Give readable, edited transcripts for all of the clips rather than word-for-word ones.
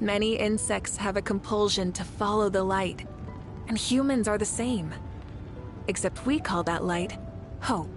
Many insects have a compulsion to follow the light, and humans are the same. Except we call that light hope.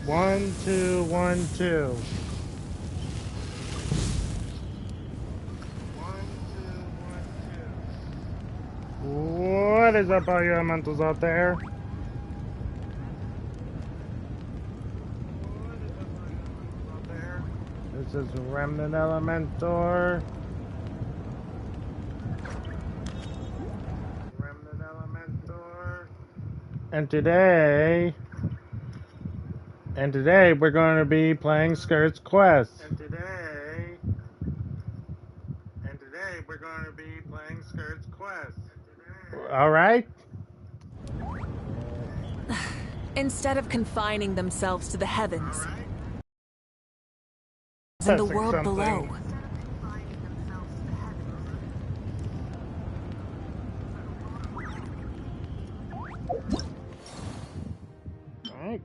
One, two, 1, 2. What is up, all you elementals out there? This is Remnant Elementor. And today we're going to be playing Skirk's Quest. And today we're going to be playing Skirk's Quest. All right. Instead of confining themselves to the heavens and the world below. Alright,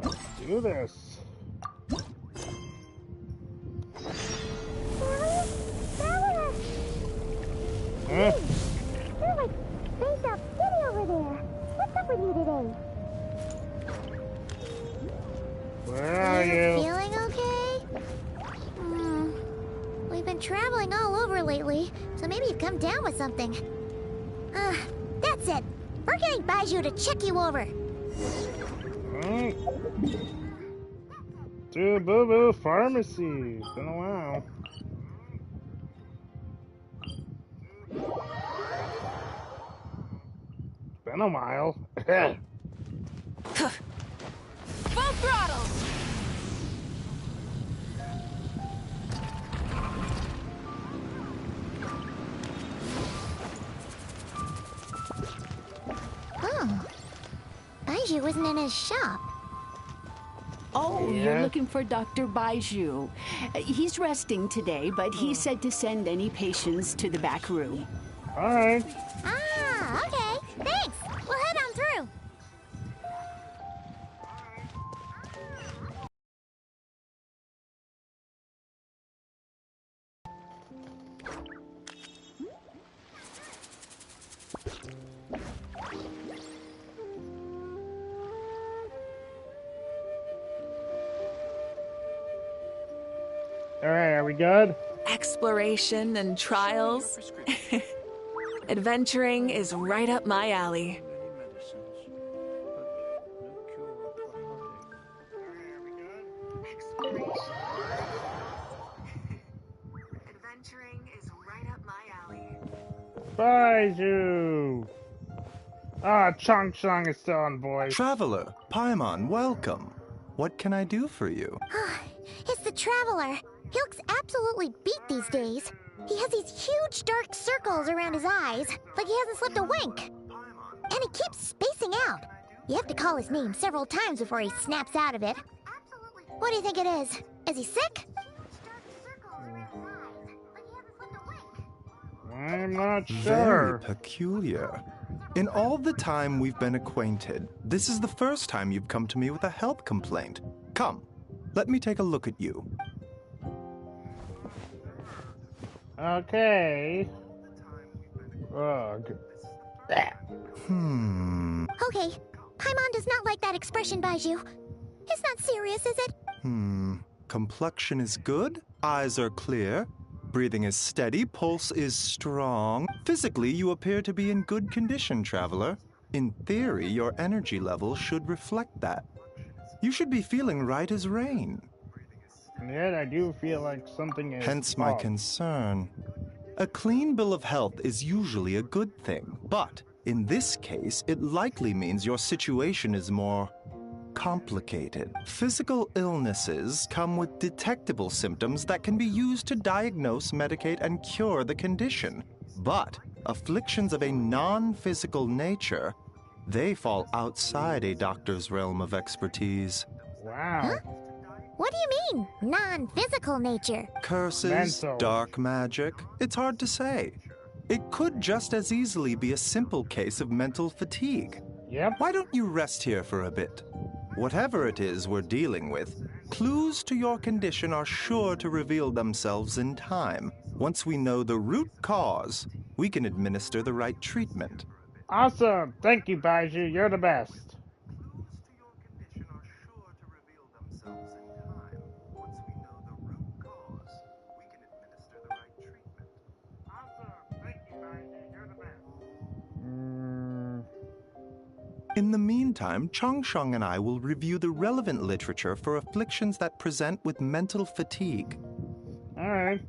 let's do this. Huh? You're like spaced out city over there. What's up with you today? Where are you? Feeling okay? We've been traveling all over lately, so maybe you've come down with something. That's it. We're getting Baiju to check you over. Alright. To Boo Boo Pharmacy. It's been a while. It's been a while. Full throttle! Oh. Baiju isn't in his shop. Oh, Yeah. you're looking for Dr. Baiju. He's resting today, but he said to send any patients to the back room. Alright. Ah, okay. Thanks. We'll head on through. Alright, are we good? Exploration and trials. Adventuring is right up my alley. Adventuring is right up my alley. Baiju! Ah, Chong Chong is still on voice. Traveler, Paimon, welcome. What can I do for you? It's the Traveler. He looks absolutely beat these days. He has these huge dark circles around his eyes, like he hasn't slept a wink. And he keeps spacing out. You have to call his name several times before he snaps out of it. What do you think it is? Is he sick? I'm not Very sure. peculiar. In all the time we've been acquainted, this is the first time you've come to me with a health complaint. Come, let me take a look at you. Okay. Ugh. Okay. Paimon does not like that expression, Baiju. It's not serious, is it? Complexion is good, eyes are clear, breathing is steady, pulse is strong. Physically, you appear to be in good condition, traveler. In theory, your energy level should reflect that. You should be feeling right as rain. And yet I do feel like something is Hence my off. concern. A clean bill of health is usually a good thing, but in this case, it likely means your situation is more complicated. Physical illnesses come with detectable symptoms that can be used to diagnose, medicate, and cure the condition. But afflictions of a non-physical nature, they fall outside a doctor's realm of expertise. Wow. Huh? What do you mean, non-physical nature? Curses, Mental. dark magic, it's hard to say. It could just as easily be a simple case of mental fatigue. Yep. Why don't you rest here for a bit? Whatever it is we're dealing with, clues to your condition are sure to reveal themselves in time. Once we know the root cause, we can administer the right treatment. Awesome. Thank you, Baiju. You're the best. In the meantime, Changsheng and I will review the relevant literature for afflictions that present with mental fatigue. Alright.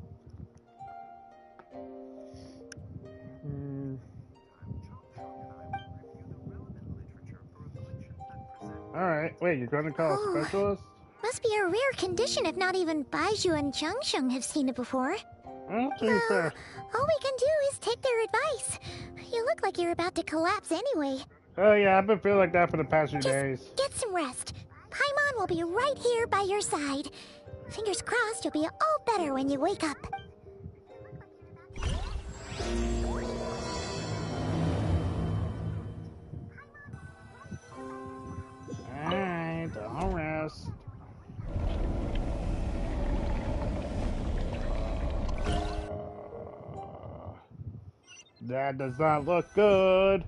Alright, wait, you're going to call a specialist? Must be a rare condition if not even Baiju and Changsheng have seen it before. Well, to be fair. All we can do is take their advice. You look like you're about to collapse anyway. Oh yeah, I've been feeling like that for the past few days. Get some rest. Paimon will be right here by your side. Fingers crossed you'll be all better when you wake up. Alright, I'll rest. That does not look good.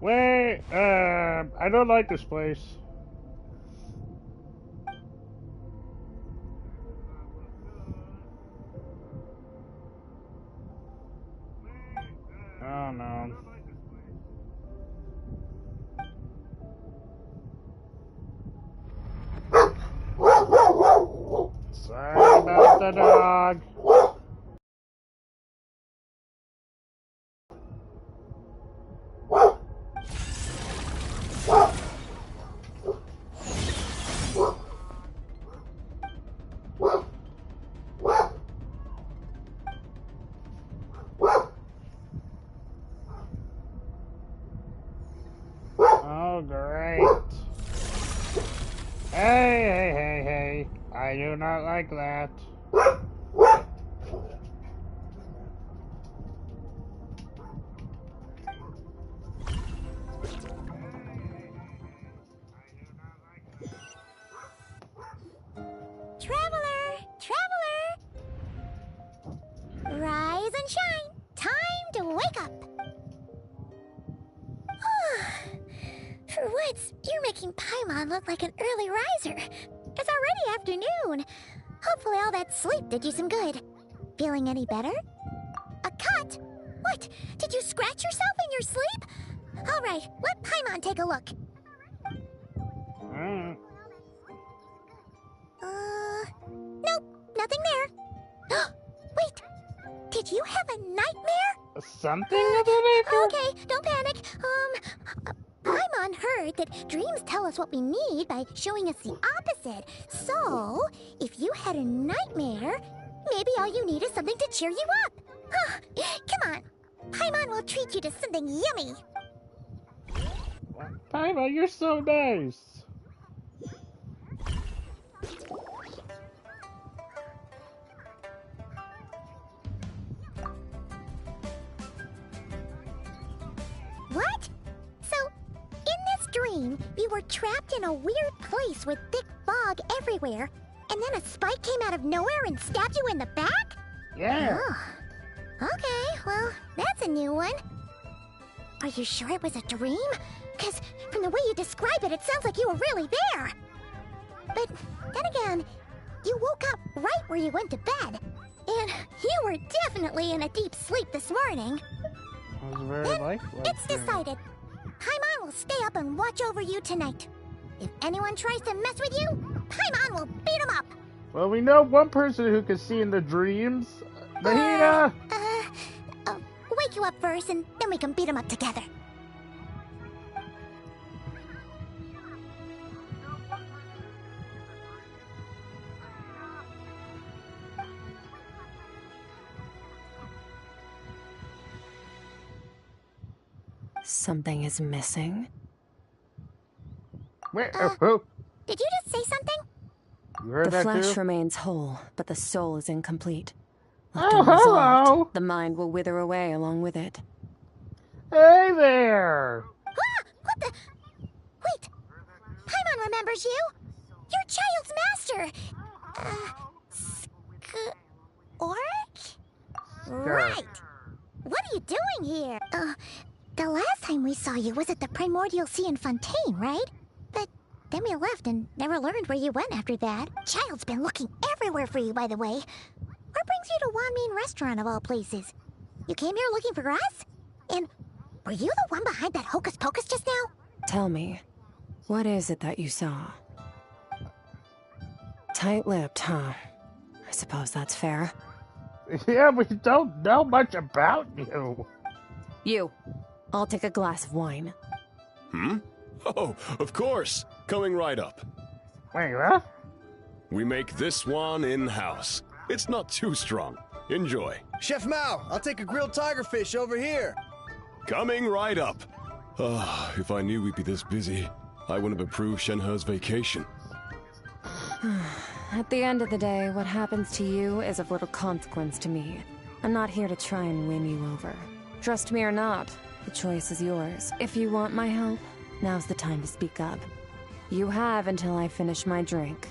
Wait, I don't like this place. Oh no. Sorry about the dog. Oh, great. Hey. I do not like that. Traveler! Rise and shine. Time to wake up. For once, you're making Paimon look like an early riser. It's already afternoon. Hopefully all that sleep did you some good. Feeling any better? A cut? What? Did you scratch yourself in your sleep? All right, let Paimon take a look. Nope, nothing there. Wait, did you have a nightmare? Something of that nature? Okay, don't panic. Paimon heard that dreams tell us what we need by showing us the opposite. So, if you had a nightmare, maybe all you need is something to cheer you up. Come on, Paimon will treat you to something yummy. Paimon, you're so nice. What? So, in this dream, you were trapped in a weird place with thick fog everywhere, and then a spike came out of nowhere and stabbed you in the back? Yeah. Oh. Okay, well, that's a new one. Are you sure it was a dream? Because from the way you describe it, it sounds like you were really there. But then again, you woke up right where you went to bed. And you were definitely in a deep sleep this morning. That was very Then lifelike. it's decided. Paimon will stay up and watch over you tonight. If anyone tries to mess with you, Paimon will beat him up. Well, we know one person who can see in the dreams. Mahina! I'll wake you up first, and then we can beat him up together. Something is missing. Wait, who? Did you just say something? You heard The that flesh too? remains whole, but the soul is incomplete. Left Oh, unresolved, hello. the mind will wither away along with it. Hey there. Ah! What the? Wait! Paimon remembers you! Your child's master! Skirk? Right! What are you doing here? The last time we saw you was at the Primordial Sea in Fontaine, right? But then we left and never learned where you went after that. Child's been looking everywhere for you, by the way. What brings you to Wanmin Restaurant of all places? You came here looking for us? And were you the one behind that hocus pocus just now? Tell me, what is it that you saw? Tight-lipped, huh? I suppose that's fair. Yeah, we don't know much about you. You, I'll take a glass of wine. Hmm? Oh, of course. Coming right up. Wait, what? We make this one in-house. It's not too strong. Enjoy. Chef Mao, I'll take a grilled tigerfish over here. Coming right up. Ah, if I knew we'd be this busy, I wouldn't have approved Shenhe's vacation. At the end of the day, what happens to you is of little consequence to me. I'm not here to try and win you over. Trust me or not, the choice is yours. If you want my help, now's the time to speak up. You have until I finish my drink.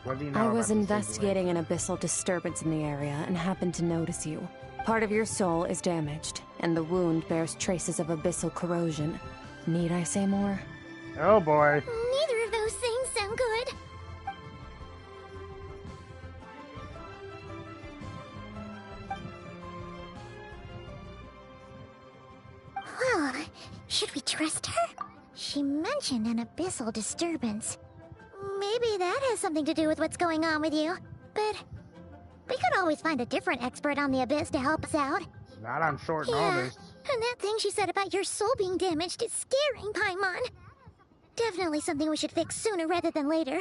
What do you know I about was the investigating an abyssal disturbance in the area and happened to notice you. Part of your soul is damaged, and the wound bears traces of abyssal corrosion. Need I say more? situation? Oh boy. Neither of those things sound good. Well, should we trust her? She mentioned an abyssal disturbance. Maybe that has something to do with what's going on with you. But we could always find a different expert on the abyss to help us out. Not on short Yeah, notice. and that thing she said about your soul being damaged is scaring, Paimon. Definitely something we should fix sooner rather than later.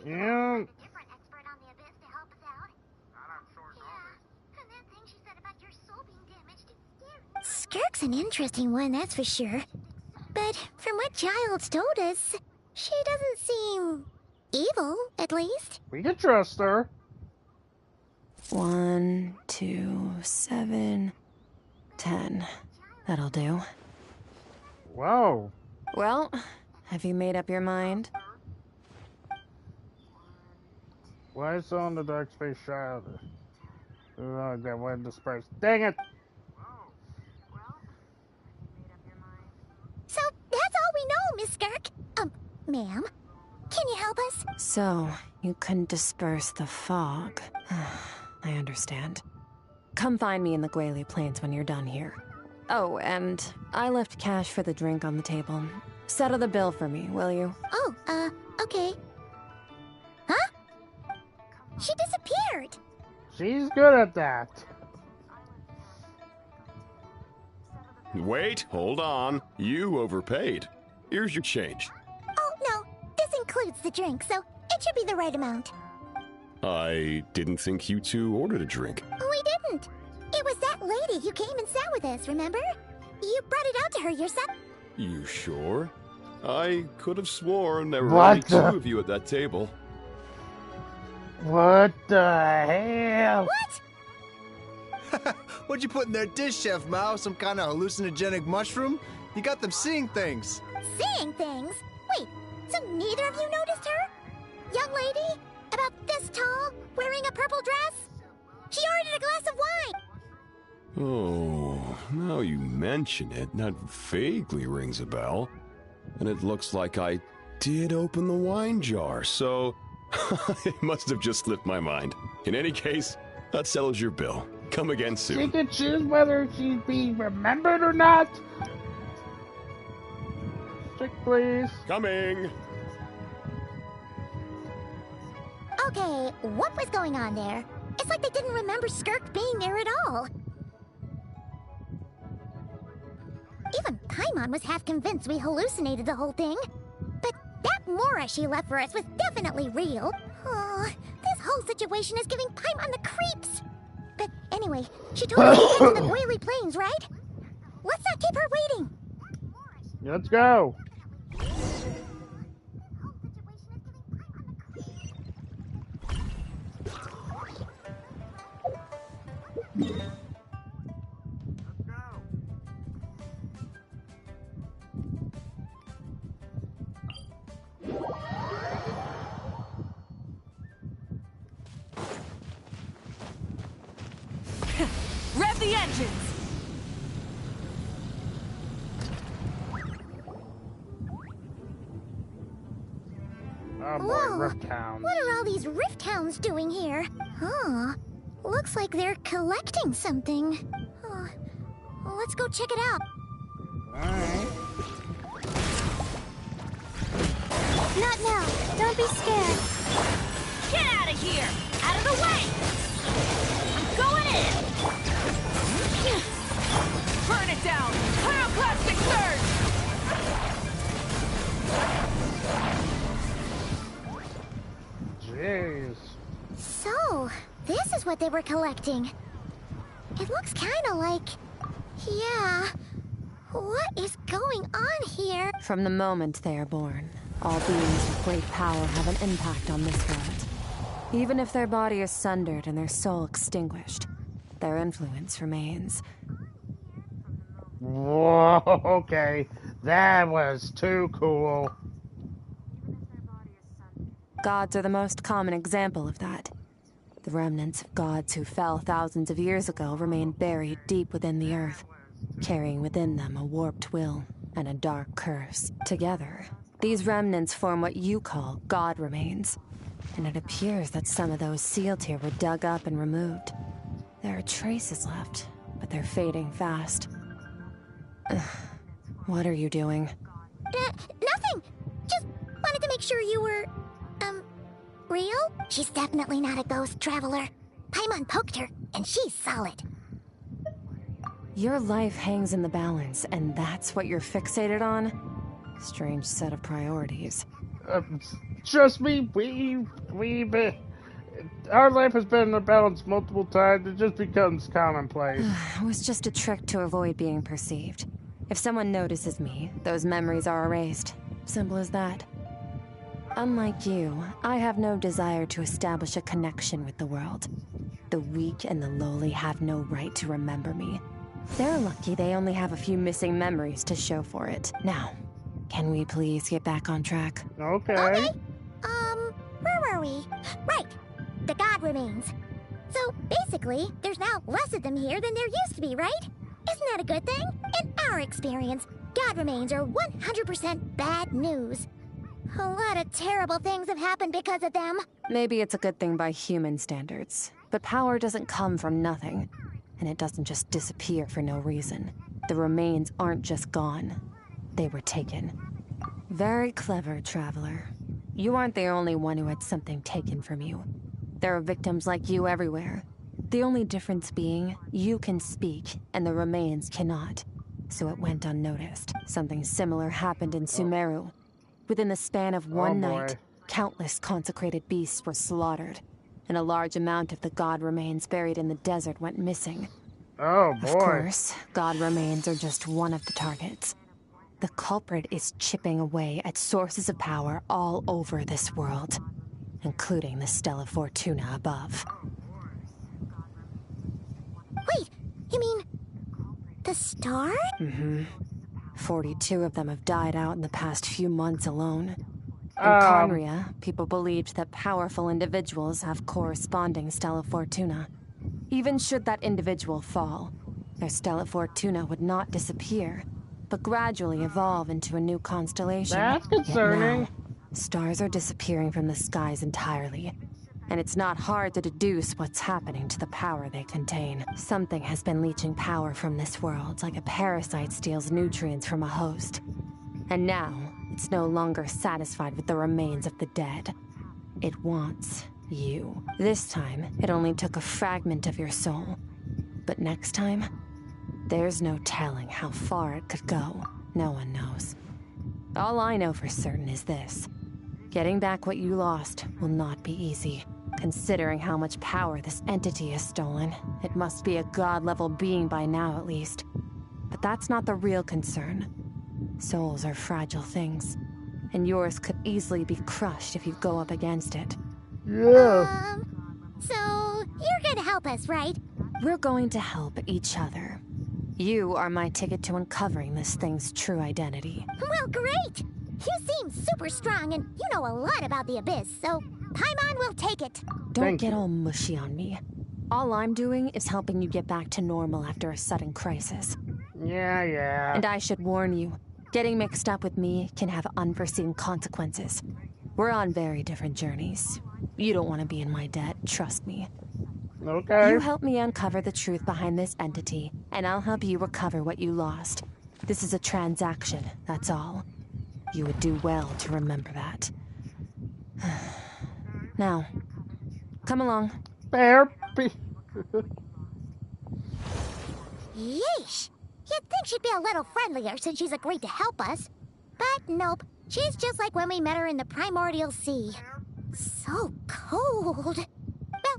Yeah. Different expert on the abyss to help us out. Not on short notice. And that thing she said about your soul being damaged is scary. Skirk's an interesting one, that's for sure. But from what Childs told us, she doesn't seem evil, at least. We can trust her. 1, 2, 7, 10. That'll do. Whoa. Well, have you made up your mind? Why is on the dark space child? Oh, that one dispersed. Dang it! So that's all we know, Miss Skirk. Ma'am, can you help us? So, you can disperse the fog. I understand. Come find me in the Guili Plains when you're done here. Oh, and I left cash for the drink on the table. Settle the bill for me, will you? Oh, okay. Huh? She disappeared. She's good at that. Wait, hold on. You overpaid. Here's your change. Oh, no. This includes the drink, so it should be the right amount. I didn't think you two ordered a drink. We didn't. It was that lady who came and sat with us, remember? You brought it out to her yourself. You sure? I could have sworn there were What only the- two of you at that table. What the hell? What? What'd you put in their dish, Chef Mao? Some kind of hallucinogenic mushroom? You got them seeing things. Seeing things? Wait, so neither of you noticed her? Young lady? About this tall? Wearing a purple dress? She ordered a glass of wine. Oh, now you mention it, that vaguely rings a bell. And it looks like I did open the wine jar, so it must have just slipped my mind. In any case, that settles your bill. Come again She soon. can choose whether she'd be remembered or not. Check, please. Coming! Okay, what was going on there? It's like they didn't remember Skirk being there at all. Even Paimon was half convinced we hallucinated the whole thing. But that Mora she left for us was definitely real. Oh, this whole situation is giving Paimon the creeps. But anyway, she told us to head to the Guili Plains, right? let's not keep her waiting. Let's go. Rev the engines! Oh boy, Whoa, Rift Hounds. what are all these Rift Hounds doing here? Huh, looks like they're collecting something. Oh, well, let's go check it out. Alright. Not now, don't be scared. Get out of here! Out of the way! I'm going in! Burn it down! Pyroclastic surge! Jeez. So, this is what they were collecting. It looks kinda like... yeah... What is going on here? From the moment they are born, all beings with great power have an impact on this world. Even if their body is sundered and their soul extinguished, their influence remains. Whoa, okay. That was too cool. Gods are the most common example of that. The remnants of gods who fell thousands of years ago remain buried deep within the earth, carrying within them a warped will and a dark curse. Together, these remnants form what you call god remains, and it appears that some of those sealed here were dug up and removed. There are traces left, but they're fading fast. Ugh. What are you doing? Nothing! Just wanted to make sure you were... real? She's definitely not a ghost traveler. Paimon poked her, and she's solid. Your life hangs in the balance, and that's what you're fixated on? Strange set of priorities. Trust me, our life has been in the balance multiple times. It just becomes commonplace. It was just a trick to avoid being perceived. If someone notices me, those memories are erased. Simple as that. Unlike you, I have no desire to establish a connection with the world. The weak and the lowly have no right to remember me. They're lucky they only have a few missing memories to show for it. Now, can we please get back on track? Okay. Okay. Where were we? Right. The god remains. So, basically, there's now less of them here than there used to be, right? Isn't that a good thing? In our experience, god remains are 100% bad news. A lot of terrible things have happened because of them. Maybe it's a good thing by human standards, but power doesn't come from nothing, and it doesn't just disappear for no reason. The remains aren't just gone. They were taken. Very clever, Traveler. You aren't the only one who had something taken from you. There are victims like you everywhere. The only difference being, you can speak, and the remains cannot. So it went unnoticed. Something similar happened in Sumeru. Within the span of one night, countless consecrated beasts were slaughtered, and a large amount of the god remains buried in the desert went missing. Oh boy. Of course, god remains are just one of the targets. The culprit is chipping away at sources of power all over this world, including the Stella Fortuna above. Wait, you mean... the star? Mm-hmm. 42 of them have died out in the past few months alone. In Conria, people believed that powerful individuals have corresponding Stella Fortuna. Even should that individual fall, their Stella Fortuna would not disappear, but gradually evolve into a new constellation. That's Yet concerning. now, stars are disappearing from the skies entirely, and it's not hard to deduce what's happening to the power they contain. Something has been leeching power from this world, like a parasite steals nutrients from a host. And now, it's no longer satisfied with the remains of the dead. It wants you. This time, it only took a fragment of your soul. But next time, there's no telling how far it could go. No one knows. All I know for certain is this. Getting back what you lost will not be easy. Considering how much power this entity has stolen, it must be a god-level being by now at least. But that's not the real concern. Souls are fragile things, and yours could easily be crushed if you go up against it. Yeah. So you're gonna help us, right? We're going to help each other. You are my ticket to uncovering this thing's true identity. Well, great! You seem super strong and you know a lot about the Abyss, so Paimon will take it. Don't Thank get you. all mushy on me. All I'm doing is helping you get back to normal after a sudden crisis. Yeah. And I should warn you, getting mixed up with me can have unforeseen consequences. We're on very different journeys. You don't want to be in my debt, trust me. Okay. You help me uncover the truth behind this entity, and I'll help you recover what you lost. This is a transaction, that's all. You would do well to remember that. Now, come along. Therapy. Yeesh! You'd think she'd be a little friendlier since she's agreed to help us. But nope, she's just like when we met her in the primordial sea. So cold. Well,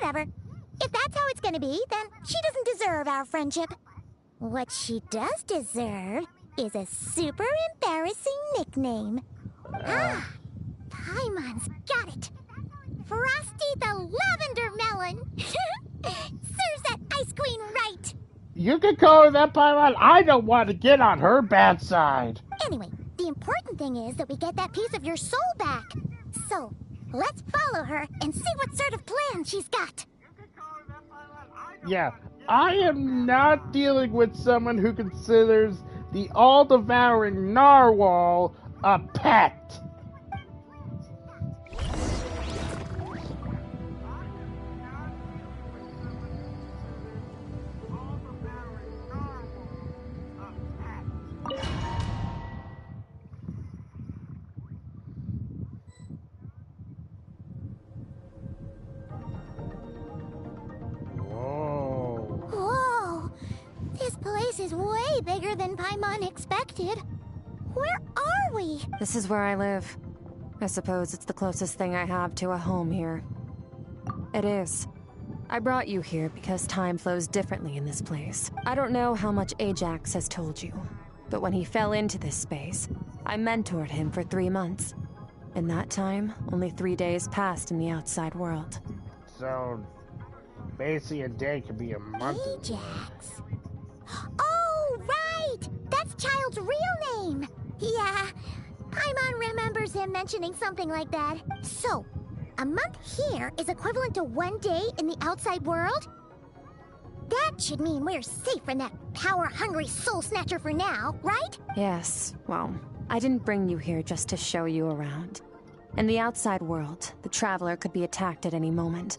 whatever. If that's how it's gonna be, then she doesn't deserve our friendship. What she does deserve is a super embarrassing nickname. Paimon's got it. Frosty the Lavender Melon. Serves that ice queen right. You can call her that, Paimon. I don't want to get on her bad side. Anyway, the important thing is that we get that piece of your soul back. So, let's follow her and see what sort of plan she's got. Yeah, I am not dealing with someone who considers the all-devouring narwhal a pet. Whoa! This place is way bigger than Paimon expected. Where are we? This is where I live. I suppose it's the closest thing I have to a home here. It is. I brought you here because time flows differently in this place. I don't know how much Ajax has told you, but when he fell into this space, I mentored him for 3 months. In that time, only 3 days passed in the outside world. So, basically a day could be a month. Ajax. Oh, right! That's Child's real name. Yeah, Paimon remembers him mentioning something like that. So, a month here is equivalent to 1 day in the outside world? That should mean we're safe from that power-hungry soul snatcher for now, right? Yes, well, I didn't bring you here just to show you around. In the outside world, the Traveler could be attacked at any moment.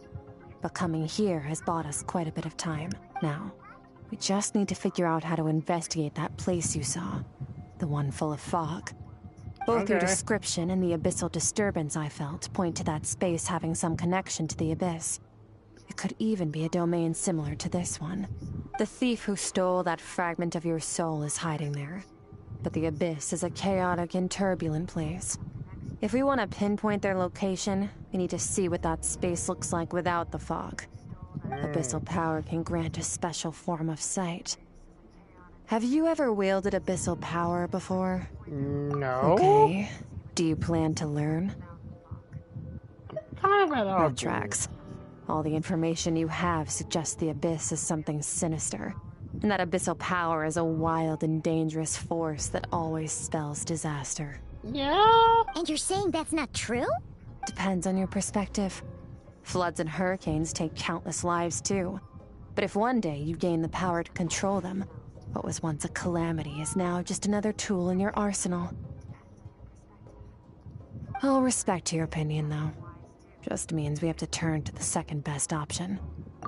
But coming here has bought us quite a bit of time. Now, we just need to figure out how to investigate that place you saw. The one full of fog. Both your Okay. description and the abyssal disturbance I felt point to that space having some connection to the Abyss. It could even be a domain similar to this one. The thief who stole that fragment of your soul is hiding there. But the Abyss is a chaotic and turbulent place. If we want to pinpoint their location, we need to see what that space looks like without the fog. Abyssal power can grant a special form of sight. Have you ever wielded abyssal power before? No. Okay. Do you plan to learn? Kind of an That odd tracks. All the information you have suggests the Abyss is something sinister. And that abyssal power is a wild and dangerous force that always spells disaster. Yeah. And you're saying that's not true? Depends on your perspective. Floods and hurricanes take countless lives too. But if one day you gain the power to control them, what was once a calamity is now just another tool in your arsenal. I'll respect your opinion, though. Just means we have to turn to the second best option.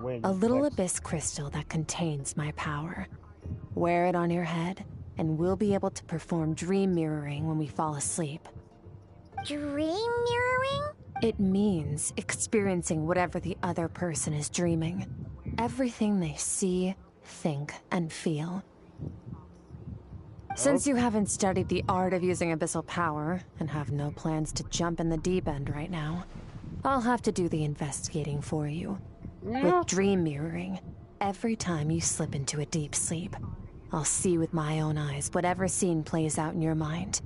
Wait, A little what? abyss crystal that contains my power. Wear it on your head, and we'll be able to perform dream mirroring when we fall asleep. Dream mirroring? It means experiencing whatever the other person is dreaming. Everything they see, think, and feel. Since you haven't studied the art of using abyssal power, and have no plans to jump in the deep end right now, I'll have to do the investigating for you. Yeah. With dream mirroring, every time you slip into a deep sleep, I'll see with my own eyes whatever scene plays out in your mind.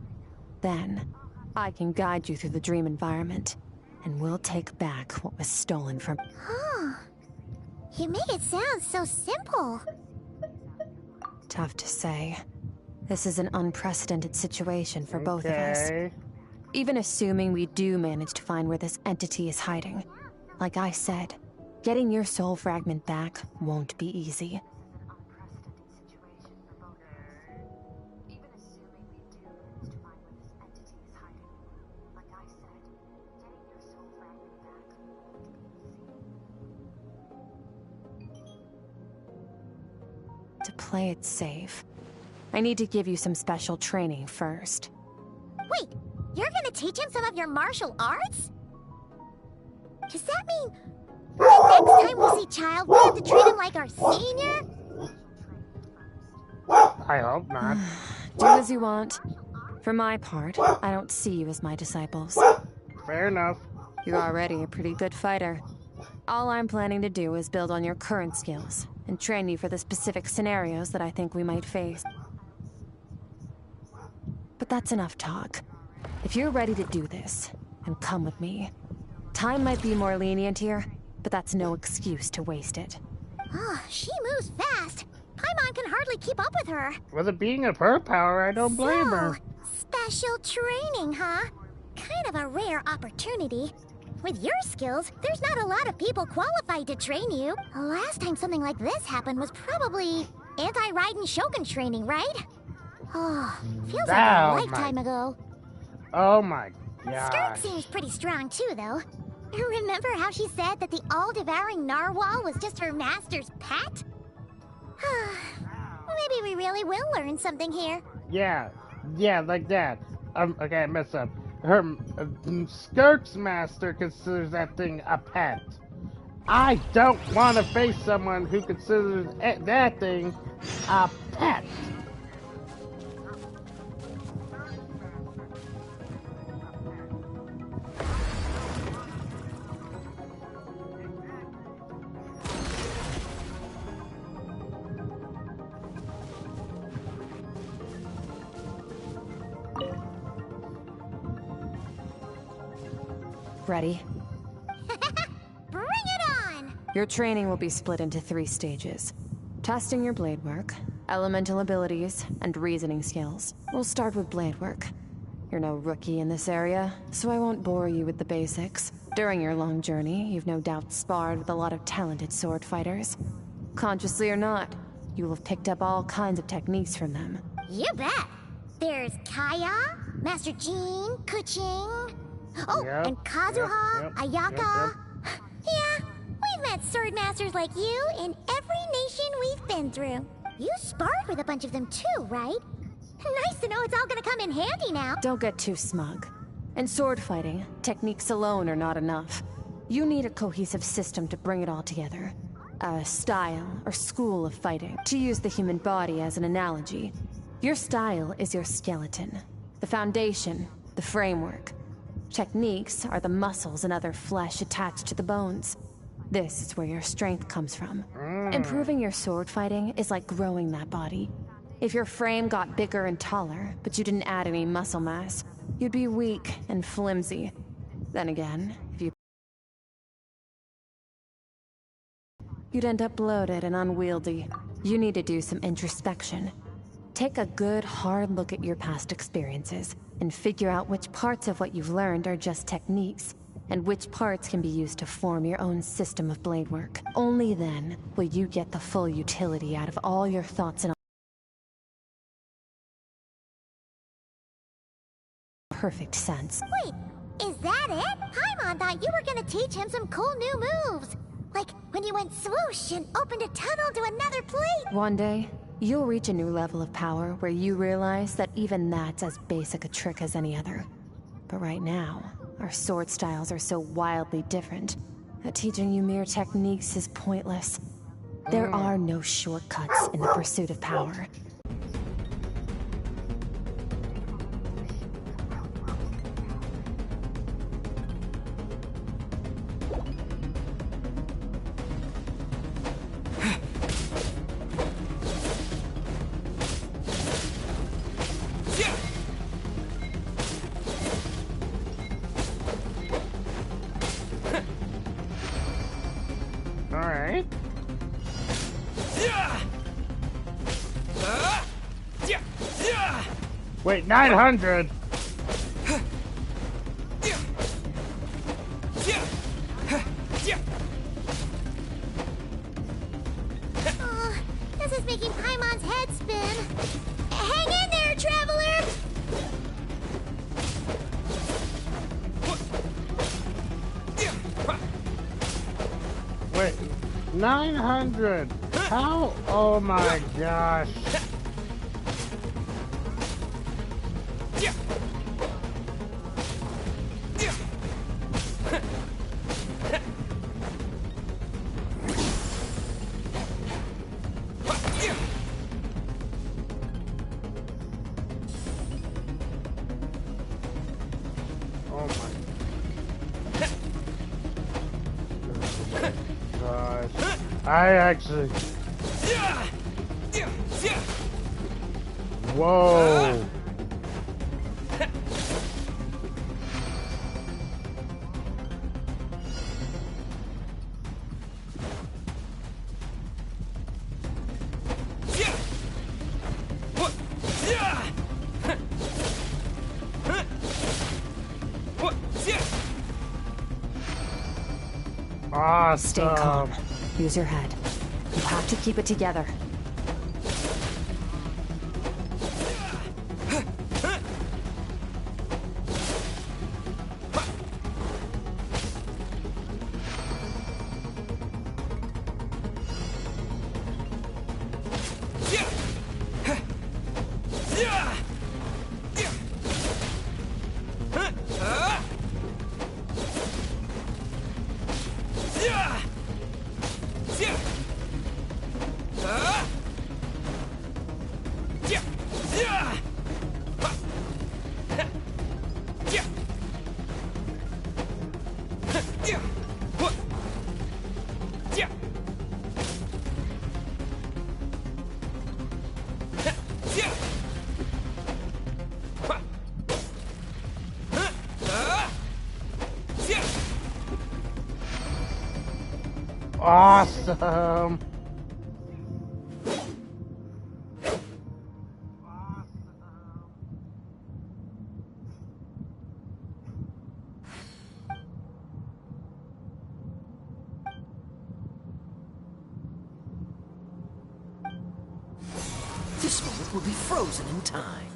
Then, I can guide you through the dream environment, and we'll take back what was stolen from... Huh. You make it sound so simple. Tough to say. This is an unprecedented situation for both of us. Even assuming we do manage to find where this entity is hiding. Like I said, getting your soul fragment back won't be easy. To play it safe, I need to give you some special training first. Wait, you're gonna teach him some of your martial arts? Does that mean the next time we see Child, we have to treat him like our senior? I hope not. Do as you want. For my part, I don't see you as my disciples. Fair enough. You're already a pretty good fighter. All I'm planning to do is build on your current skills and train you for the specific scenarios that I think we might face. But that's enough talk. If you're ready to do this, then come with me. Time might be more lenient here, but that's no excuse to waste it. Oh, she moves fast. Paimon can hardly keep up with her. With it being a her power, I don't blame her. Special training, huh? Kind of a rare opportunity. With your skills, there's not a lot of people qualified to train you. The last time something like this happened was probably anti-Raiden Shogun training, right? Oh, feels like a lifetime ago. Oh my god. Skirk seems pretty strong too, though. Remember how she said that the all-devouring narwhal was just her master's pet? Maybe we really will learn something here. Yeah, like that. Okay, I messed up. Her Skirk's master considers that thing a pet. I don't want to face someone who considers that thing a pet. Ready? Bring it on! Your training will be split into 3 stages. Testing your blade work, elemental abilities, and reasoning skills. We'll start with blade work. You're no rookie in this area, so I won't bore you with the basics. During your long journey, you've no doubt sparred with a lot of talented sword fighters. Consciously or not, you will have picked up all kinds of techniques from them. You bet! There's Kaya, Master Jean, Kuching... Oh, Yep, and Kazuha, yep, Ayaka. Yeah, we've met sword masters like you in every nation we've been through. You sparred with a bunch of them too, right? Nice to know it's all gonna come in handy now. Don't get too smug. In sword fighting, techniques alone are not enough. You need a cohesive system to bring it all together. A style or school of fighting. To use the human body as an analogy, your style is your skeleton, the foundation, the framework. Techniques are the muscles and other flesh attached to the bones. This is where your strength comes from. Improving your sword fighting is like growing that body. If your frame got bigger and taller, but you didn't add any muscle mass, you'd be weak and flimsy. Then again, you'd end up bloated and unwieldy. You need to do some introspection. Take a good, hard look at your past experiences and figure out which parts of what you've learned are just techniques, and which parts can be used to form your own system of blade work. Only then will you get the full utility out of all your thoughts and perfect sense. Wait, is that it? Paimon thought you were gonna teach him some cool new moves. Like when you went swoosh and opened a tunnel to another plate. One day, you'll reach a new level of power where you realize that even that's as basic a trick as any other. But right now, our sword styles are so wildly different that teaching you mere techniques is pointless. There are no shortcuts in the pursuit of power. Alright. Wait, 900? This is making Paimon's head spin. Hang in there, traveler! Wait, 900? How? Oh my gosh. Oh my gosh. I actually... Whoa. Awesome. Stay calm. Use your head. You have to keep it together. Awesome. This moment will be frozen in time.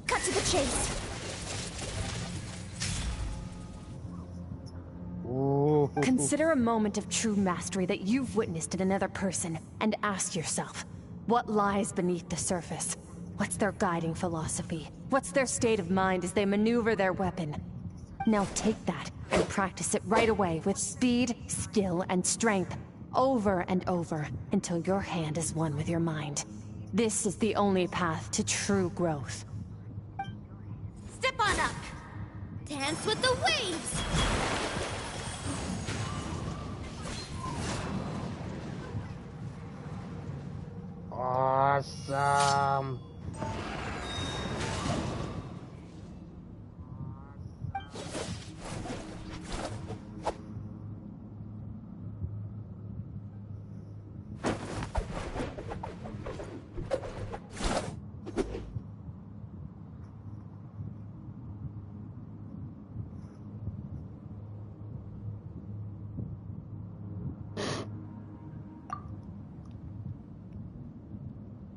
Cut to the chase. Ooh. Consider a moment of true mastery that you've witnessed in another person, and ask yourself, what lies beneath the surface? What's their guiding philosophy? What's their state of mind as they maneuver their weapon? Now take that and practice it right away with speed, skill, and strength, over and over, until your hand is one with your mind. This is the only path to true growth. Step on up. Dance with the waves. Awesome.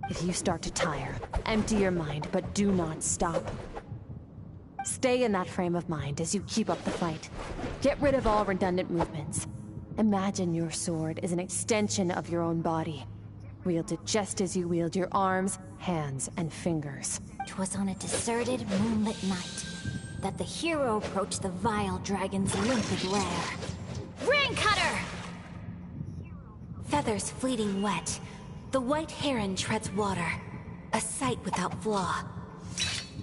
If you start to tire, empty your mind, but do not stop. Stay in that frame of mind as you keep up the fight. Get rid of all redundant movements. Imagine your sword is an extension of your own body. Wield it just as you wield your arms, hands, and fingers. 'Twas on a deserted, moonlit night that the hero approached the vile dragon's limpid lair. Ring cutter! Feathers fleeting wet, the white heron treads water, a sight without flaw.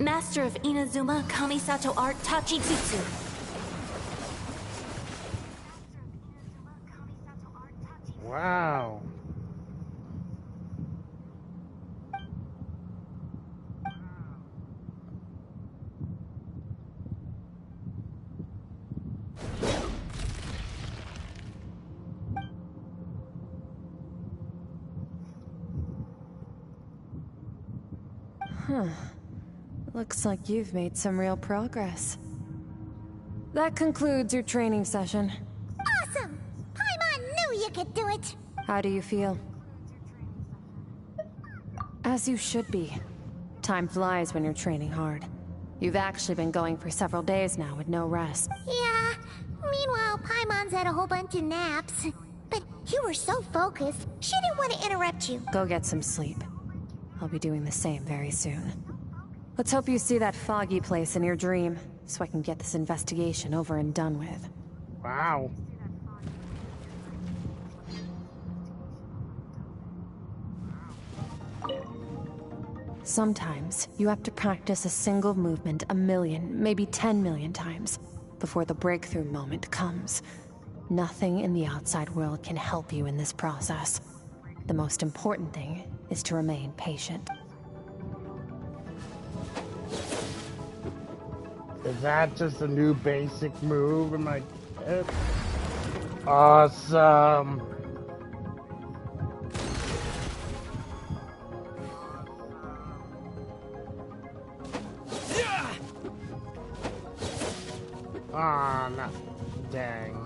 Master of Inazuma Kamisato art Tachijutsu. Wow. Looks like you've made some real progress. That concludes your training session. Awesome! Paimon knew you could do it! How do you feel? As you should be. Time flies when you're training hard. You've actually been going for several days now with no rest. Yeah. Meanwhile, Paimon's had a whole bunch of naps. But you were so focused, she didn't want to interrupt you. Go get some sleep. I'll be doing the same very soon. Let's hope you see that foggy place in your dream, so I can get this investigation over and done with. Wow. Sometimes, you have to practice a single movement 1 million, maybe 10 million times, before the breakthrough moment comes. Nothing in the outside world can help you in this process. The most important thing is to remain patient. Is that just a new basic move? I'm like, awesome. Ah, no. Dang.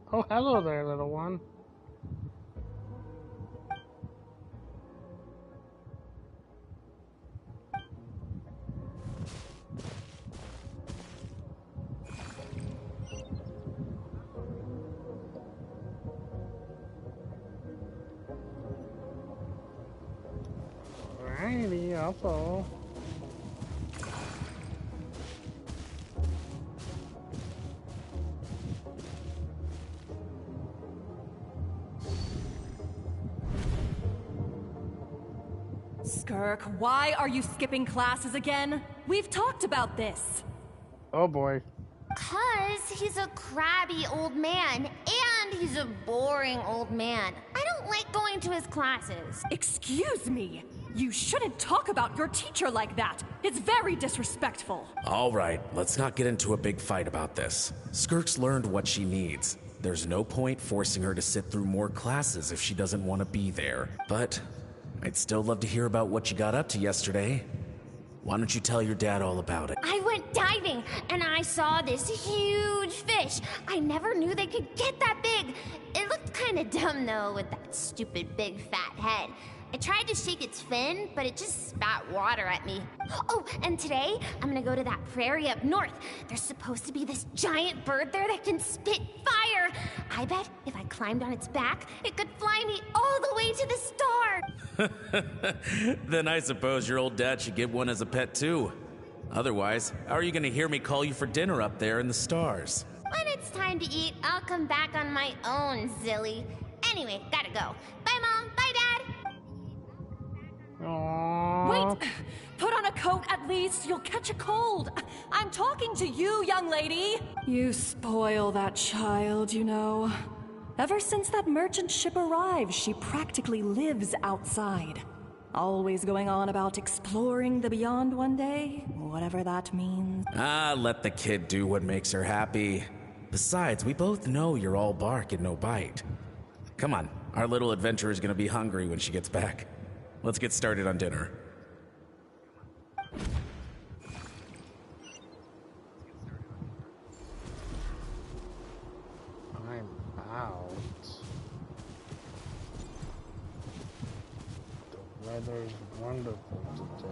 Oh, hello there, little one. Alrighty, I'll follow. Skirk, why are you skipping classes again? We've talked about this. Oh boy. 'Cause he's a crabby old man, and he's a boring old man. I don't like going to his classes. Excuse me. You shouldn't talk about your teacher like that. It's very disrespectful. All right, let's not get into a big fight about this. Skirk's learned what she needs. There's no point forcing her to sit through more classes if she doesn't want to be there. But I'd still love to hear about what you got up to yesterday. Why don't you tell your dad all about it? I went diving, and I saw this huge fish. I never knew they could get that big. It looked kind of dumb, though, with that stupid big fat head. I tried to shake its fin, but it just spat water at me. Oh, and today, I'm gonna go to that prairie up north. There's supposed to be this giant bird there that can spit fire. I bet if I climbed on its back, it could fly me all the way to the star. Then I suppose your old dad should get one as a pet too. Otherwise, how are you gonna hear me call you for dinner up there in the stars? When it's time to eat, I'll come back on my own, Zilly. Anyway, gotta go. Bye, Mom. Bye, Dad. Aww. Wait! Put on a coat at least. You'll catch a cold. I'm talking to you, young lady. You spoil that child, you know. Ever since that merchant ship arrived, she practically lives outside. Always going on about exploring the beyond one day, whatever that means. Ah, let the kid do what makes her happy. Besides, we both know you're all bark and no bite. Come on, our little adventurer is gonna be hungry when she gets back. Let's get started on dinner. weather's wonderful today.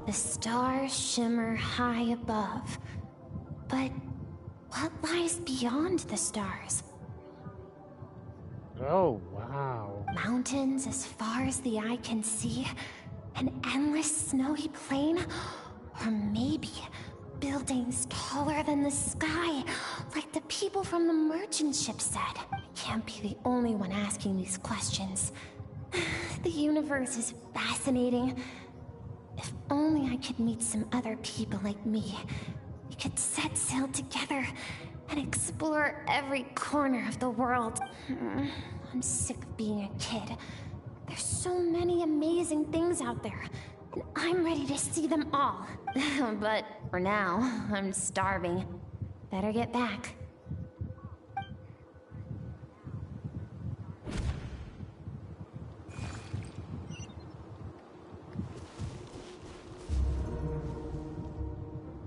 The stars shimmer high above. But what lies beyond the stars? Oh, wow. Mountains as far as the eye can see? An endless snowy plain? Or maybe buildings taller than the sky, like the people from the merchant ship said? I can't be the only one asking these questions. The universe is fascinating. If only I could meet some other people like me. We could set sail together and explore every corner of the world. I'm sick of being a kid. There's so many amazing things out there, and I'm ready to see them all. But for now, I'm starving. Better get back.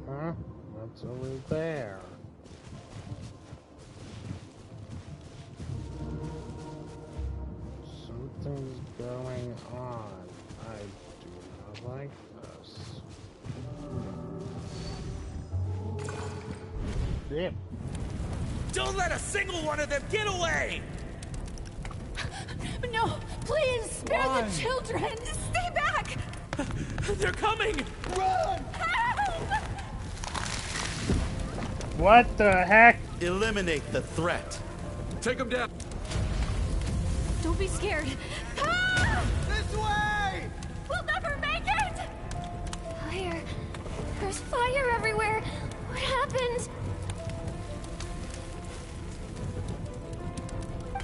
Huh? What's over there? Something's going on. I do not like this. Yep. Don't let a single one of them get away! No, please, spare Why? the children! Stay back! They're coming! Run! Help! What the heck? Eliminate the threat. Take them down. Don't be scared. This way! We'll never make it! Fire. There's fire everywhere. What happened?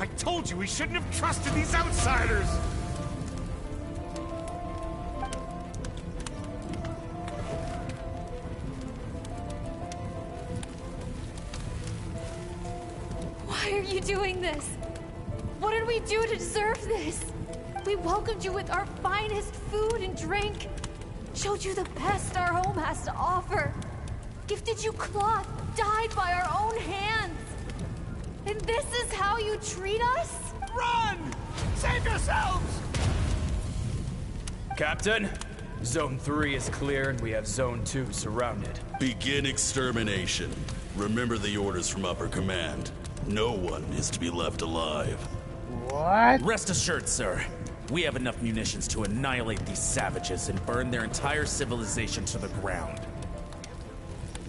I told you we shouldn't have trusted these outsiders! Why are you doing this? What did we do to deserve this? We welcomed you with our finest food and drink, showed you the best our home has to offer, gifted you cloth dyed by our own hands. And this is how you treat us? Run! Save yourselves! Captain, Zone 3 is clear and we have Zone 2 surrounded. Begin extermination. Remember the orders from upper command. No one is to be left alive. What? Rest assured, sir. We have enough munitions to annihilate these savages and burn their entire civilization to the ground.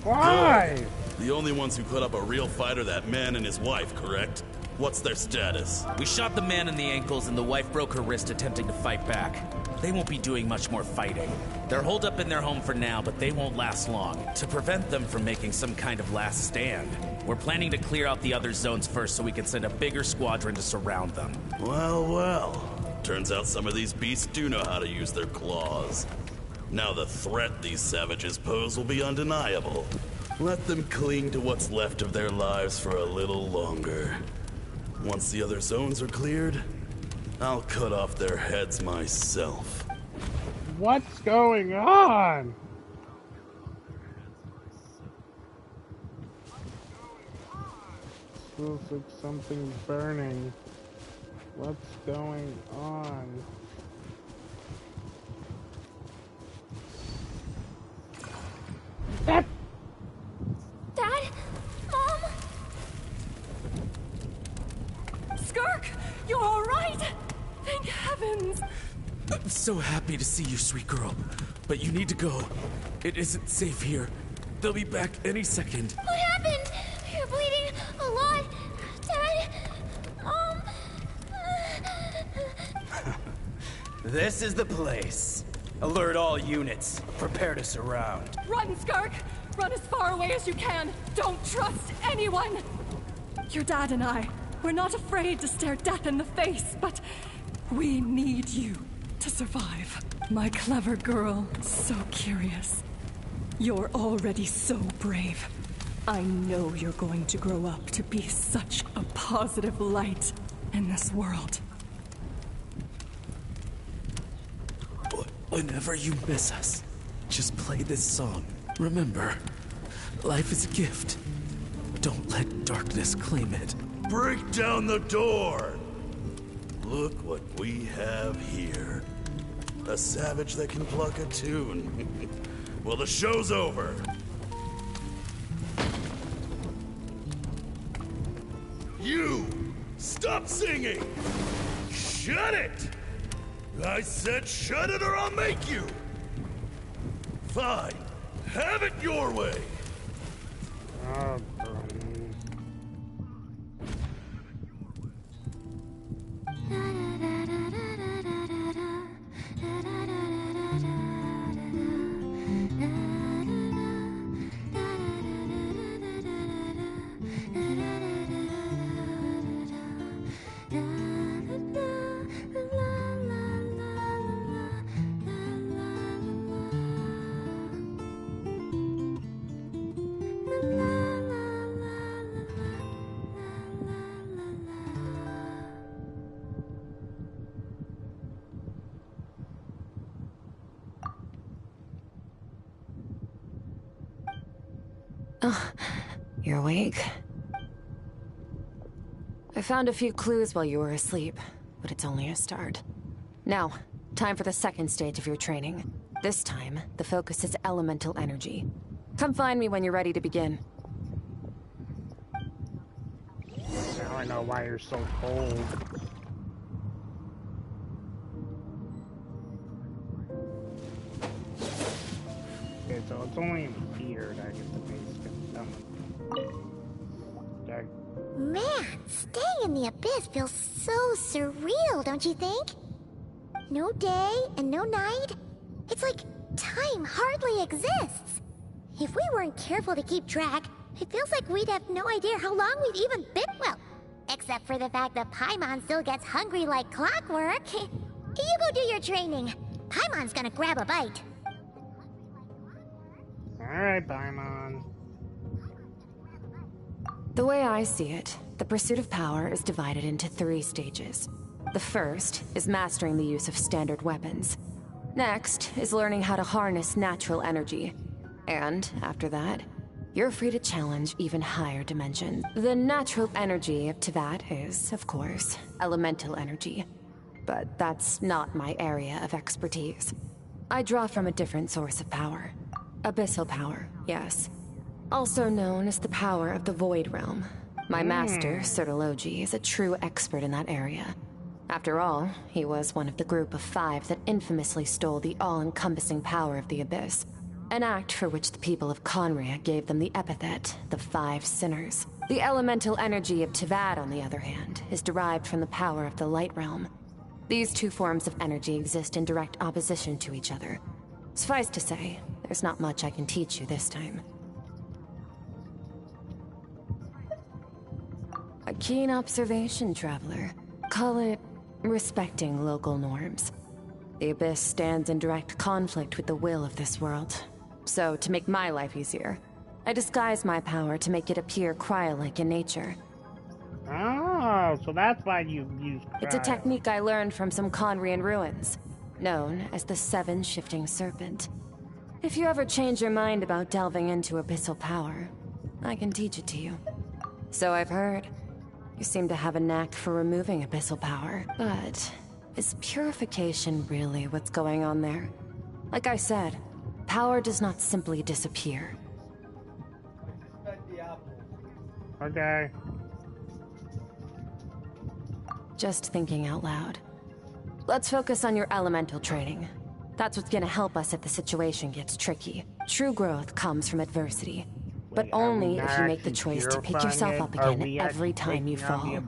Why? Good. The only ones who put up a real fight are that man and his wife, correct? What's their status? We shot the man in the ankles and the wife broke her wrist attempting to fight back. They won't be doing much more fighting. They're holed up in their home for now, but they won't last long. To prevent them from making some kind of last stand, we're planning to clear out the other zones first so we can send a bigger squadron to surround them. Well, well. Turns out some of these beasts do know how to use their claws. Now the threat these savages pose will be undeniable. Let them cling to what's left of their lives for a little longer. Once the other zones are cleared, I'll cut off their heads myself. What's going on? Feels like something's burning. What's going on? Dad? Mom? Skirk, you're all right? Thank heavens. I'm so happy to see you, sweet girl. But you need to go. It isn't safe here. They'll be back any second. What happened? You're bleeding a lot. Dad? Mom? This is the place. Alert all units. Prepare to surround. Run, Skirk! Run as far away as you can! Don't trust anyone! Your dad and I, we're not afraid to stare death in the face, but we need you to survive. My clever girl, so curious. You're already so brave. I know you're going to grow up to be such a positive light in this world. Whenever you miss us, just play this song. Remember, life is a gift. Don't let darkness claim it. Break down the door! Look what we have here. A savage that can pluck a tune. Well, the show's over. You! Stop singing! Shut it! I said shut it or I'll make you! Fine. Have it your way! Oh, you're awake. I found a few clues while you were asleep, but it's only a start. Now, time for the second stage of your training. This time, the focus is elemental energy. Come find me when you're ready to begin. Now I know why you're so cold. Okay, so it's only in here that I get the base done. Okay. Man, staying in the abyss feels so surreal, don't you think? No day and no night. It's like time hardly exists. If we weren't careful to keep track, it feels like we'd have no idea how long we've even been. Well, except for the fact that Paimon still gets hungry like clockwork. You go do your training. Paimon's gonna grab a bite. Alright, Paimon. The way I see it, the pursuit of power is divided into 3 stages. The first is mastering the use of standard weapons. Next is learning how to harness natural energy. And after that, you're free to challenge even higher dimensions. The natural energy of Teyvat is, of course, elemental energy. But that's not my area of expertise. I draw from a different source of power. Abyssal power, yes. Also known as the power of the Void Realm. My master, Sertologi, is a true expert in that area. After all, he was one of the group of 5 that infamously stole the all-encompassing power of the Abyss. An act for which the people of Conria gave them the epithet, the 5 Sinners. The elemental energy of Teyvat, on the other hand, is derived from the power of the Light Realm. These 2 forms of energy exist in direct opposition to each other. Suffice to say, there's not much I can teach you this time. A keen observation, traveler. Call it respecting local norms. The Abyss stands in direct conflict with the will of this world. So, to make my life easier, I disguise my power to make it appear cryo-like in nature. Oh, so that's why you use cryo. It's a technique I learned from some Conrian ruins, known as the 7 Shifting Serpent. If you ever change your mind about delving into abyssal power, I can teach it to you. So I've heard. You seem to have a knack for removing abyssal power, but is purification really what's going on there? Like I said, power does not simply disappear. Okay. Just thinking out loud. Let's focus on your elemental training. That's what's gonna help us if the situation gets tricky. True growth comes from adversity. But only if you make the choice to pick yourself up again every time you fall.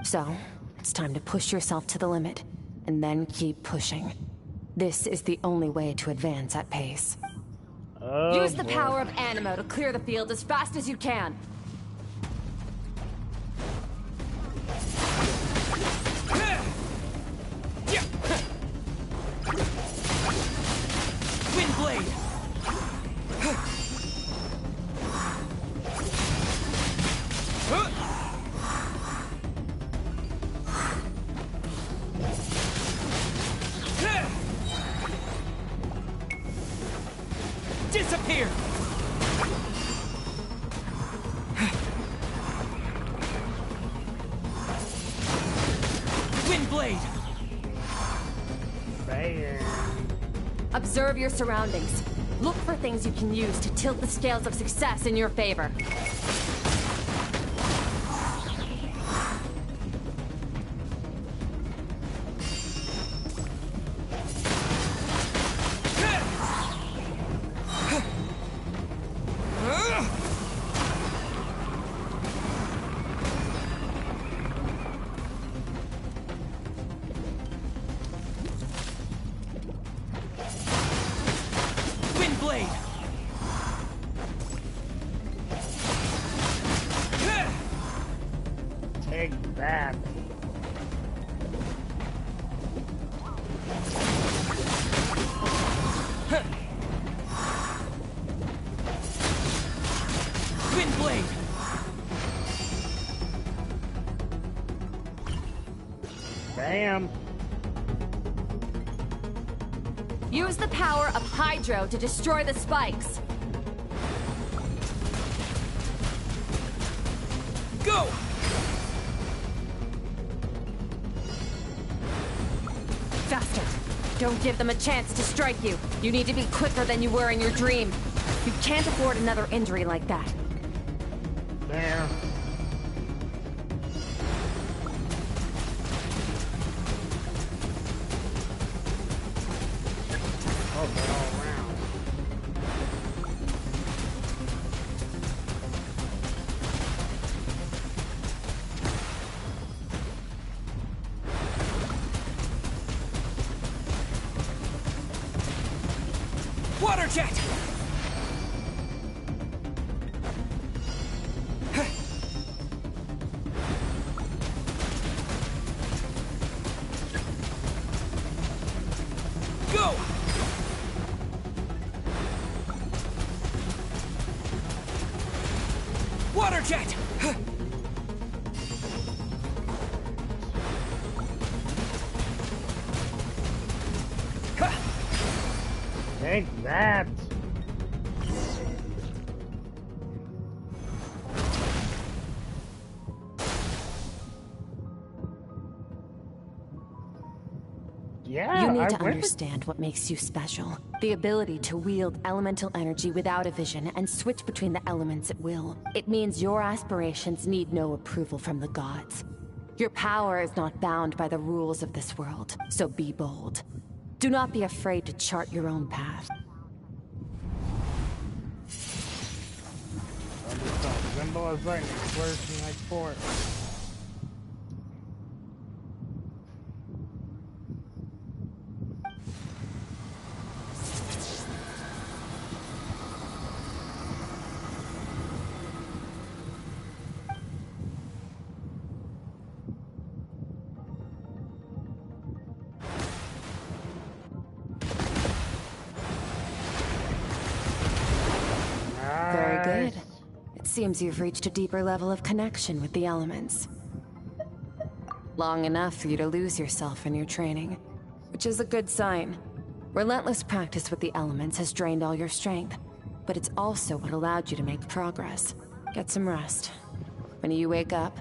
So, it's time to push yourself to the limit, and then keep pushing. This is the only way to advance at pace. Use the power of Animo to clear the field as fast as you can. Windblade! Here! Windblade! Observe your surroundings. Look for things you can use to tilt the scales of success in your favor. Take that. Windblade! Bam. Use the power of Hydro to destroy the spikes. Go! Faster. Don't give them a chance to strike you. You need to be quicker than you were in your dream. You can't afford another injury like that. There. Oh, they're all around. Water jet! Go! Water jet! Take that. Yeah, You need I to went understand what makes you special. The ability to wield elemental energy without a vision and switch between the elements at will. It means your aspirations need no approval from the gods. Your power is not bound by the rules of this world, so be bold. Do not be afraid to chart your own path. Symbol as lightning, flourishing like force. Very good. It seems you've reached a deeper level of connection with the elements. Long enough for you to lose yourself in your training, which is a good sign. Relentless practice with the elements has drained all your strength, but it's also what allowed you to make progress. Get some rest. When you wake up,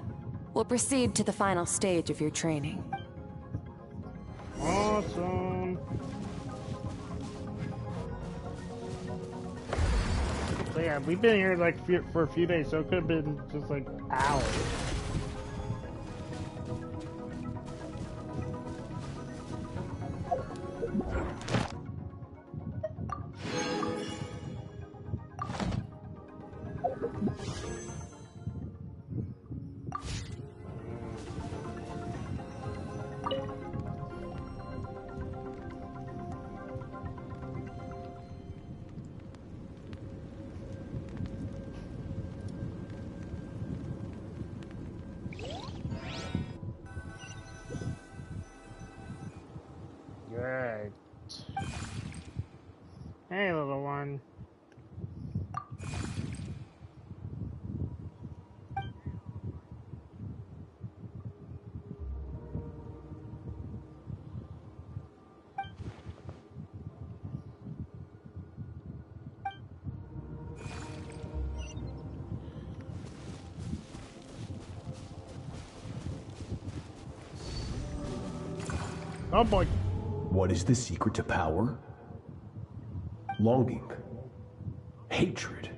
we'll proceed to the final stage of your training. Awesome. So yeah, we've been here like for a few days, so it could have been just like hours. Right. Hey, little one. Oh boy. What is the secret to power? Longing, hatred,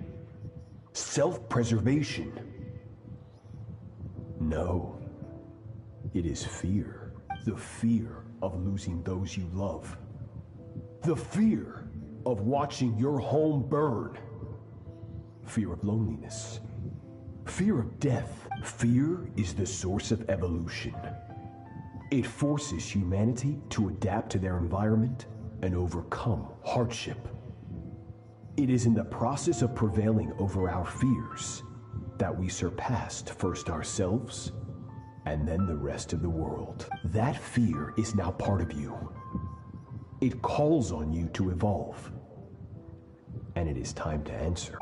self-preservation. No, it is fear. The fear of losing those you love. The fear of watching your home burn. Fear of loneliness. Fear of death. Fear is the source of evolution. It forces humanity to adapt to their environment and overcome hardship. It is in the process of prevailing over our fears that we surpassed first ourselves and then the rest of the world. That fear is now part of you. It calls on you to evolve. And it is time to answer.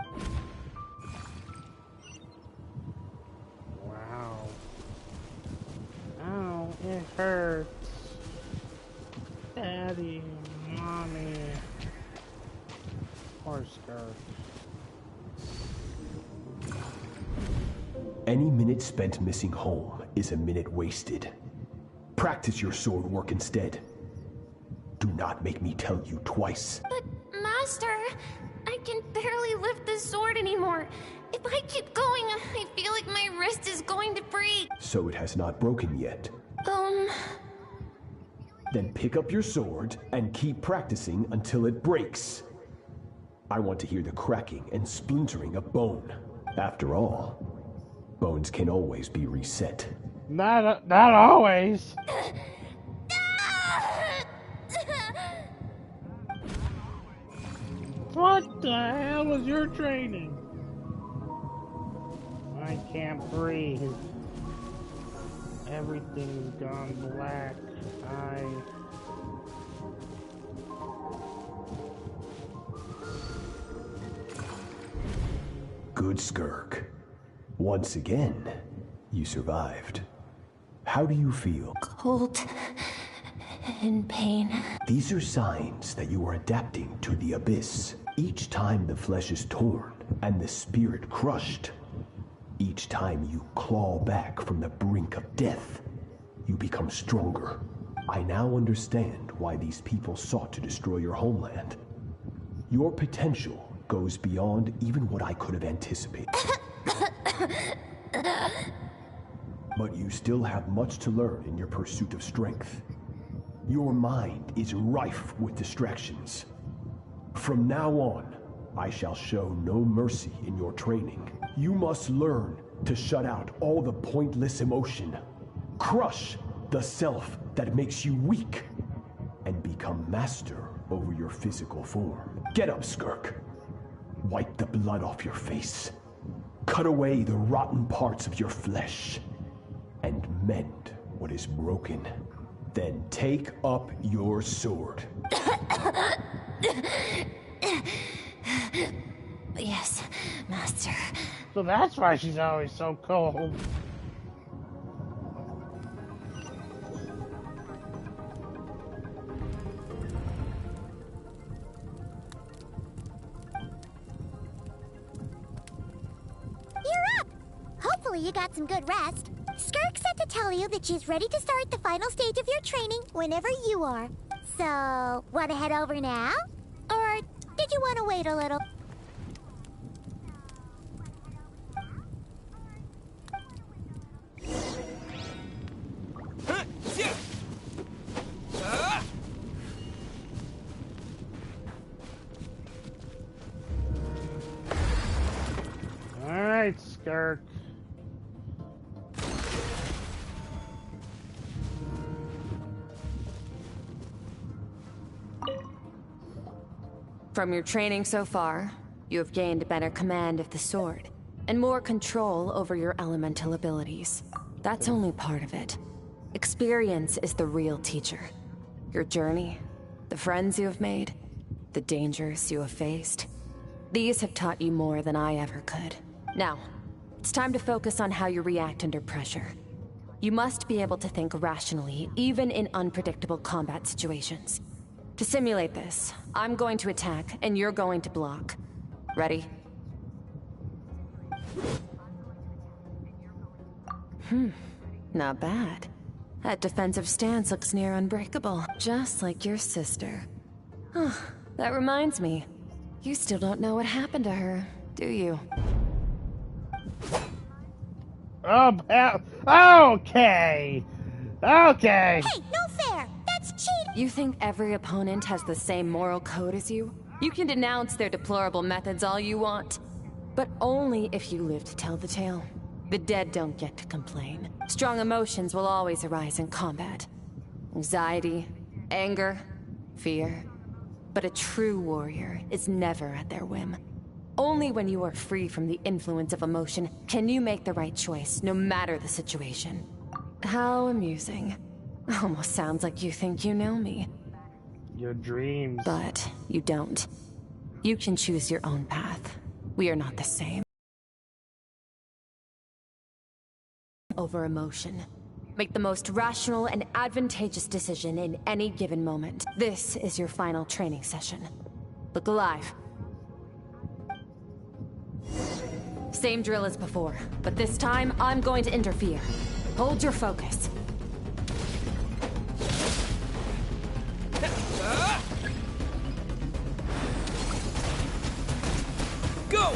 Wow. Ow, it hurts. Daddy, mommy. Poor Skirk. Any minute spent missing home is a minute wasted. Practice your sword work instead. Do not make me tell you twice. But, Master, I can barely lift the sword anymore. If I keep going, I feel like my wrist is going to break. So it has not broken yet. Then pick up your sword and keep practicing until it breaks. I want to hear the cracking and splintering of bone. After all, bones can always be reset. Not always. What the hell was your training? I can't breathe. Everything's gone black. Good, Skirk. Once again, you survived. How do you feel? Cold and pain. These are signs that you are adapting to the abyss. Each time the flesh is torn and the spirit crushed, each time you claw back from the brink of death, you become stronger. I now understand why these people sought to destroy your homeland. Your potential goes beyond even what I could have anticipated. But you still have much to learn in your pursuit of strength. Your mind is rife with distractions. From now on, I shall show no mercy in your training. You must learn to shut out all the pointless emotion, crush the self that makes you weak, and become master over your physical form. Get up, Skirk. Wipe the blood off your face. Cut away the rotten parts of your flesh. And mend what is broken. Then take up your sword. Yes, Master. So that's why she's always so cold. You're up! Hopefully you got some good rest. Skirk said to tell you that she's ready to start the final stage of your training whenever you are. So, wanna head over now? Or did you want to wait a little? Alright, Skirk. From your training so far, you have gained a better command of the sword, and more control over your elemental abilities. That's only part of it. Experience is the real teacher. Your journey, the friends you have made, the dangers you have faced. These have taught you more than I ever could. Now, it's time to focus on how you react under pressure. You must be able to think rationally, even in unpredictable combat situations. To simulate this, I'm going to attack, and you're going to block. Ready? Not bad. That defensive stance looks near unbreakable, just like your sister. Huh, that reminds me. You still don't know what happened to her, do you? Oh, okay. Okay. Hey, no fair! That's cheating! You think every opponent has the same moral code as you? You can denounce their deplorable methods all you want, but only if you live to tell the tale. The dead don't get to complain. Strong emotions will always arise in combat. Anxiety, anger, fear. But a true warrior is never at their whim. Only when you are free from the influence of emotion can you make the right choice, no matter the situation. How amusing. Almost sounds like you think you know me. Your dreams. But you don't. You can choose your own path. We are not the same. Over emotion. Make the most rational and advantageous decision in any given moment. This is your final training session. Look alive. Same drill as before, but this time I'm going to interfere. Hold your focus. Go!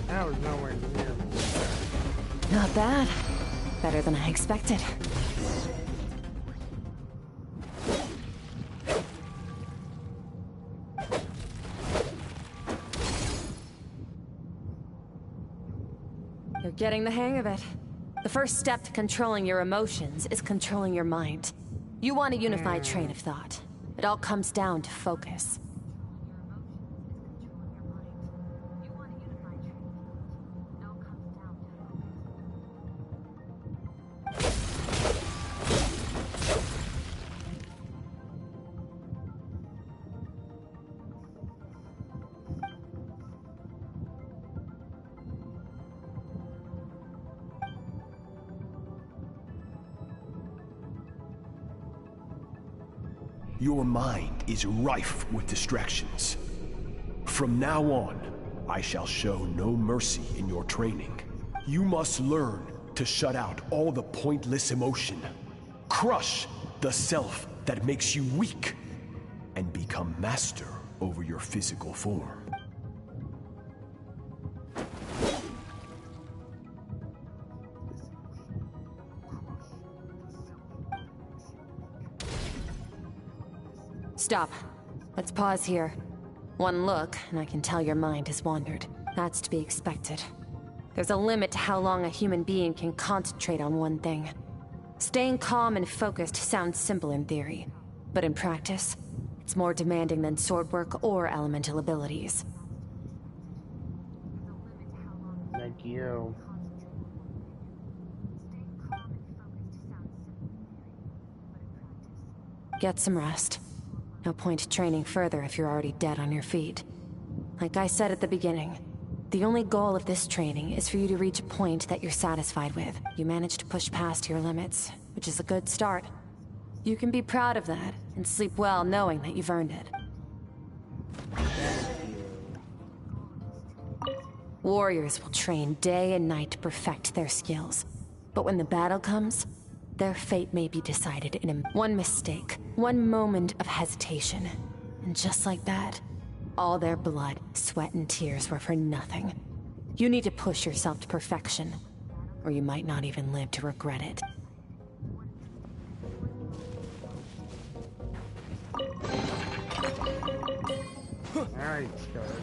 That was nowhere near. Not bad. Better than I expected. You're getting the hang of it. The first step to controlling your emotions is controlling your mind. You want a unified train of thought. It all comes down to focus. Your mind is rife with distractions. From now on, I shall show no mercy in your training. You must learn to shut out all the pointless emotion. Crush the self that makes you weak, and become master over your physical form. Stop. Let's pause here. One look, and I can tell your mind has wandered. That's to be expected. There's a limit to how long a human being can concentrate on one thing. Staying calm and focused sounds simple in theory, but in practice, it's more demanding than sword work or elemental abilities. Thank you. Get some rest. No point training further if you're already dead on your feet. Like I said at the beginning, the only goal of this training is for you to reach a point that you're satisfied with. You managed to push past your limits, which is a good start. You can be proud of that, and sleep well knowing that you've earned it. Warriors will train day and night to perfect their skills. But when the battle comes, their fate may be decided in one mistake, one moment of hesitation. And just like that, all their blood, sweat, and tears were for nothing. You need to push yourself to perfection, or you might not even live to regret it. Alright, Skirk.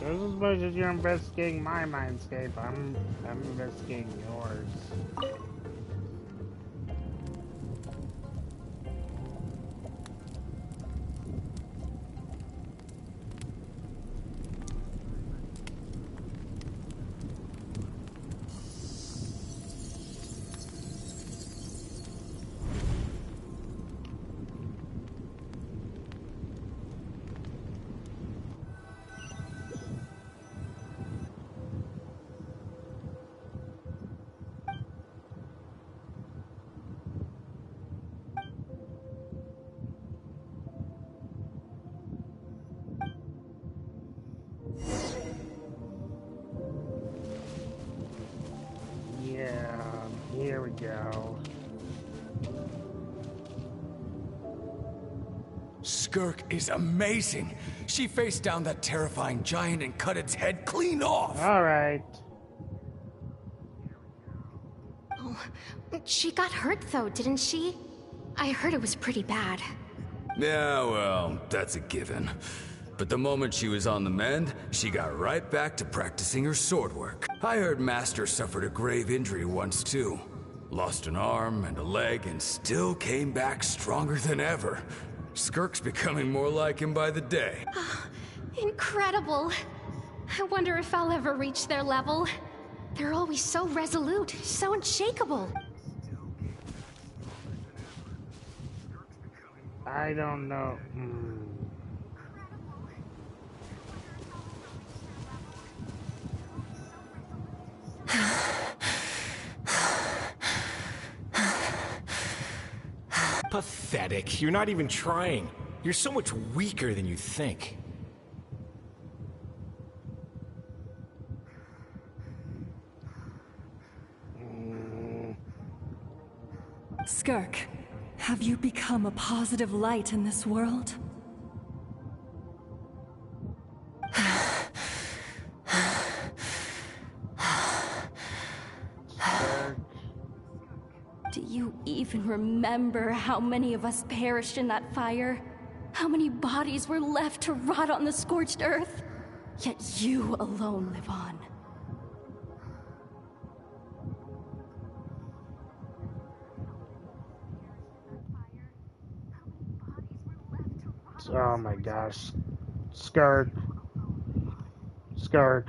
Just as much as you're investigating my mindscape, I'm investigating yours. Here we go. Skirk is amazing. She faced down that terrifying giant and cut its head clean off. All right. Oh, she got hurt though, didn't she? I heard it was pretty bad. Yeah, well, that's a given. But the moment she was on the mend, she got right back to practicing her sword work. I heard Master suffered a grave injury once too. Lost an arm and a leg and still came back stronger than ever. Skirk's becoming more like him by the day. Incredible. I wonder if I'll ever reach their level. They're always so resolute, so unshakable. I don't know. Pathetic. You're not even trying. You're so much weaker than you think. Skirk, have you become a positive light in this world? Do you even remember how many of us perished in that fire? How many bodies were left to rot on the scorched earth? Yet you alone live on. Oh my gosh. Skirk. Skirk.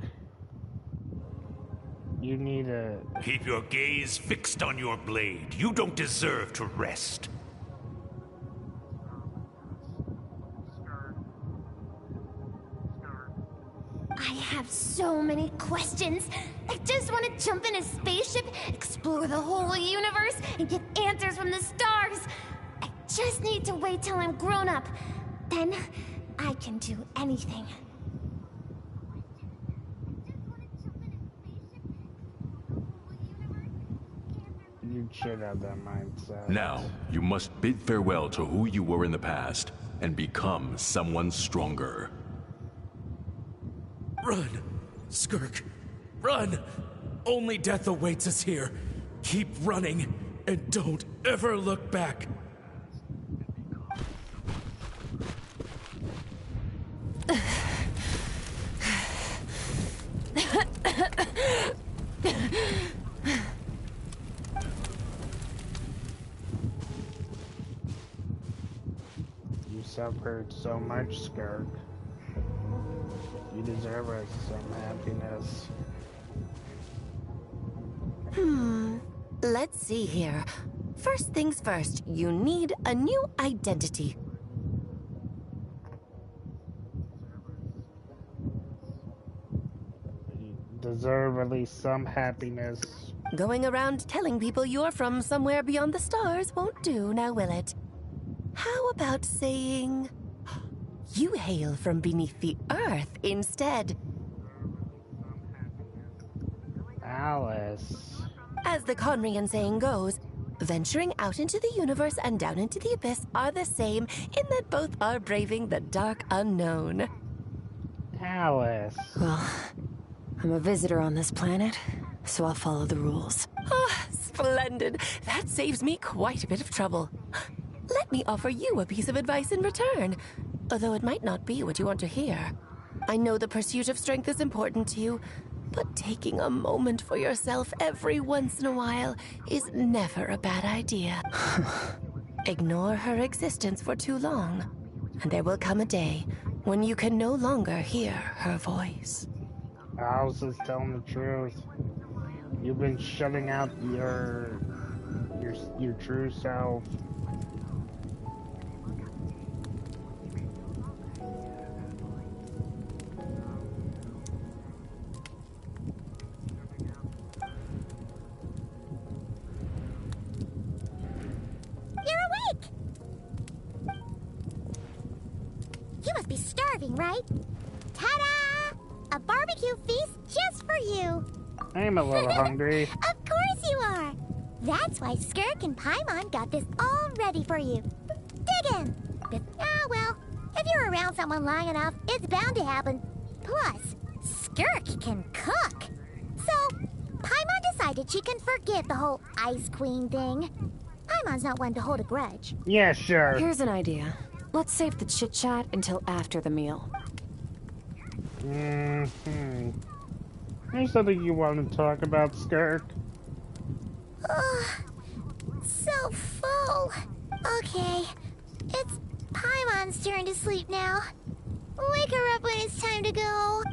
You need a... Keep your gaze fixed on your blade. You don't deserve to rest. I have so many questions. I just want to jump in a spaceship, explore the whole universe, and get answers from the stars. I just need to wait till I'm grown up. Then, I can do anything. You should have that mindset. Now, you must bid farewell to who you were in the past and become someone stronger. Run! Skirk! Run! Only death awaits us here. Keep running, and don't ever look back. You suffered so much, Skirk. You deserve some happiness. Let's see here. First things first, you need a new identity. The deserve at least some happiness. Going around telling people you're from somewhere beyond the stars won't do, now will it? How about saying you hail from beneath the earth instead? Alice. As the Conrian saying goes, venturing out into the universe and down into the abyss are the same in that both are braving the dark unknown. Alice. Well, I'm a visitor on this planet, so I'll follow the rules. Ah, splendid. That saves me quite a bit of trouble. Let me offer you a piece of advice in return, although it might not be what you want to hear. I know the pursuit of strength is important to you, but taking a moment for yourself every once in a while is never a bad idea. Ignore her existence for too long, and there will come a day when you can no longer hear her voice. Alice is telling the truth. You've been shutting out your true self. You're awake! You must be starving, right? Ta-da! A barbecue feast just for you! I'm a little hungry. Of course you are! That's why Skirk and Paimon got this all ready for you. Dig in! Well, if you're around someone long enough, it's bound to happen. Plus, Skirk can cook! So, Paimon decided she can forget the whole Ice Queen thing. Paimon's not one to hold a grudge. Yeah, sure. Here's an idea. Let's save the chit-chat until after the meal. There's something you want to talk about, Skirk? So full. Okay, it's Paimon's turn to sleep now. Wake her up when it's time to go.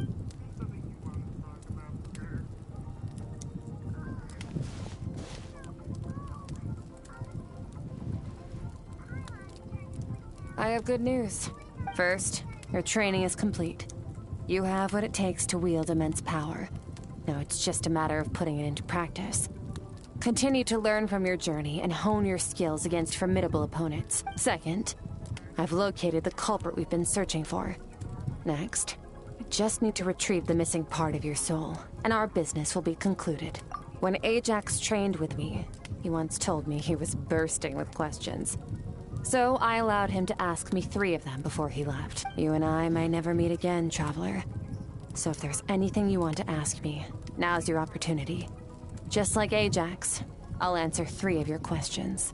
I have good news. First, your training is complete. You have what it takes to wield immense power. Now it's just a matter of putting it into practice. Continue to learn from your journey and hone your skills against formidable opponents. Second, I've located the culprit we've been searching for. Next, I just need to retrieve the missing part of your soul, and our business will be concluded. When Ajax trained with me, he once told me he was bursting with questions. So I allowed him to ask me 3 of them before he left. You and I may never meet again, Traveler. So if there's anything you want to ask me, now's your opportunity. Just like Ajax, I'll answer 3 of your questions.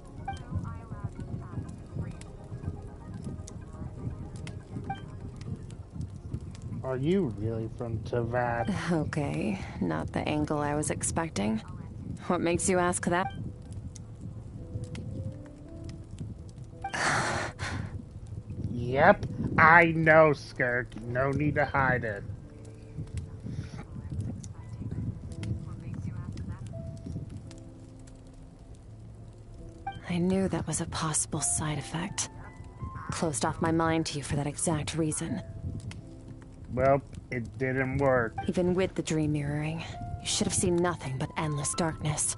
Are you really from Teyvat? Okay, not the angle I was expecting. What makes you ask that? Yep, I know, Skirk. No need to hide it. I knew that was a possible side effect. Closed off my mind to you for that exact reason. Well, it didn't work. Even with the dream mirroring, you should have seen nothing but endless darkness.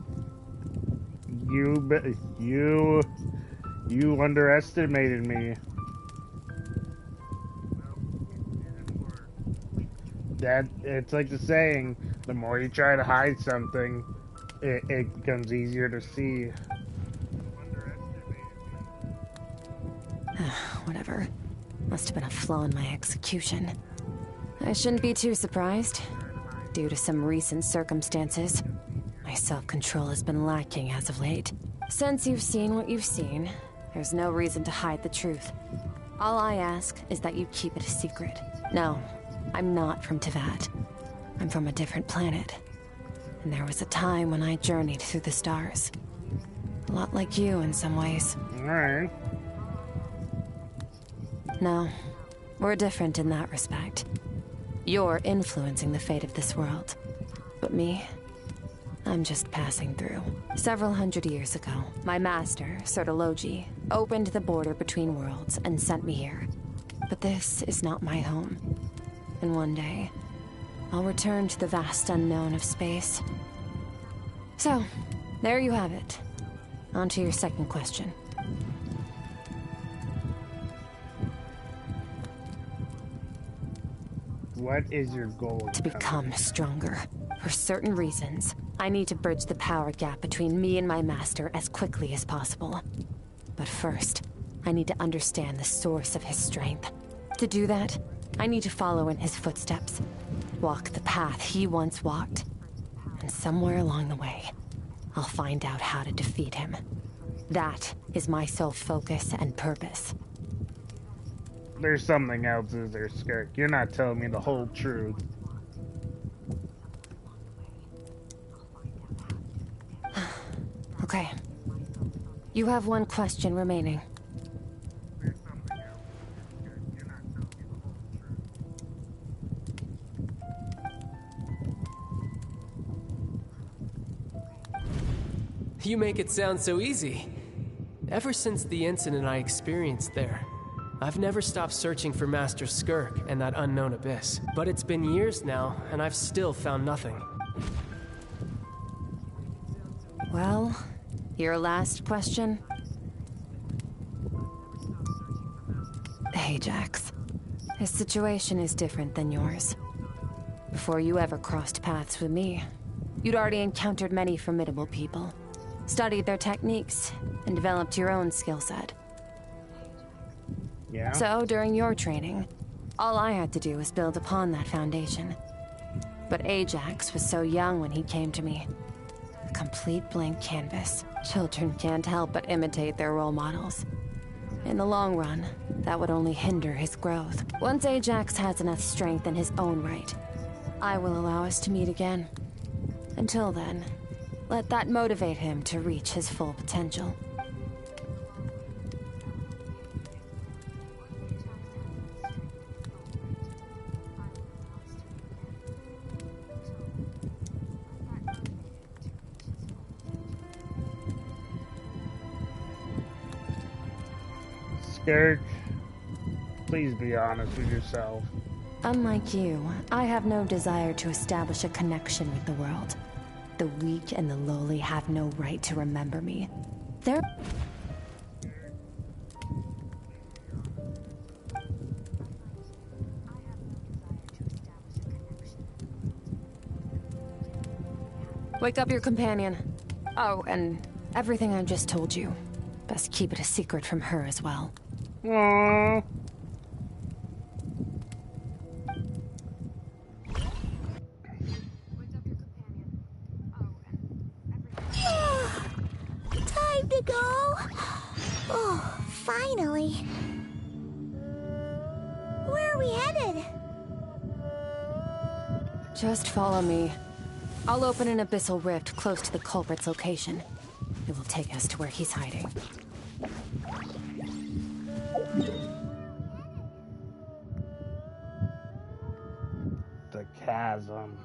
You underestimated me. It's like the saying, the more you try to hide something, it becomes easier to see. Whatever. Must have been a flaw in my execution. I shouldn't be too surprised. Due to some recent circumstances, my self-control has been lacking as of late. Since you've seen what you've seen, there's no reason to hide the truth. All I ask is that you keep it a secret. No, I'm not from Teyvat. I'm from a different planet. And there was a time when I journeyed through the stars. A lot like you in some ways. Alright. No, we're different in that respect. You're influencing the fate of this world. But me, I'm just passing through. Several hundred years ago, my master, Sertologi, opened the border between worlds and sent me here. But this is not my home. And one day, I'll return to the vast unknown of space. So, there you have it. On to your second question. What is your goal? To become stronger. For certain reasons, I need to bridge the power gap between me and my master as quickly as possible. But first, I need to understand the source of his strength. To do that, I need to follow in his footsteps. Walk the path he once walked. And somewhere along the way, I'll find out how to defeat him. That is my sole focus and purpose. There's something else, is there, Skirk? You're not telling me the whole truth. Okay. You have one question remaining. You make it sound so easy. Ever since the incident I experienced there, I've never stopped searching for Master Skirk and that unknown abyss. But it's been years now, and I've still found nothing. Well, your last question? Ajax. His situation is different than yours. Before you ever crossed paths with me, you'd already encountered many formidable people, studied their techniques, and developed your own skill set. Yeah. So, during your training, all I had to do was build upon that foundation. But Ajax was so young when he came to me. A complete blank canvas. Children can't help but imitate their role models. In the long run, that would only hinder his growth. Once Ajax has enough strength in his own right, I will allow us to meet again. Until then, let that motivate him to reach his full potential. Skirk, please be honest with yourself. Unlike you, I have no desire to establish a connection with the world. The weak and the lowly have no right to remember me. They're... Wake up your companion. Oh, and everything I just told you. Best keep it a secret from her as well. Aww. Time to go. Oh, finally. Where are we headed? Just follow me. I'll open an abyssal rift close to the culprit's location. It will take us to where he's hiding. The chasm.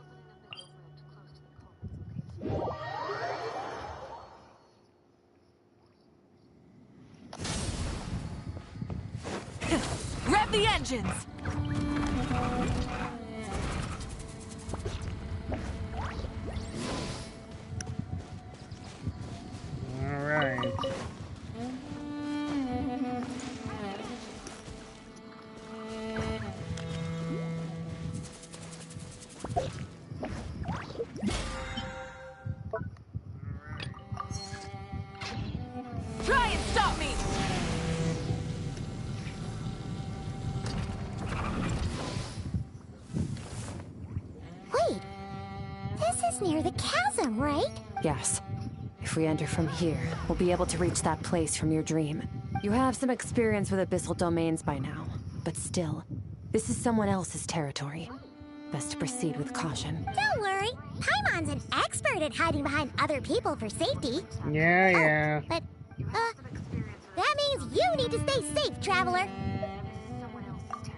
Rev the engines! All right. Try and stop me! Wait, this is near the chasm, right? Yes. If we enter from here, we'll be able to reach that place from your dream. You have some experience with abyssal domains by now, but still, this is someone else's territory. Best to proceed with caution. Don't worry, Paimon's an expert at hiding behind other people for safety. Yeah. But, that means you need to stay safe, traveler.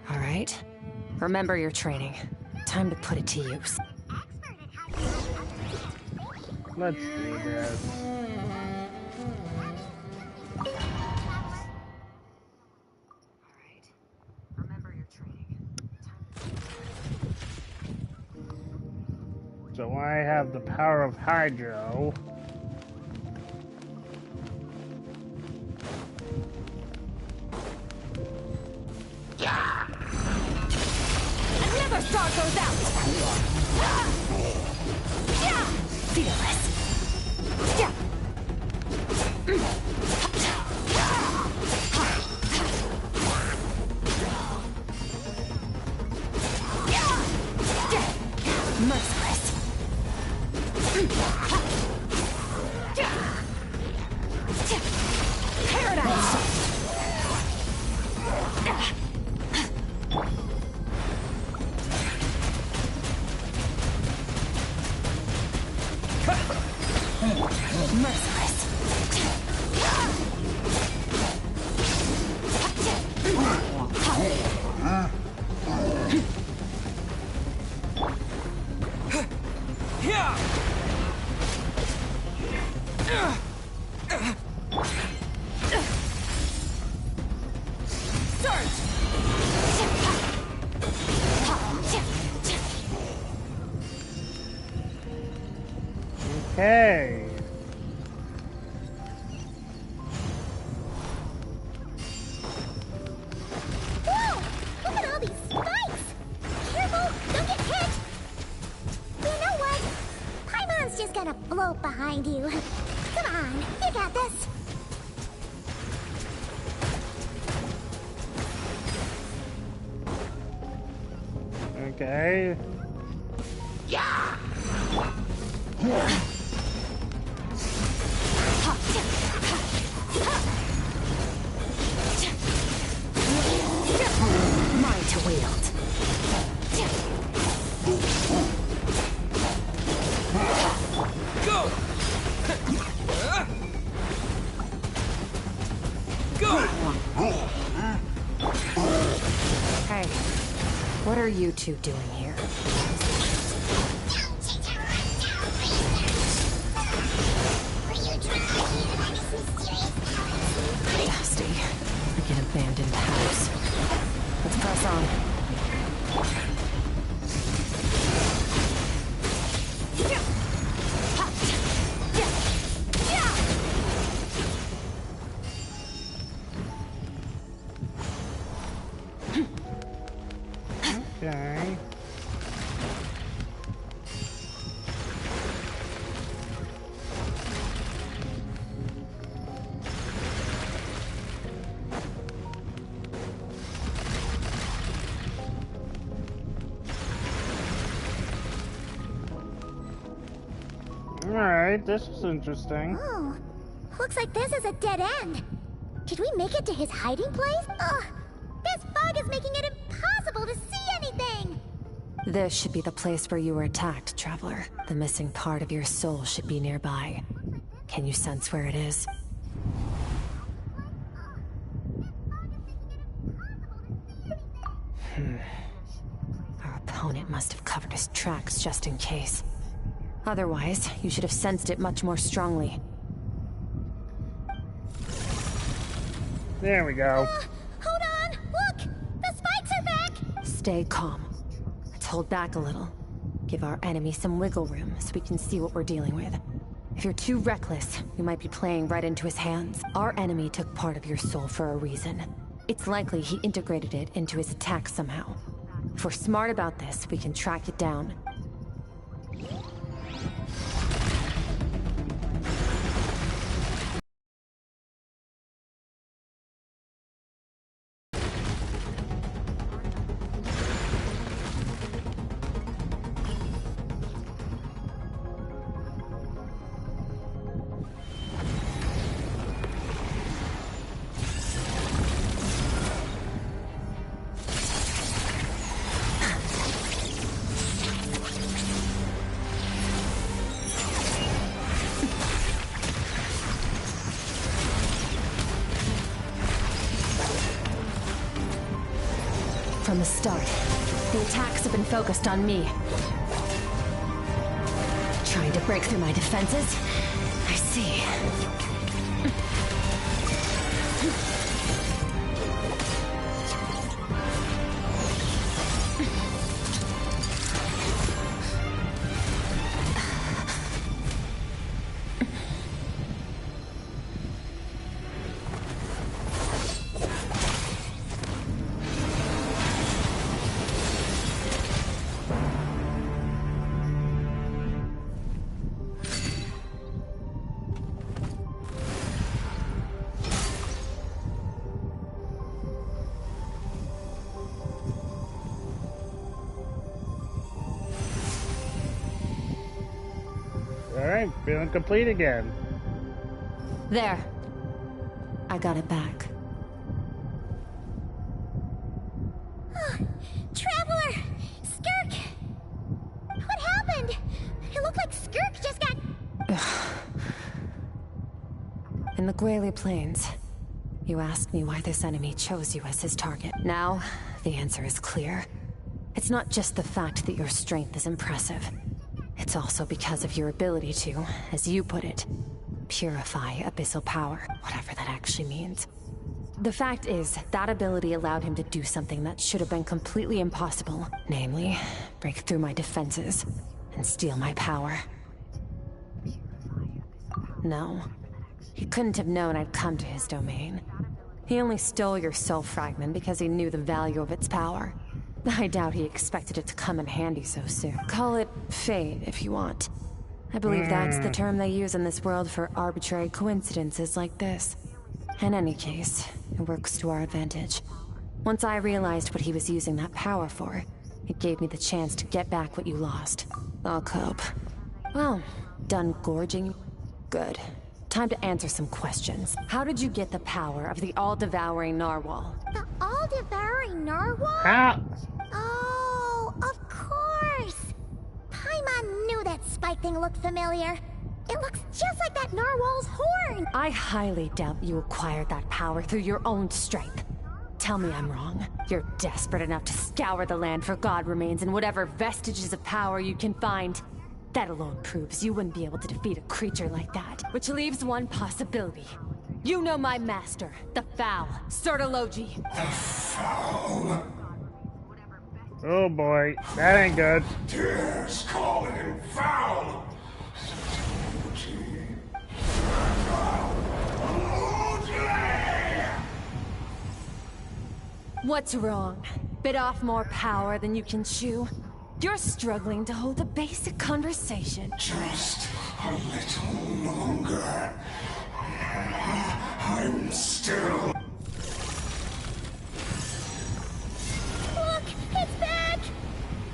All right. Remember your training. Time to put it to use. Let's do this. I have the power of Hydro. Another star goes out! Feel this! Merciless! Paradise! Merciless. Okay. Whoa! Look at all these spikes! Careful! Don't get hit! You know what? Paimon's just gonna float behind you. Come on, you got this! Okay. Yeah! Mine to wield. Go! Go! Hey, what are you two doing here? Dusty, like an abandoned house. Let's press on. Okay. Alright, this is interesting. Oh, looks like this is a dead end. Did we make it to his hiding place? Ugh, this fog is making it impossible to see anything! This should be the place where you were attacked, Traveler. The missing part of your soul should be nearby. Can you sense where it is? Our opponent must have covered his tracks just in case. Otherwise, you should have sensed it much more strongly. There we go. Hold on! Look! The spikes are back! Stay calm. Let's hold back a little. Give our enemy some wiggle room so we can see what we're dealing with. If you're too reckless, you might be playing right into his hands. Our enemy took part of your soul for a reason. It's likely he integrated it into his attack somehow. If we're smart about this, we can track it down. From the start, the attacks have been focused on me. Trying to break through my defenses? I see. Alright, feeling complete again. There. I got it back. Traveler! Skirk! What happened? It looked like Skirk just got... In the Gwali Plains, you asked me why this enemy chose you as his target. Now, the answer is clear. It's not just the fact that your strength is impressive. It's also because of your ability to, as you put it, purify abyssal power, whatever that actually means. The fact is, that ability allowed him to do something that should have been completely impossible. Namely, break through my defenses and steal my power. No, he couldn't have known I'd come to his domain. He only stole your soul fragment because he knew the value of its power. I doubt he expected it to come in handy so soon. Call it fate, if you want. I believe that's the term they use in this world for arbitrary coincidences like this. In any case, it works to our advantage. Once I realized what he was using that power for, it gave me the chance to get back what you lost. I'll cope. Well, done gorging? Good. Time to answer some questions. How did you get the power of the all-devouring narwhal? The all-devouring narwhal? How? Oh, of course! Paimon knew that spike thing looked familiar. It looks just like that narwhal's horn! I highly doubt you acquired that power through your own strength. Tell me I'm wrong. You're desperate enough to scour the land for god remains and whatever vestiges of power you can find. That alone proves you wouldn't be able to defeat a creature like that. Which leaves one possibility. You know my master, the Foul, Sertology. The Foul? Oh boy, that ain't good. Dares calling him foul! What's wrong? Bit off more power than you can chew? You're struggling to hold a basic conversation. Just a little longer. I'm still... Look! It's back!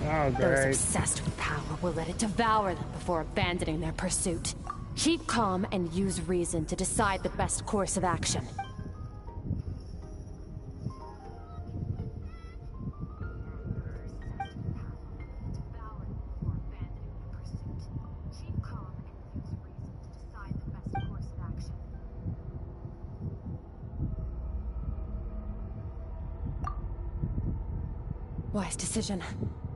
Oh, great. Those obsessed with power will let it devour them before abandoning their pursuit. Keep calm and use reason to decide the best course of action. Wise decision.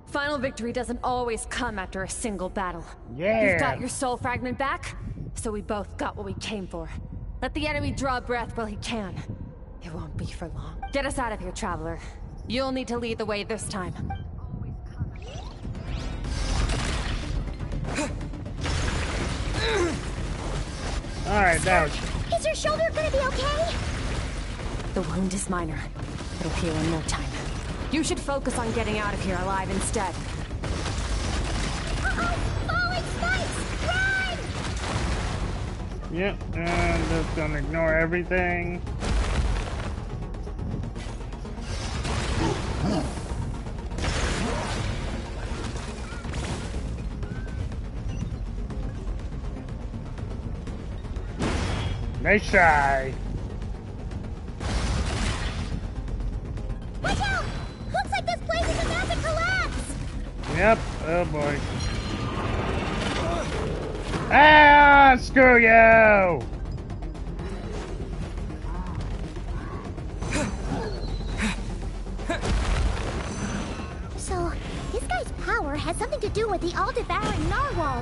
Final victory doesn't always come after a single battle. Yeah. You've got your soul fragment back, so we both got what we came for. Let the enemy draw breath while he can. It won't be for long. Get us out of here, Traveler. You'll need to lead the way this time. Alright, now. Is your shoulder gonna be okay? The wound is minor. It'll heal in no time. You should focus on getting out of here alive instead. Uh-oh! Falling spikes! Run! Yep, and just gonna ignore everything. Nice try. Watch out! Looks like this place is about to collapse! Yep, oh boy. Ah, screw you! So, this guy's power has something to do with the all-devouring narwhal.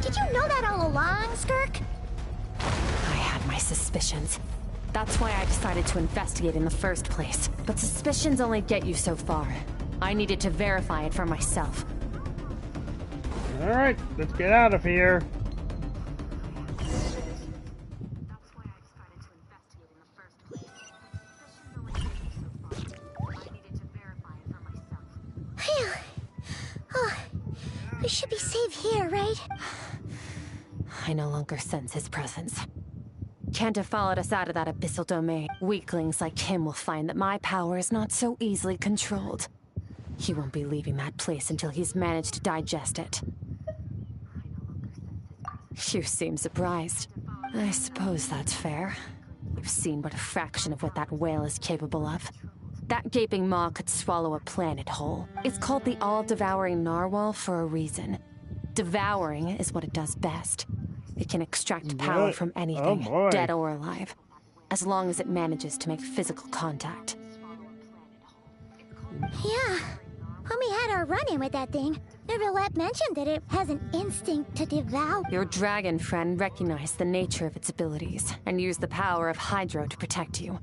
Did you know that all along, Skirk? I had my suspicions. That's why I decided to investigate in the first place. But suspicions only get you so far. I needed to verify it for myself. Alright, let's get out of here. Phew. Oh, we should be safe here, right? I no longer sense his presence. Can't have followed us out of that abyssal domain. Weaklings like him will find that my power is not so easily controlled. He won't be leaving that place until he's managed to digest it. You seem surprised. I suppose that's fair. You've seen but a fraction of what that whale is capable of. That gaping maw could swallow a planet whole. It's called the all-devouring narwhal for a reason. Devouring is what it does best. It can extract power Really? from Oh, anything, boy. dead or alive, as long as it manages to make physical contact. Yeah. When we had our run-in with that thing, Neverlet mentioned that it has an instinct to devour. Your dragon friend recognized the nature of its abilities and used the power of Hydro to protect you.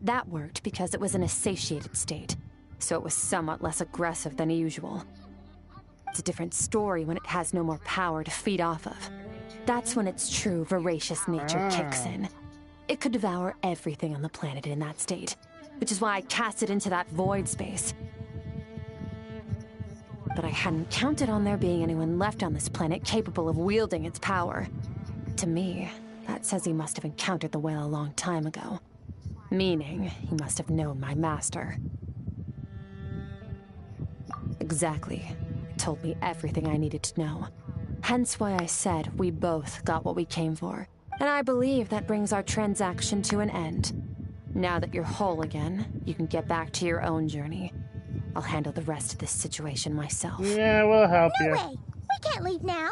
That worked because it was in a satiated state, so it was somewhat less aggressive than usual. It's a different story when it has no more power to feed off of. That's when its true voracious nature kicks in. It could devour everything on the planet in that state, which is why I cast it into that void space. But I hadn't counted on there being anyone left on this planet capable of wielding its power. To me, that says he must have encountered the whale a long time ago. Meaning, he must have known my master. Exactly. It told me everything I needed to know. Hence why I said we both got what we came for. And I believe that brings our transaction to an end. Now that you're whole again, you can get back to your own journey. I'll handle the rest of this situation myself. Yeah, we'll help you. No way! We can't leave now!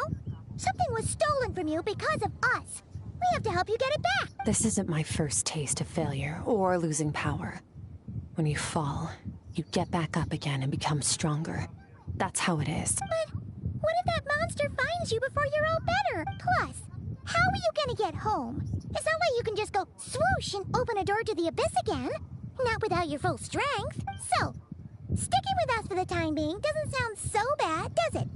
Something was stolen from you because of us! We have to help you get it back! This isn't my first taste of failure or losing power. When you fall, you get back up again and become stronger. That's how it is. But what if that monster finds you before you're all better? Plus, how are you gonna get home? It's not like you can just go swoosh and open a door to the abyss again. Not without your full strength. So, sticking with us for the time being doesn't sound so bad, does it?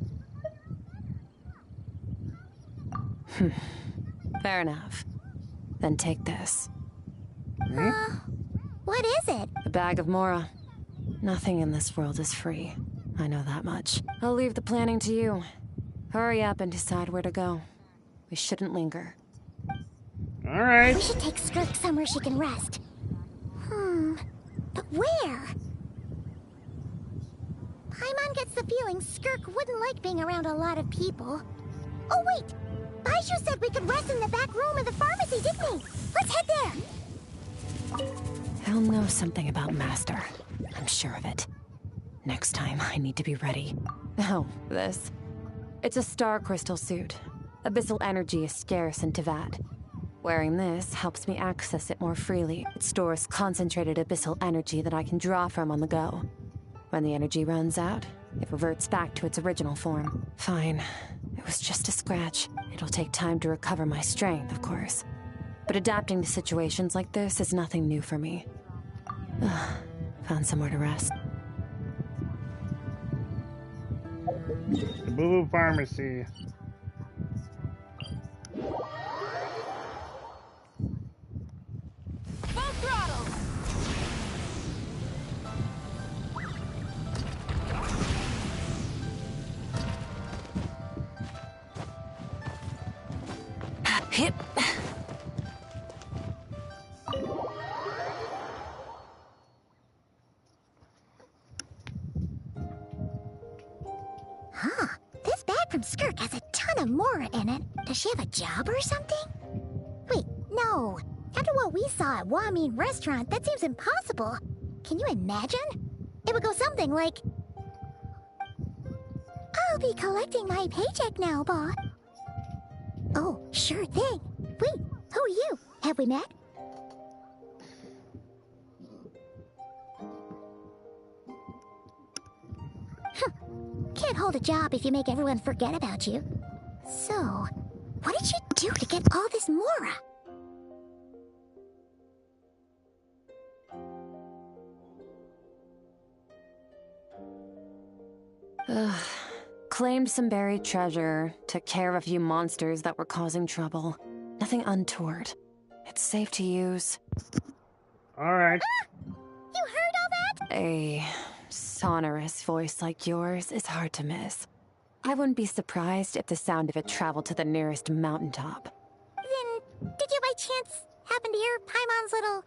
Fair enough. Then take this. What is it? A bag of Mora. Nothing in this world is free. I know that much. I'll leave the planning to you. Hurry up and decide where to go. We shouldn't linger. Alright. We should take Skirk somewhere she can rest. But where? Paimon gets the feeling Skirk wouldn't like being around a lot of people. Oh wait! Baiju said we could rest in the back room of the pharmacy, didn't he? Let's head there! He'll know something about Master. I'm sure of it. Next time, I need to be ready. Oh, this. It's a star crystal suit. Abyssal energy is scarce in Tivat. Wearing this helps me access it more freely. It stores concentrated abyssal energy that I can draw from on the go. When the energy runs out, it reverts back to its original form. Fine. It was just a scratch. It'll take time to recover my strength, of course. But adapting to situations like this is nothing new for me. Found somewhere to rest. The Boo Pharmacy. Full throttle! Hip. Huh. This bag from Skirk has a ton of Mora in it. Does she have a job or something? Wait, no. After what we saw at Wamin Restaurant, that seems impossible. Can you imagine? It would go something like... I'll be collecting my paycheck now, boss. Oh, sure thing. Wait, who are you? Have we met? Can't hold a job if you make everyone forget about you. So, what did you do to get all this Mora? Claimed some buried treasure, took care of a few monsters that were causing trouble. Nothing untoward. It's safe to use. Alright. You heard all that? A sonorous voice like yours is hard to miss. I wouldn't be surprised if the sound of it traveled to the nearest mountaintop. Then, did you by chance happen to hear Paimon's little,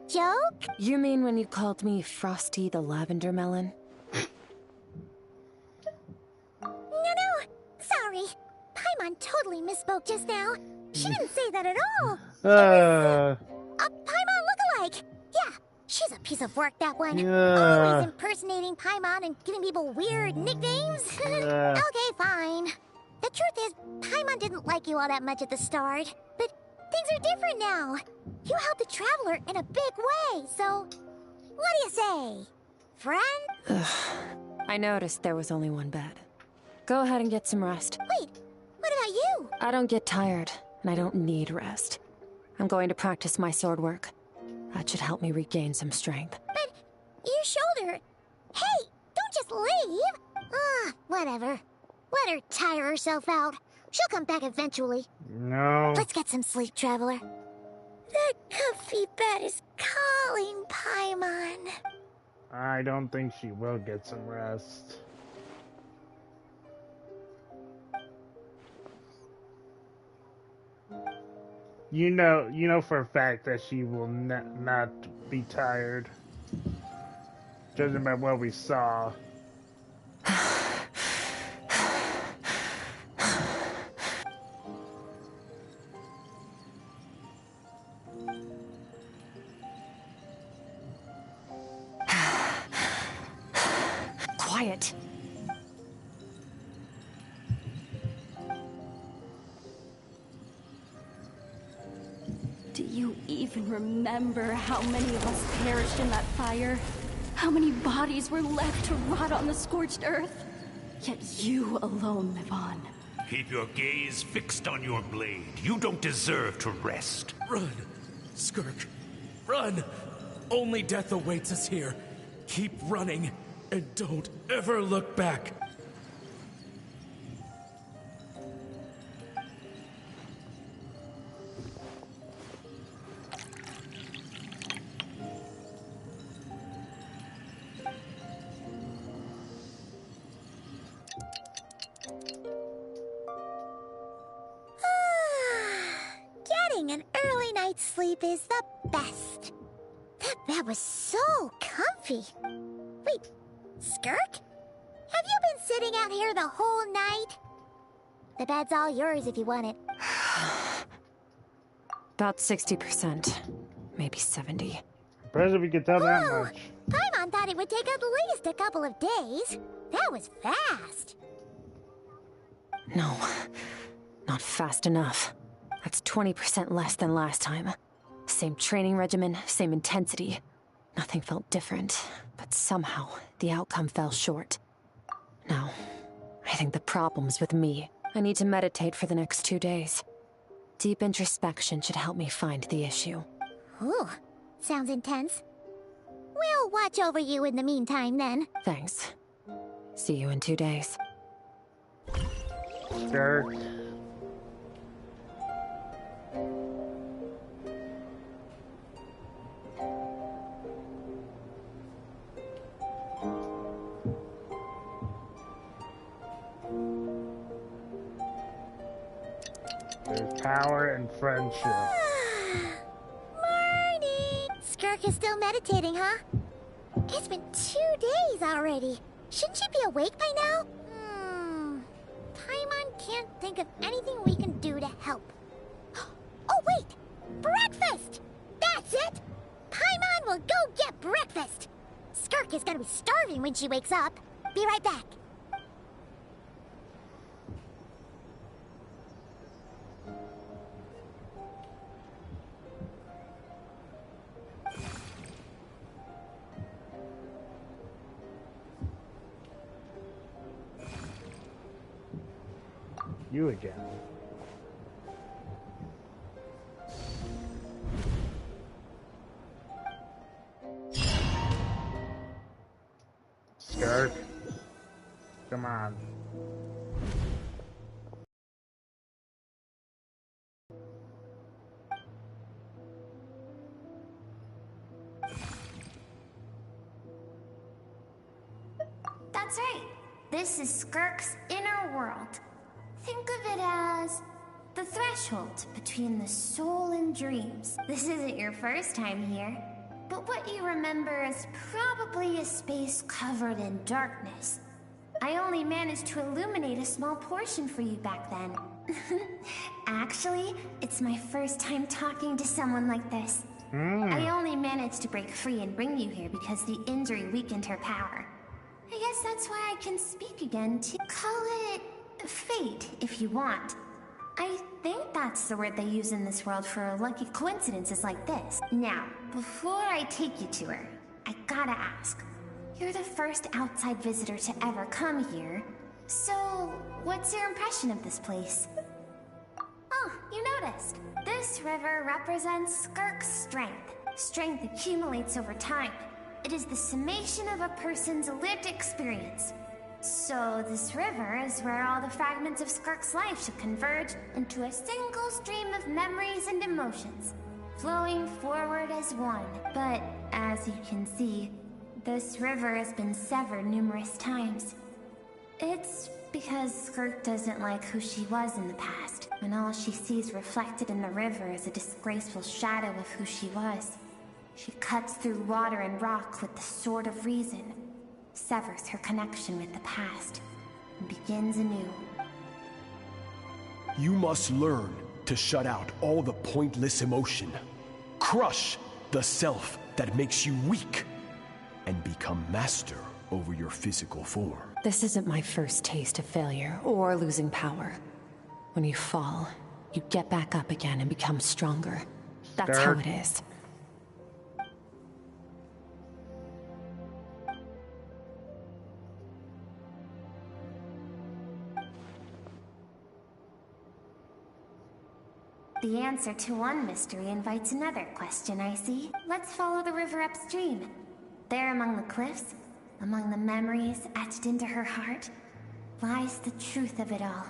joke? You mean when you called me Frosty the Lavender Melon? No, sorry. Paimon totally misspoke just now. She didn't say that at all. Uh, A Paimon lookalike. Yeah, she's a piece of work, that one. Yeah. Always impersonating Paimon and giving people weird nicknames. Yeah. Okay, fine. The truth is, Paimon didn't like you all that much at the start. But things are different now. You helped the Traveler in a big way, so... What do you say? Friend? I noticed there was only one bed. Go ahead and get some rest. Wait, what about you? I don't get tired, and I don't need rest. I'm going to practice my sword work. That should help me regain some strength. But your shoulder... Hey, don't just leave! Whatever. Let her tire herself out. She'll come back eventually. No. Let's get some sleep, Traveler. That comfy bed is calling, Paimon. I don't think she will get some rest. You know for a fact that she will not be tired. Judging by what we saw. Quiet. Do you even remember how many of us perished in that fire? How many bodies were left to rot on the scorched earth? Yet you alone live on. Keep your gaze fixed on your blade. You don't deserve to rest. Run, Skirk. Run! Only death awaits us here. Keep running, and don't ever look back. Getting an early night's sleep is the best. That bed was so comfy. Wait, Skirk? Have you been sitting out here the whole night? The bed's all yours if you want it. About 60%. Maybe 70. Impressive we could tell that Whoa! much. Paimon thought it would take at least a couple of days. That was fast. No, not fast enough. That's 20% less than last time. Same training regimen, same intensity. Nothing felt different, but somehow the outcome fell short. No, I think the problem's with me. I need to meditate for the next 2 days. Deep introspection should help me find the issue. Ooh, sounds intense. We'll watch over you in the meantime, then. Thanks. See you in 2 days. Skirk. There's power and friendship. Morning! Skirk is still meditating, huh? It's been 2 days already. Shouldn't she be awake by now? Paimon can't think of anything we can do to help. Oh, wait! Breakfast! That's it! Paimon will go get breakfast! Skirk is gonna be starving when she wakes up. Be right back. You again. Skirk. Come on. That's right. This is Skirk's inner world. Think of it as the threshold between the soul and dreams. This isn't your first time here, but what you remember is probably a space covered in darkness. I only managed to illuminate a small portion for you back then. Actually, it's my first time talking to someone like this. I only managed to break free and bring you here because the injury weakened her power. I guess that's why I can speak again to call it fate, if you want. I think that's the word they use in this world for lucky coincidences like this. Now, before I take you to her, I gotta ask. You're the first outside visitor to ever come here, so what's your impression of this place? Oh, you noticed. This river represents Skirk's strength. Strength accumulates over time. It is the summation of a person's lived experience. So this river is where all the fragments of Skirk's life should converge into a single stream of memories and emotions, flowing forward as one. But as you can see, this river has been severed numerous times. It's because Skirk doesn't like who she was in the past, and all she sees reflected in the river is a disgraceful shadow of who she was. She cuts through water and rock with the sword of reason, severs her connection with the past, and begins anew. You must learn to shut out all the pointless emotion, crush the self that makes you weak, and become master over your physical form. This isn't my first taste of failure or losing power. When you fall, you get back up again and become stronger. That's how it is. The answer to one mystery invites another question, I see. Let's follow the river upstream. There among the cliffs, among the memories etched into her heart, lies the truth of it all.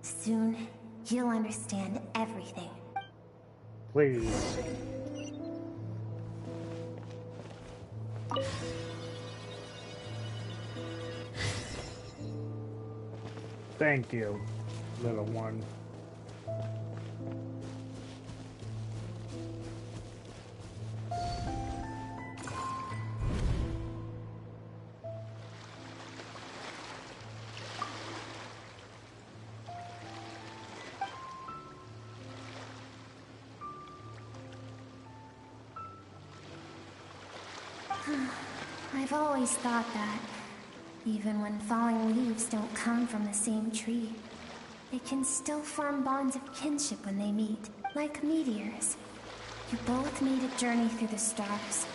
Soon, you'll understand everything. Please. Thank you, little one. I've always thought that, even when falling leaves don't come from the same tree, they can still form bonds of kinship when they meet, like meteors. You both made a journey through the stars.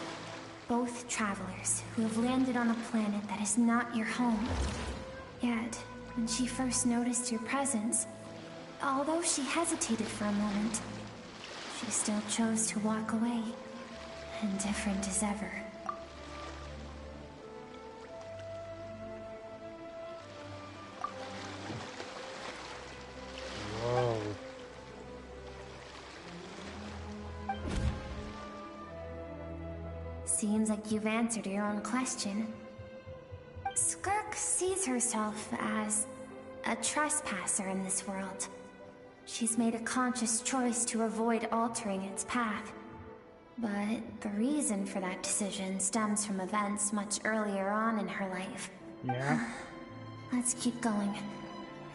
Both travelers who have landed on a planet that is not your home. Yet, when she first noticed your presence, although she hesitated for a moment, she still chose to walk away, indifferent as ever. Whoa. Seems like you've answered your own question. Skirk sees herself as a trespasser in this world. She's made a conscious choice to avoid altering its path. But the reason for that decision stems from events much earlier on in her life. Yeah? Let's keep going.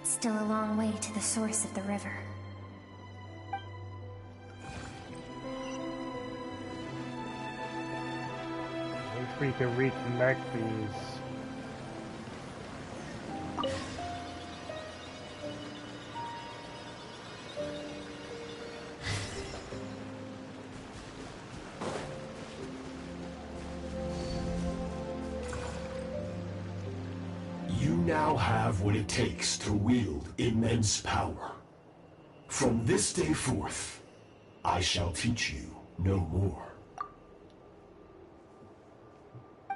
It's still a long way to the source of the river. If we can reconnect these. You now have what it takes to wield immense power. From this day forth, I shall teach you no more.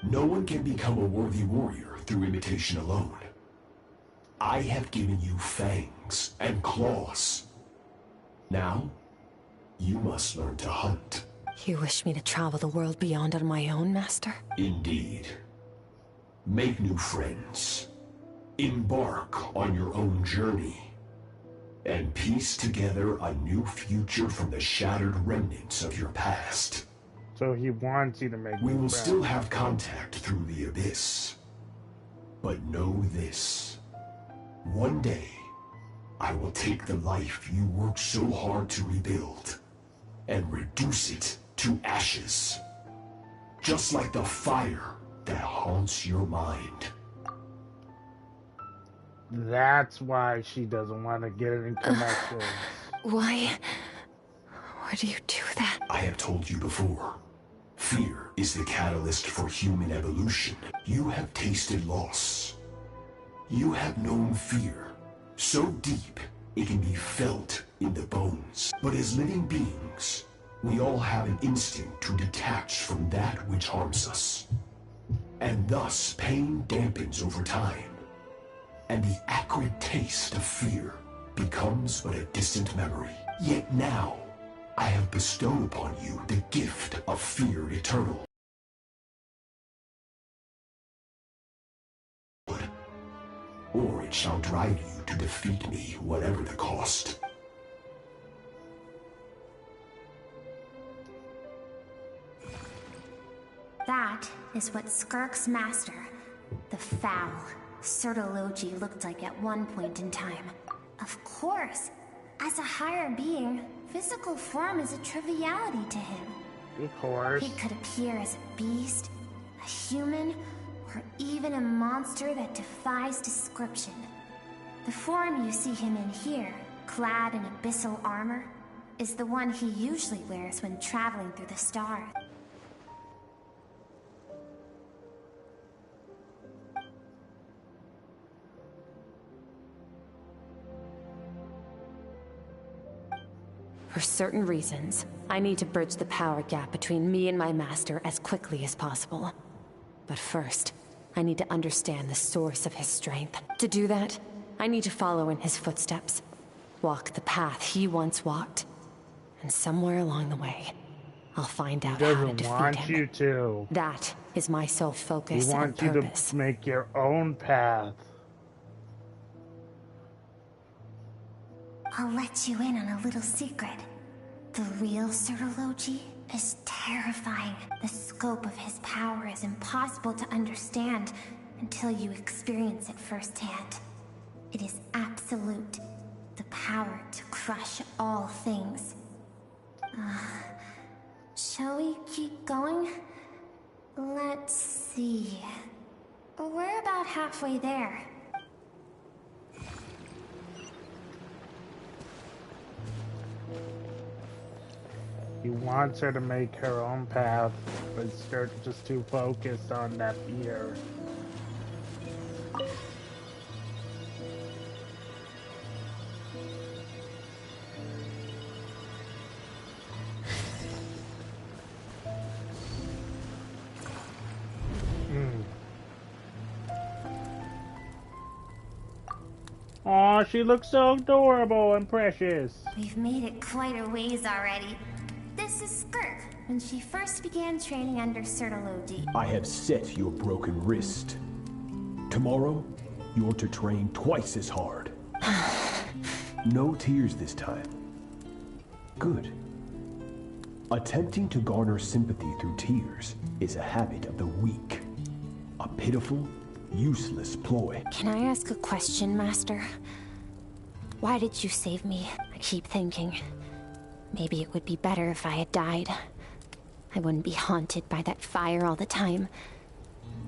No one can become a worthy warrior through imitation alone. I have given you fangs and claws. Now, you must learn to hunt. You wish me to travel the world beyond on my own, Master? Indeed. Make new friends. Embark on your own journey. And piece together a new future from the shattered remnants of your past. So he wants you to make We will friends. still have contact through the abyss. But know this. One day, I will take the life you worked so hard to rebuild and reduce it to ashes. Just like the fire that haunts your mind. That's why she doesn't want to get in connections. Why do you do that? I have told you before. Fear is the catalyst for human evolution. You have tasted loss. You have known fear so deep it can be felt in the bones. But as living beings, we all have an instinct to detach from that which harms us. And thus pain dampens over time. And the acrid taste of fear becomes but a distant memory. Yet now, I have bestowed upon you the gift of fear eternal. Or it shall drive you to defeat me, whatever the cost. That is what Skirk's master, the foul Sertologi, looked like at one point in time. Of course, as a higher being, physical form is a triviality to him. Of course. He could appear as a beast, a human, or even a monster that defies description. The form you see him in here, clad in abyssal armor, is the one he usually wears when traveling through the stars. For certain reasons, I need to bridge the power gap between me and my master as quickly as possible. But first, I need to understand the source of his strength. To do that, I need to follow in his footsteps. Walk the path he once walked. And somewhere along the way, I'll find out how to defeat him. He doesn't want you to. That is my sole focus and purpose. He wants you to make your own path. I'll let you in on a little secret. The real Sertologi is terrifying. The scope of his power is impossible to understand until you experience it firsthand. It is absolute. The power to crush all things. Shall we keep going? Let's see. We're about halfway there. He wants her to make her own path, but Skirk's just too focused on that fear. Aw, she looks so adorable and precious. We've made it quite a ways already. This is Skirk, when she first began training under Sertologi. I have set your broken wrist. Tomorrow, you're to train twice as hard. No tears this time. Good. Attempting to garner sympathy through tears is a habit of the weak. A pitiful, useless ploy. Can I ask a question, Master? Why did you save me? I keep thinking, maybe it would be better if I had died. I wouldn't be haunted by that fire all the time.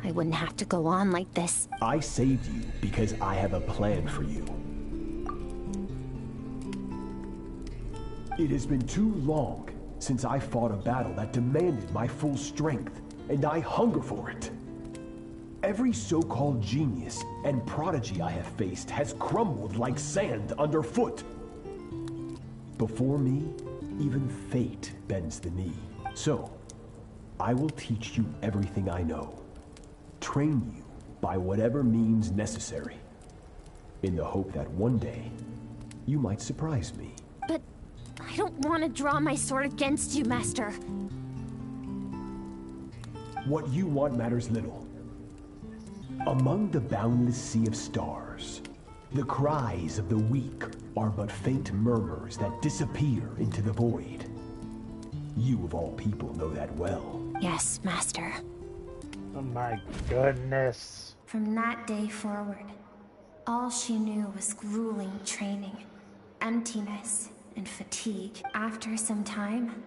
I wouldn't have to go on like this. I saved you because I have a plan for you. It has been too long since I fought a battle that demanded my full strength, and I hunger for it. Every so-called genius and prodigy I have faced has crumbled like sand underfoot. Before me, even fate bends the knee. So, I will teach you everything I know. Train you by whatever means necessary. In the hope that one day, you might surprise me. But I don't want to draw my sword against you, Master. What you want matters little. Among the boundless sea of stars, the cries of the weak are but faint murmurs that disappear into the void. You of all people know that well. Yes, Master. Oh my goodness. From that day forward, All she knew was grueling training, emptiness, and fatigue. After some time,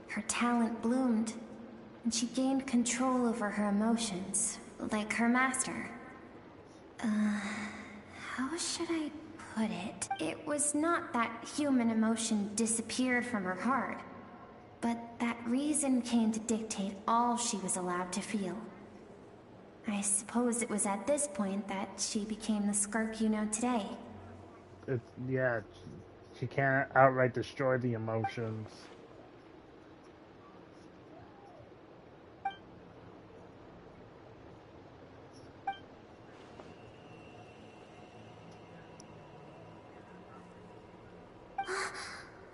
her talent bloomed, and she gained control over her emotions, like her master. How should I put it? It was not that human emotion disappeared from her heart, but that reason came to dictate all she was allowed to feel. I suppose it was at this point that she became the Skirk you know today. Yeah, she can't outright destroy the emotions.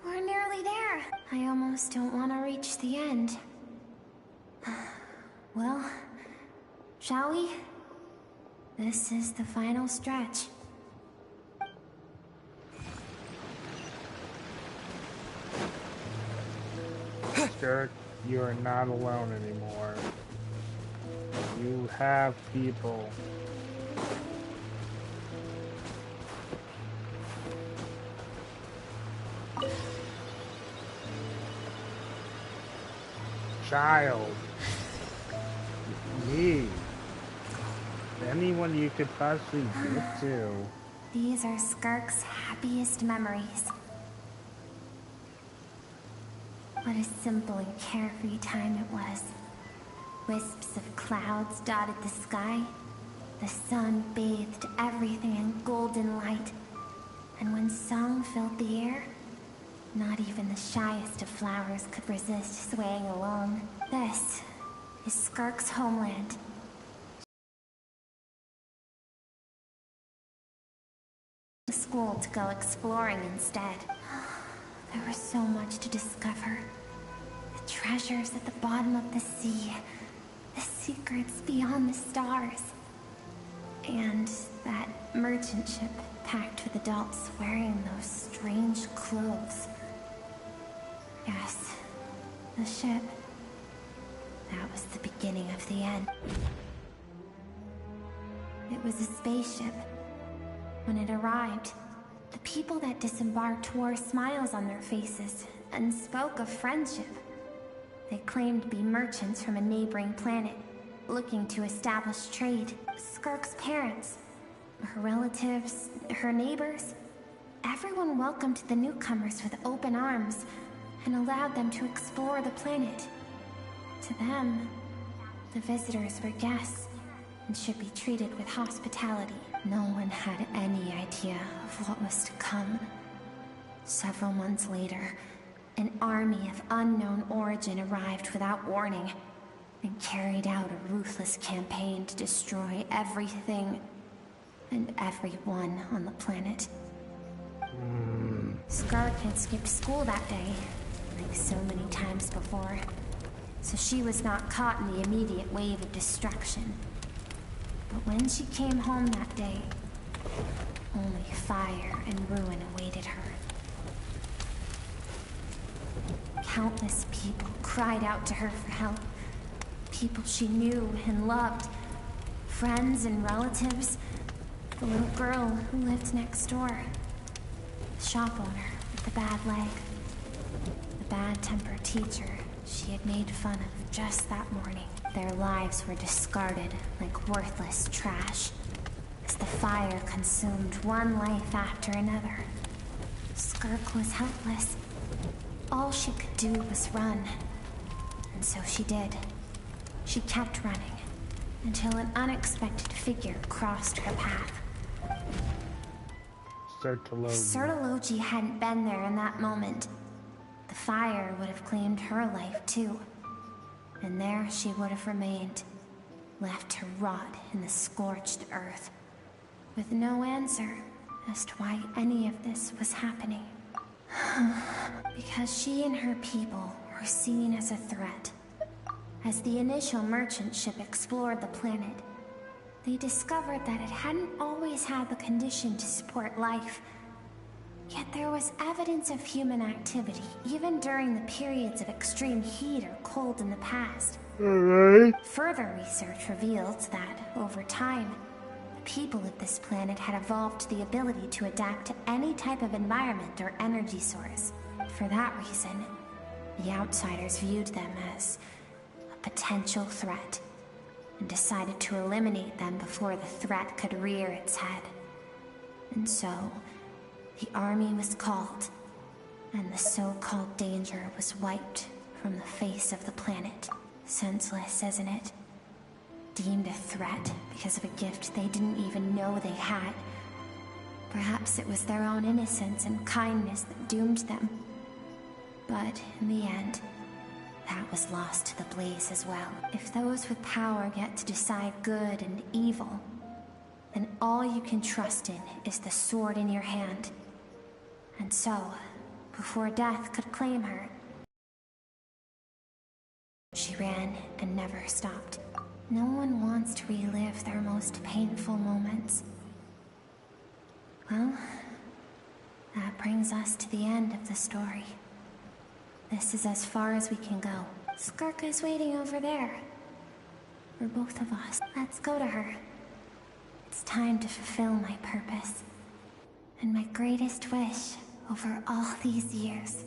We're nearly there. I almost don't want to reach the end. Well, shall we? This is the final stretch. Skirk, you are not alone anymore. You have people. Child. Me. Anyone you could possibly get to. These are Skirk's happiest memories. What a simple and carefree time it was. Wisps of clouds dotted the sky. The sun bathed everything in golden light. And when song filled the air, not even the shyest of flowers could resist swaying along. This is Skirk's homeland. School to go exploring instead. There was so much to discover. The treasures at the bottom of the sea. The secrets beyond the stars. And that merchant ship packed with adults wearing those strange clothes. Yes, the ship. That was the beginning of the end. It was a spaceship. When it arrived, the people that disembarked wore smiles on their faces and spoke of friendship. They claimed to be merchants from a neighboring planet, looking to establish trade. Skirk's parents, her relatives, her neighbors, everyone welcomed the newcomers with open arms and allowed them to explore the planet. To them, the visitors were guests and should be treated with hospitality. No one had any idea of what was to come. Several months later, an army of unknown origin arrived without warning and carried out a ruthless campaign to destroy everything and everyone on the planet. Skirk had skipped school that day, like so many times before, so she was not caught in the immediate wave of destruction. But when she came home that day, only fire and ruin awaited her. Countless people cried out to her for help. People she knew and loved. Friends and relatives. The little girl who lived next door. The shop owner with the bad leg. The bad-tempered teacher she had made fun of just that morning. Their lives were discarded like worthless trash as the fire consumed one life after another. Skirk was helpless. All she could do was run. And so she did. She kept running until an unexpected figure crossed her path. Sertologi. If Sertologi hadn't been there in that moment, the fire would have claimed her life too. And there she would have remained, left to rot in the scorched earth, with no answer as to why any of this was happening. Because she and her people were seen as a threat. As the initial merchant ship explored the planet, they discovered that it hadn't always had the condition to support life. Yet there was evidence of human activity, even during the periods of extreme heat or cold in the past. Alright. Further research revealed that, over time, the The people of this planet had evolved the ability to adapt to any type of environment or energy source. For that reason, the outsiders viewed them as a potential threat and decided to eliminate them before the threat could rear its head. And so, the army was called, and the so-called danger was wiped from the face of the planet. Senseless, isn't it? Deemed a threat because of a gift they didn't even know they had. Perhaps it was their own innocence and kindness that doomed them. But in the end, that was lost to the blaze as well. If those with power get to decide good and evil, then all you can trust in is the sword in your hand. And so, before death could claim her, she ran and never stopped. No one wants to relive their most painful moments. Well, that brings us to the end of the story. This is as far as we can go. Skirk is waiting over there. For both of us. Let's go to her. It's time to fulfill my purpose. And my greatest wish over all these years.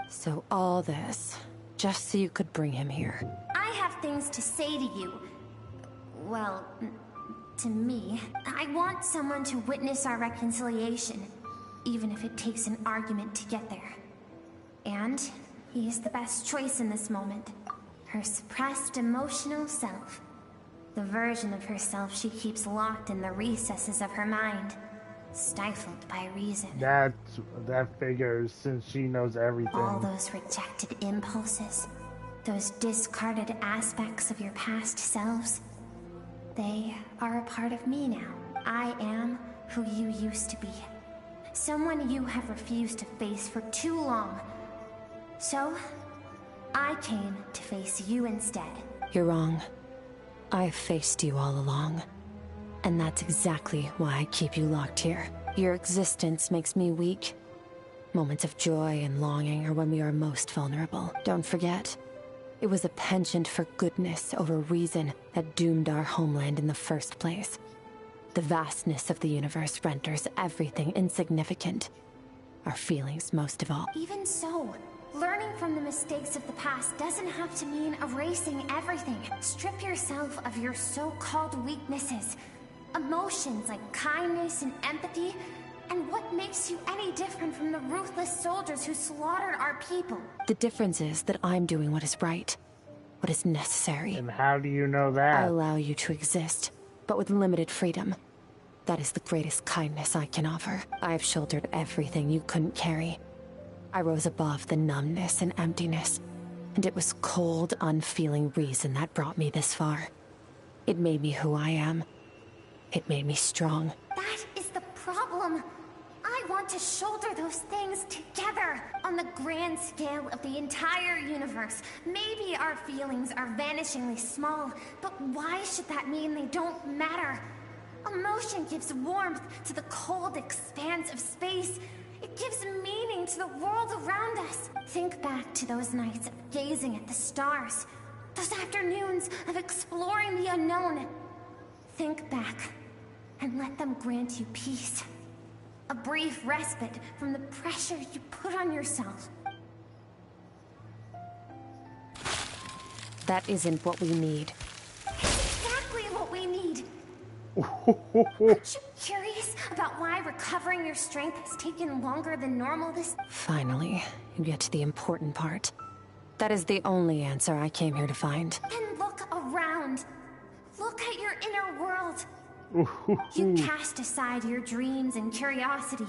So all this, just so you could bring him here. I have things to say to you. Well, to me. I want someone to witness our reconciliation, even if it takes an argument to get there. And he is the best choice in this moment. Her suppressed emotional self. The version of herself she keeps locked in the recesses of her mind. Stifled by reason. That figures, since she knows everything. All those rejected impulses, those discarded aspects of your past selves, they are a part of me now. I am who you used to be. Someone you have refused to face for too long. So, I came to face you instead. You're wrong. I've faced you all along. And that's exactly why I keep you locked here. Your existence makes me weak. Moments of joy and longing are when we are most vulnerable. Don't forget, it was a penchant for goodness over reason that doomed our homeland in the first place. The vastness of the universe renders everything insignificant. Our feelings most of all. Even so, learning from the mistakes of the past doesn't have to mean erasing everything. Strip yourself of your so-called weaknesses. Emotions like kindness and empathy, and what makes you any different from the ruthless soldiers who slaughtered our people? The difference is that I'm doing what is right, what is necessary. And how do you know that? I allow you to exist, but with limited freedom. That is the greatest kindness I can offer. I've shouldered everything you couldn't carry. I rose above the numbness and emptiness, and it was cold, unfeeling reason that brought me this far. It made me who I am. It made me strong. That is the problem. I want to shoulder those things together on the grand scale of the entire universe. Maybe our feelings are vanishingly small, but why should that mean they don't matter? Emotion gives warmth to the cold expanse of space. It gives meaning to the world around us. Think back to those nights of gazing at the stars, those afternoons of exploring the unknown. Think back, and let them grant you peace. A brief respite from the pressure you put on yourself. That isn't what we need. It's exactly what we need. Aren't you curious about why recovering your strength has taken longer than normal this— Finally, you get to the important part. That is the only answer I came here to find. Then look around. Look at your inner world. You cast aside your dreams and curiosity,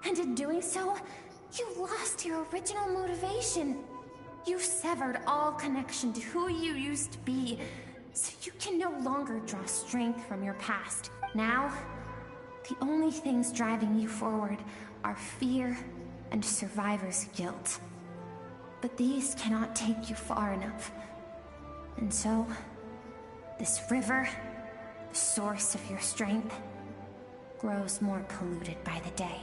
and in doing so, you lost your original motivation. You severed all connection to who you used to be, so you can no longer draw strength from your past. Now, The only things driving you forward are fear and survivor's guilt. But these cannot take you far enough. And so, this river, the source of your strength, grows more polluted by the day.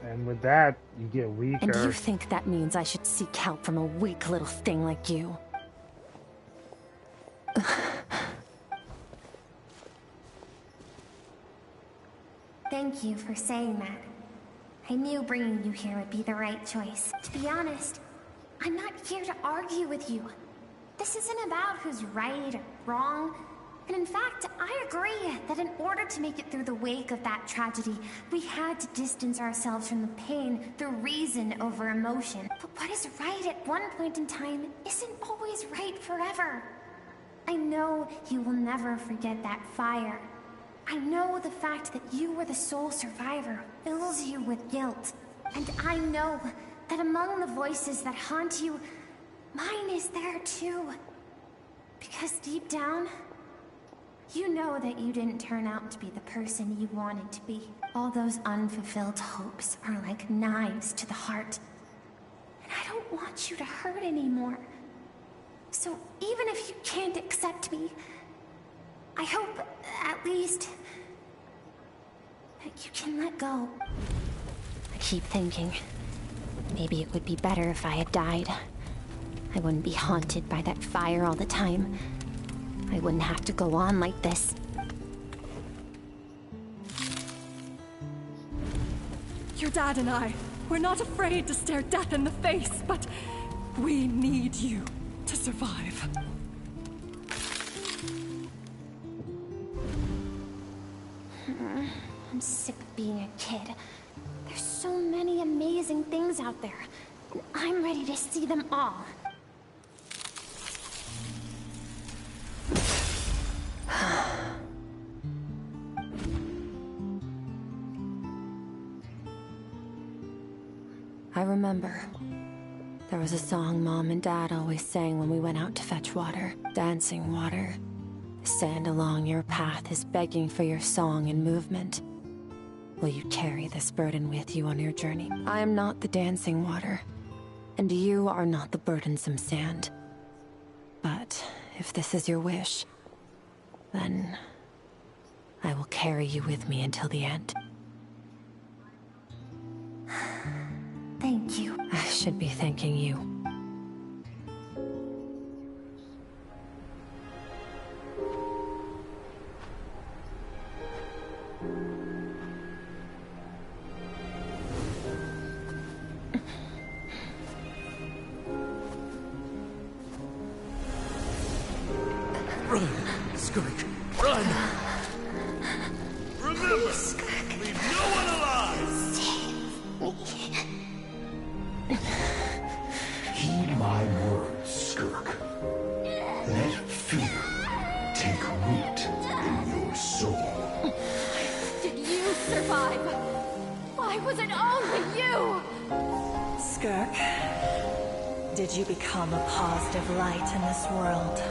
And with that, you get weaker. And you think that means I should seek help from a weak little thing like you? Thank you for saying that. I knew bringing you here would be the right choice. To be honest, I'm not here to argue with you. This isn't about who's right or wrong. And in fact, I agree that in order to make it through the wake of that tragedy, we had to distance ourselves from the pain through reason over emotion. But what is right at one point in time isn't always right forever. I know you will never forget that fire. I know the fact that you were the sole survivor fills you with guilt. And I know that among the voices that haunt you, mine is there too. Because deep down, you know that you didn't turn out to be the person you wanted to be. All those unfulfilled hopes are like knives to the heart. And I don't want you to hurt anymore. So even if you can't accept me, I hope, at least, that you can let go. I keep thinking, maybe it would be better if I had died. I wouldn't be haunted by that fire all the time. I wouldn't have to go on like this. Your dad and I, we're not afraid to stare death in the face, but we need you to survive. I'm sick of being a kid. There's so many amazing things out there, and I'm ready to see them all. I remember. There was a song Mom and Dad always sang when we went out to fetch water. Dancing water. The sand along your path is begging for your song and movement. Will you carry this burden with you on your journey? I am not the dancing water, and you are not the burdensome sand. But if this is your wish, then I will carry you with me until the end. Thank you. I should be thanking you. Run, Skirk, run! Remember, leave no one alive! Heed my words, Skirk. Let fear take root in your soul. Did you survive? Why was it only you? Skirk, did you become a positive light in this world?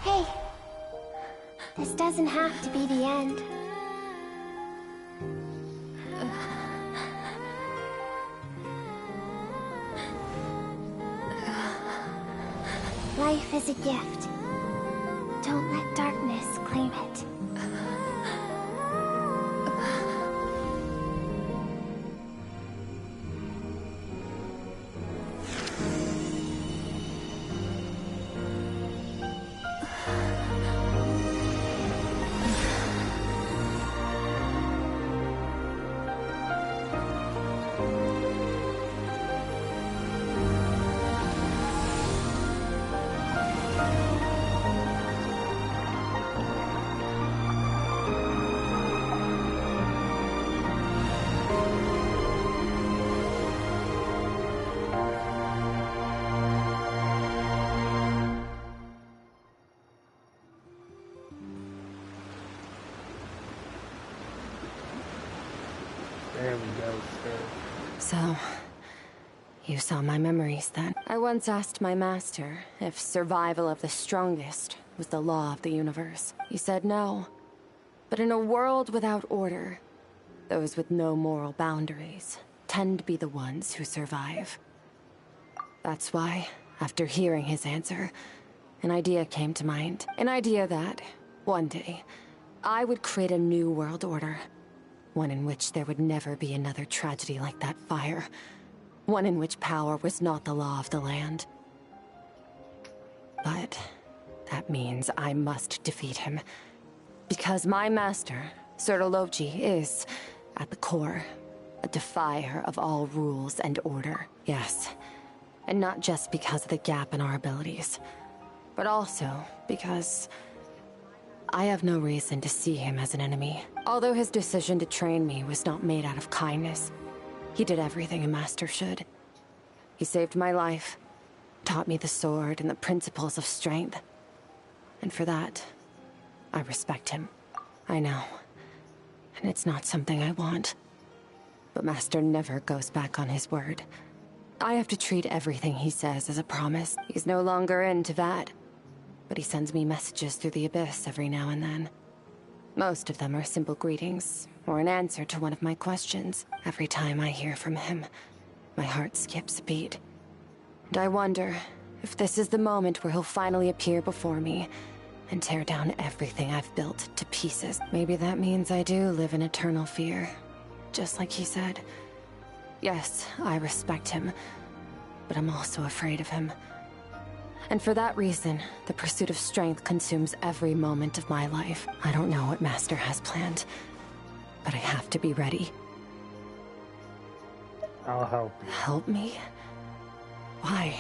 Hey, this doesn't have to be the end. Life is a gift. Don't let darkness claim it. There we go, Skirk. So, you saw my memories then. I once asked my master if survival of the strongest was the law of the universe. He said no. But in a world without order, those with no moral boundaries tend to be the ones who survive. That's why, after hearing his answer, an idea came to mind. An idea that, one day, I would create a new world order. One in which there would never be another tragedy like that fire. One in which power was not the law of the land. But that means I must defeat him. Because my master, Sertology, is, at the core, a defier of all rules and order. Yes. And not just because of the gap in our abilities, but also because I have no reason to see him as an enemy. Although his decision to train me was not made out of kindness, he did everything a master should. He saved my life, taught me the sword and the principles of strength. And for that, I respect him. I know. And it's not something I want. But Master never goes back on his word. I have to treat everything he says as a promise. He's no longer into that. But he sends me messages through the abyss every now and then. Most of them are simple greetings, or an answer to one of my questions. Every time I hear from him, my heart skips a beat. And I wonder if this is the moment where he'll finally appear before me and tear down everything I've built to pieces. Maybe that means I do live in eternal fear, just like he said. Yes, I respect him, but I'm also afraid of him. And for that reason, the pursuit of strength consumes every moment of my life. I don't know what Master has planned, but I have to be ready. I'll help you. Help me? Why?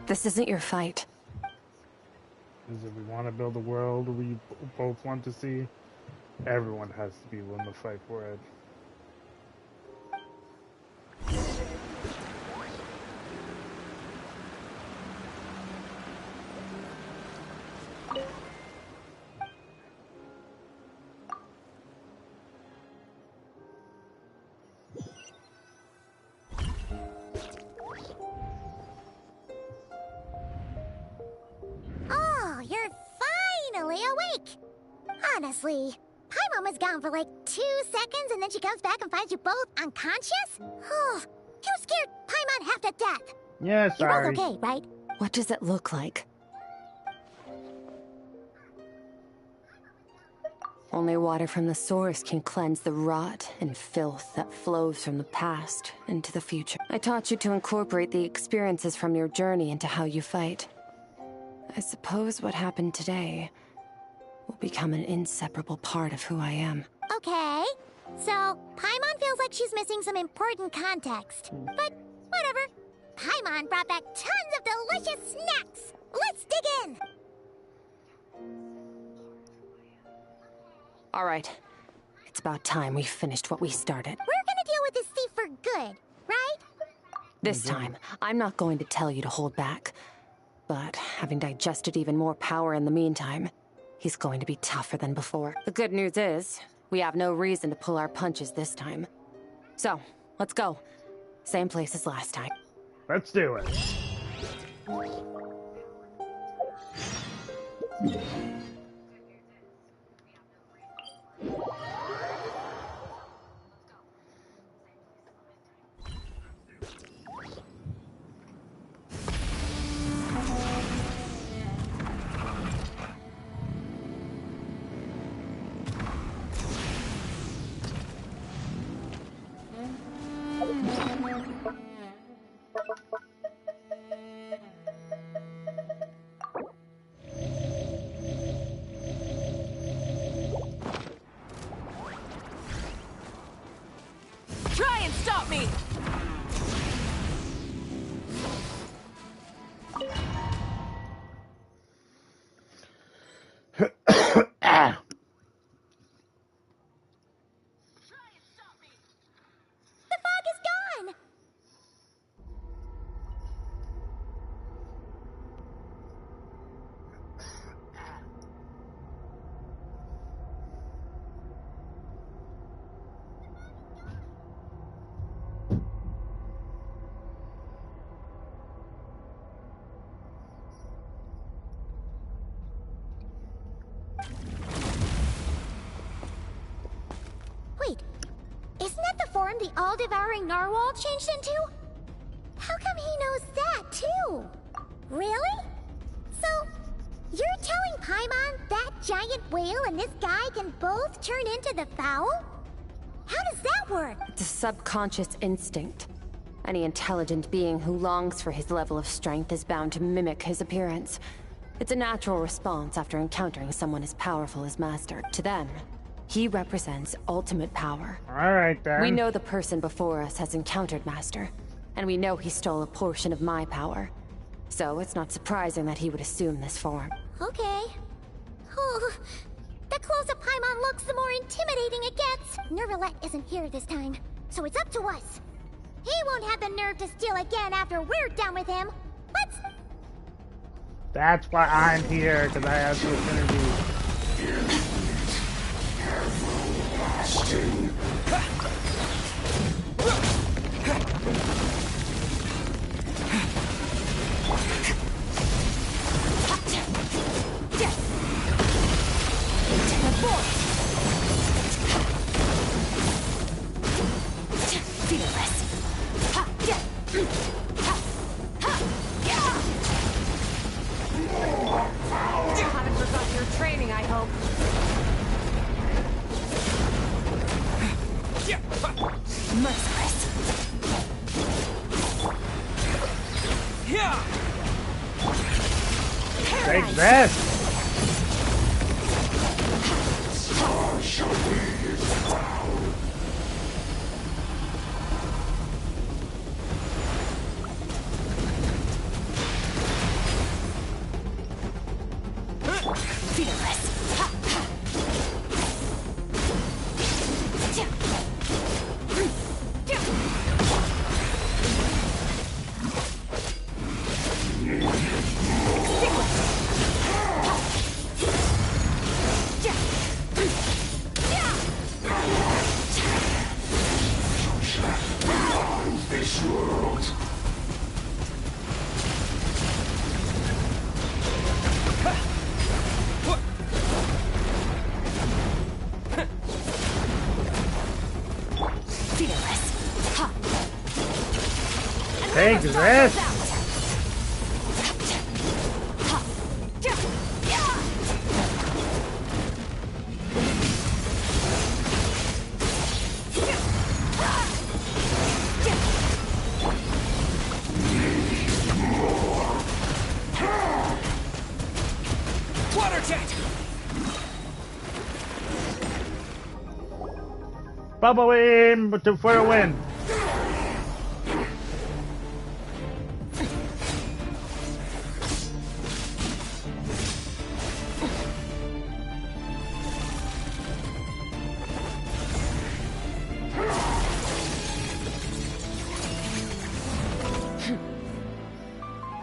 This isn't your fight. Because if we want to build a world we both want to see, everyone has to be willing to fight for it. Oh, you're finally awake! Honestly, Paimon was gone for like 2 seconds and then she comes back and finds you both unconscious? Oh, you scared Paimon half to death! Yeah, sorry. You're both okay, right? What does it look like? Only water from the source can cleanse the rot and filth that flows from the past into the future. I taught you to incorporate the experiences from your journey into how you fight. I suppose what happened today will become an inseparable part of who I am. Okay, so Paimon feels like she's missing some important context. But whatever. Paimon brought back tons of delicious snacks! Let's dig in! All right. It's about time we finished what we started. We're gonna deal with this thief for good, right? This time, I'm not going to tell you to hold back. But having digested even more power in the meantime, he's going to be tougher than before. The good news is, we have no reason to pull our punches this time. So, let's go. Same place as last time. Let's do it. Try and stop me! Ah. The fog is gone! Wait, isn't that the form the all-devouring narwhal changed into? How come he knows that, too? Really? So, you're telling Paimon that giant whale and this guy can both turn into the fowl? How does that work? It's a subconscious instinct. Any intelligent being who longs for his level of strength is bound to mimic his appearance. It's a natural response after encountering someone as powerful as Master. To them, he represents ultimate power. Alright then. We know the person before us has encountered Master, and we know he stole a portion of my power. So it's not surprising that he would assume this form. Okay. Oh, the closer Paimon looks, the more intimidating it gets. Nervalette isn't here this time, so it's up to us. He won't have the nerve to steal again after we're done with him. Let's... That's why I'm here, because I have this interview. Everlasting. Haven't forgotten your training, I hope. Merciless. Take this! This world. Take this! Water jet! Bubble in for a win!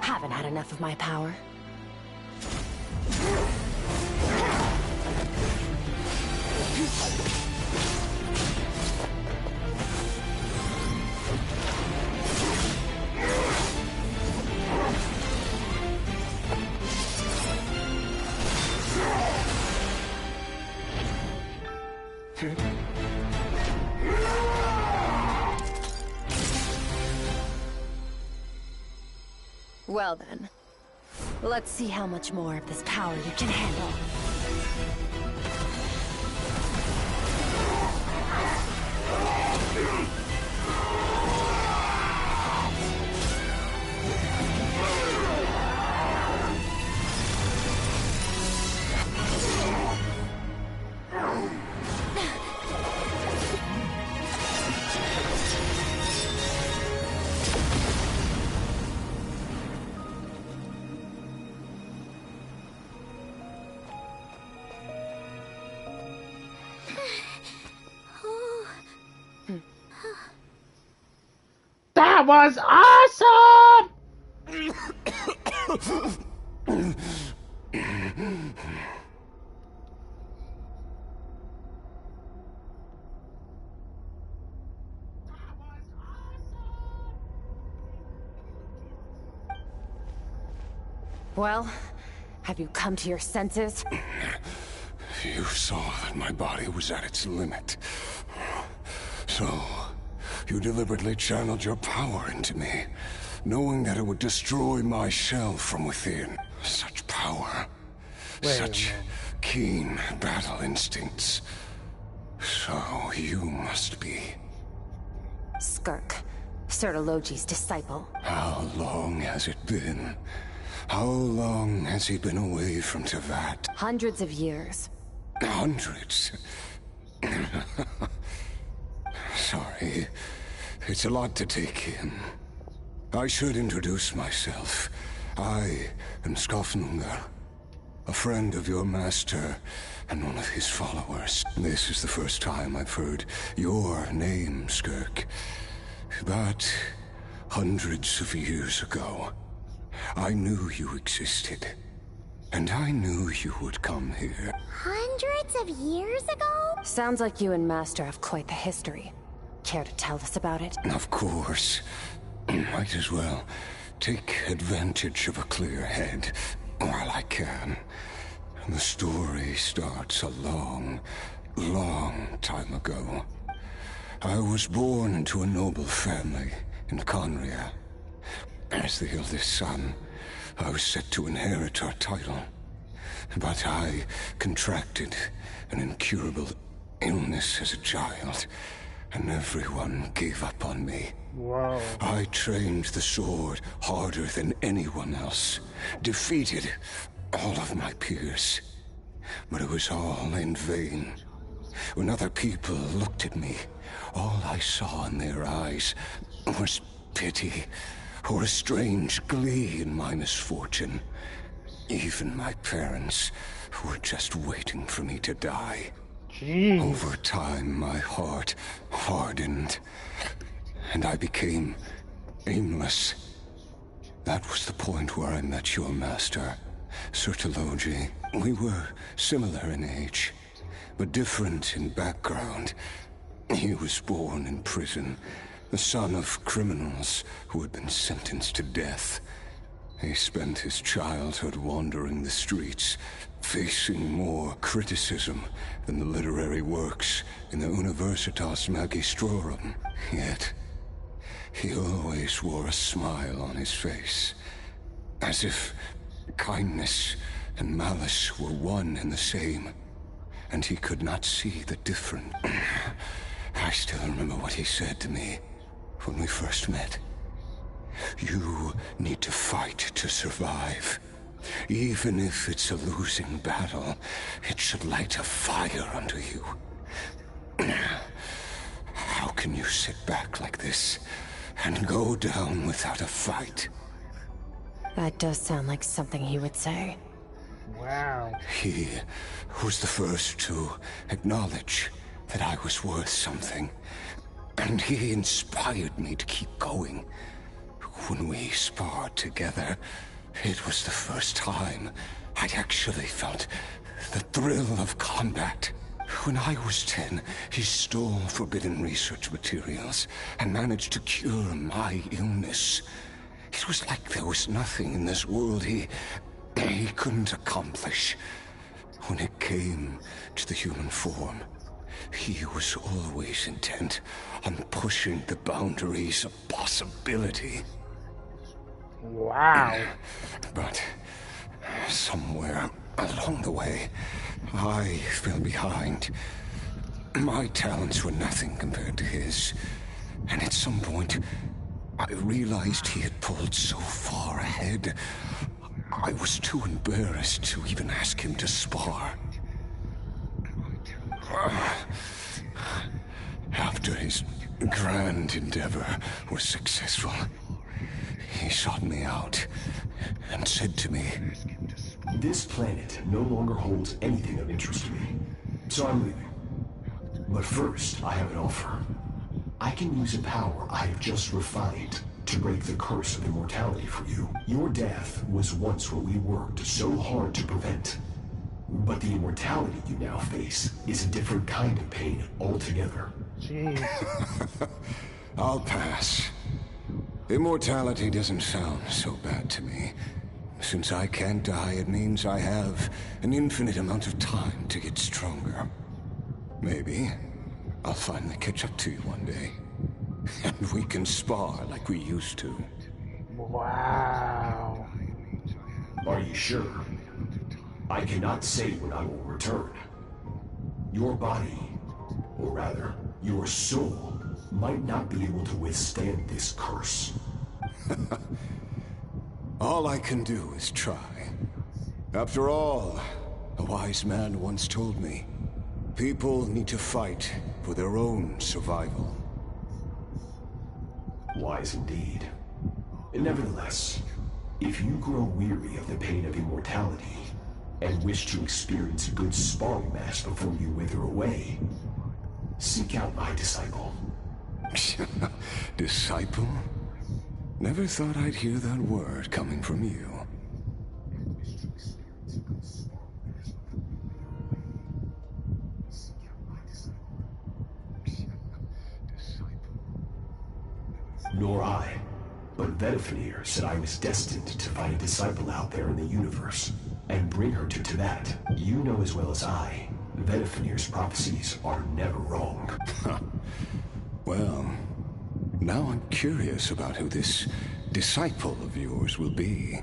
Haven't had enough of my power. Well then, let's see how much more of this power you can handle. That was awesome! Well, have you come to your senses? You saw that my body was at its limit. So, you deliberately channeled your power into me, knowing that it would destroy my shell from within. Such power. Such keen battle instincts. So, you must be... Skirk, Sertologi's disciple. How long has it been? How long has he been away from Tevat? Hundreds of years. Hundreds? Sorry. It's a lot to take in. I should introduce myself. I am Skofnungar, a friend of your master and one of his followers. This is the first time I've heard your name, Skirk. But hundreds of years ago, I knew you existed. And I knew you would come here. Hundreds of years ago? Sounds like you and Master have quite the history. Care to tell us about it? Of course. Might as well take advantage of a clear head while I can. The story starts a long, long time ago. I was born into a noble family in Conria. As the eldest son, I was set to inherit our title. But I contracted an incurable illness as a child, and everyone gave up on me. Wow. I trained the sword harder than anyone else, defeated all of my peers. But it was all in vain. When other people looked at me, all I saw in their eyes was pity, or a strange glee in my misfortune. Even my parents were just waiting for me to die. Jeez. Over time, my heart hardened, and I became aimless. That was the point where I met your master, Sertologi. We were similar in age, but different in background. He was born in prison, the son of criminals who had been sentenced to death. He spent his childhood wandering the streets, facing more criticism than the literary works in the Universitas Magistrorum. Yet, he always wore a smile on his face, as if kindness and malice were one and the same, and he could not see the difference. I still remember what he said to me when we first met. You need to fight to survive. Even if it's a losing battle, it should light a fire under you. How can you sit back like this and go down without a fight? That does sound like something he would say. Wow. He was the first to acknowledge that I was worth something, and he inspired me to keep going. When we sparred together, it was the first time I'd actually felt the thrill of combat. When I was 10, he stole forbidden research materials and managed to cure my illness. It was like there was nothing in this world he couldn't accomplish. When it came to the human form, he was always intent on pushing the boundaries of possibility. Wow. But somewhere along the way, I fell behind. My talents were nothing compared to his. And at some point, I realized he had pulled so far ahead, I was too embarrassed to even ask him to spar. After his grand endeavor was successful, he sought me out and said to me, "This planet no longer holds anything of interest to me, so I'm leaving. But first, I have an offer. I can use a power I have just refined to break the curse of immortality for you. Your death was once what we worked so hard to prevent. But the immortality you now face is a different kind of pain altogether." Jeez. I'll pass. Immortality doesn't sound so bad to me. Since I can't die, it means I have an infinite amount of time to get stronger. Maybe I'll finally catch up to you one day. And we can spar like we used to. Wow. Are you sure? I cannot say when I will return. Your body, or rather, your soul, might not be able to withstand this curse. All I can do is try. After all, a wise man once told me, people need to fight for their own survival. Wise indeed. Nevertheless, if you grow weary of the pain of immortality, and wish to experience a good sparring match before you wither away, seek out my disciple. Disciple? Never thought I'd hear that word coming from you. Nor I. But Vedifenir said I was destined to find a disciple out there in the universe, and bring her to Tibet. You know as well as I, Vedifenir's prophecies are never wrong. Well, now I'm curious about who this disciple of yours will be.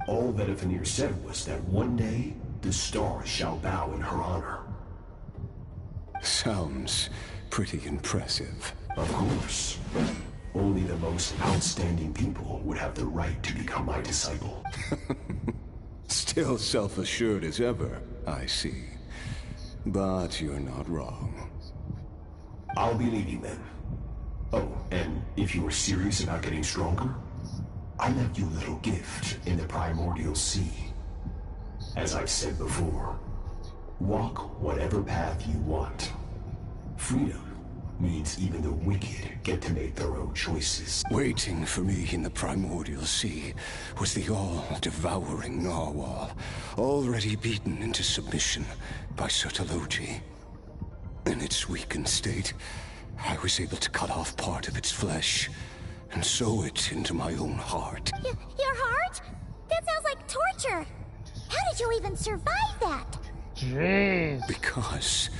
All Vedifenir said was that one day, the stars shall bow in her honor. Sounds pretty impressive. Of course. Only the most outstanding people would have the right to become my disciple. Still self-assured as ever, I see. But you're not wrong. I'll be leaving then. Oh, and if you are serious about getting stronger, I left you a little gift in the primordial sea. As I've said before, walk whatever path you want. Freedom means even the wicked get to make their own choices. Waiting for me in the primordial sea was the all-devouring narwhal, already beaten into submission by Sertologi. In its weakened state, I was able to cut off part of its flesh and sew it into my own heart. Your heart? That sounds like torture. How did you even survive that? Jeez. Because,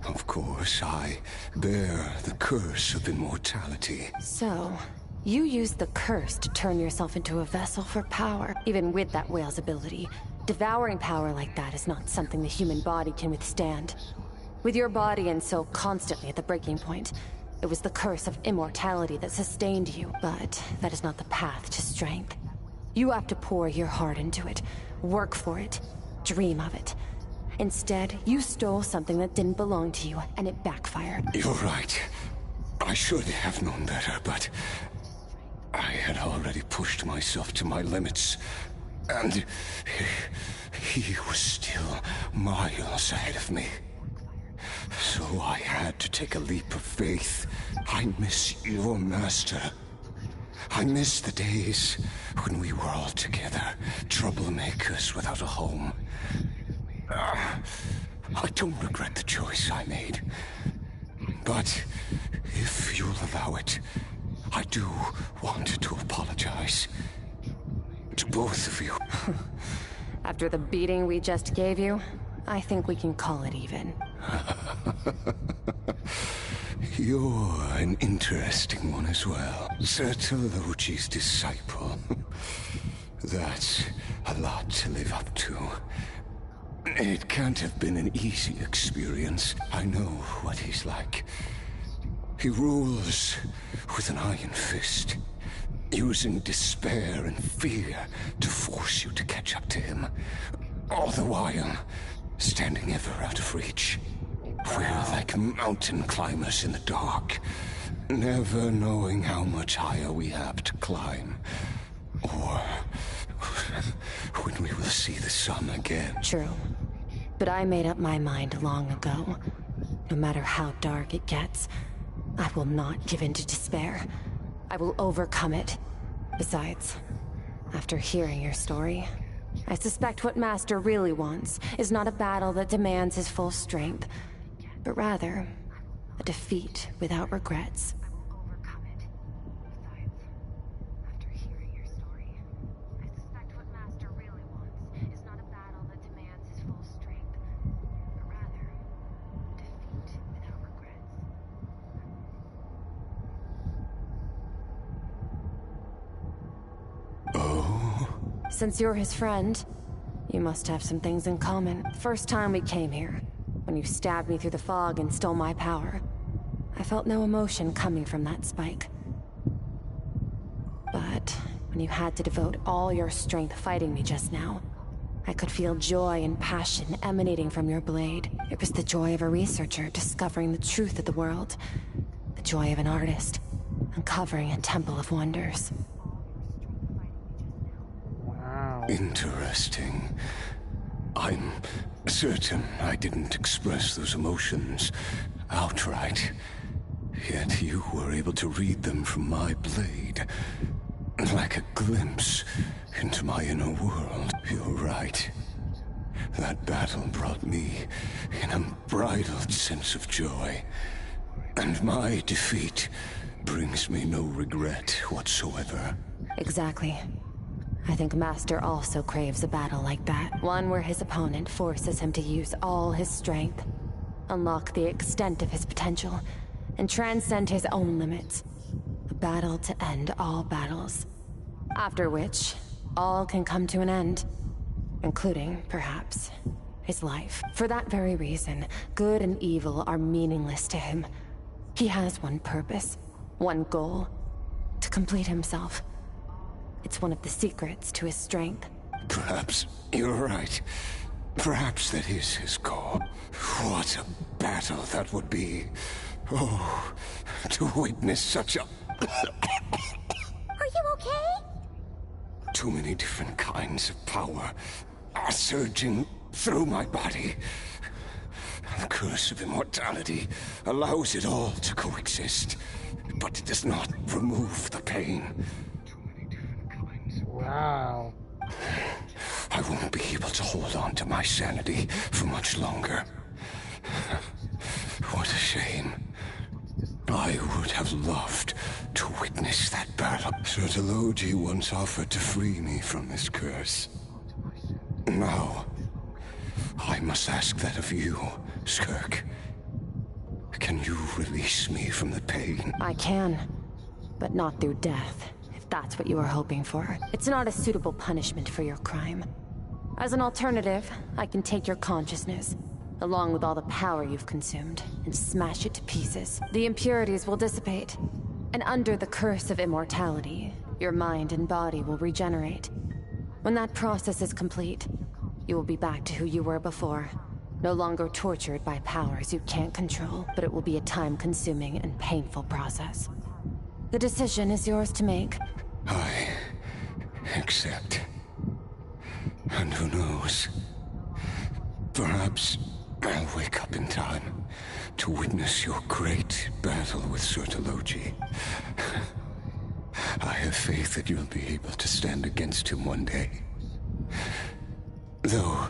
of course, I bear the curse of immortality. So, you used the curse to turn yourself into a vessel for power. Even with that whale's ability, devouring power like that is not something the human body can withstand. With your body and soul constantly at the breaking point, it was the curse of immortality that sustained you, but that is not the path to strength. You have to pour your heart into it, work for it, dream of it. Instead, you stole something that didn't belong to you, and it backfired. You're right. I should have known better, but I had already pushed myself to my limits, and he was still miles ahead of me. So I had to take a leap of faith. I miss your master. I miss the days when we were all together, troublemakers without a home. I don't regret the choice I made. But if you'll allow it, I do want to apologize. To both of you. After the beating we just gave you, I think we can call it even. You're an interesting one as well. Sertologi's disciple. That's a lot to live up to. It can't have been an easy experience. I know what he's like. He rules with an iron fist, using despair and fear to force you to catch up to him. All the while, standing ever out of reach. We're like mountain climbers in the dark, never knowing how much higher we have to climb, or when we will see the sun again. True. But I made up my mind long ago. No matter how dark it gets, I will not give in to despair. I will overcome it. Besides, after hearing your story, I suspect what Master really wants is not a battle that demands his full strength, but rather a defeat without regrets. Since you're his friend, you must have some things in common. First time we came here, when you stabbed me through the fog and stole my power, I felt no emotion coming from that spike. But when you had to devote all your strength fighting me just now, I could feel joy and passion emanating from your blade. It was the joy of a researcher discovering the truth of the world. The joy of an artist uncovering a temple of wonders. Interesting. I'm certain I didn't express those emotions outright. Yet you were able to read them from my blade. Like a glimpse into my inner world. You're right. That battle brought me an unbridled sense of joy. And my defeat brings me no regret whatsoever. Exactly. I think Master also craves a battle like that. One where his opponent forces him to use all his strength, unlock the extent of his potential, and transcend his own limits. A battle to end all battles. After which, all can come to an end. Including, perhaps, his life. For that very reason, good and evil are meaningless to him. He has one purpose, one goal. To complete himself. It's one of the secrets to his strength. Perhaps you're right. Perhaps that is his goal. What a battle that would be. Oh, to witness such a... Are you okay? Too many different kinds of power are surging through my body. The curse of immortality allows it all to coexist, but it does not remove the pain. Wow. I won't be able to hold on to my sanity for much longer. What a shame. I would have loved to witness that battle. Sertologi once offered to free me from this curse. Now, I must ask that of you, Skirk. Can you release me from the pain? I can, but not through death. That's what you are hoping for. It's not a suitable punishment for your crime. As an alternative, I can take your consciousness, along with all the power you've consumed, and smash it to pieces. The impurities will dissipate, and under the curse of immortality, your mind and body will regenerate. When that process is complete, you will be back to who you were before, no longer tortured by powers you can't control, but it will be a time-consuming and painful process. The decision is yours to make. I accept. And who knows? Perhaps I'll wake up in time to witness your great battle with Sertologi. I have faith that you'll be able to stand against him one day. Though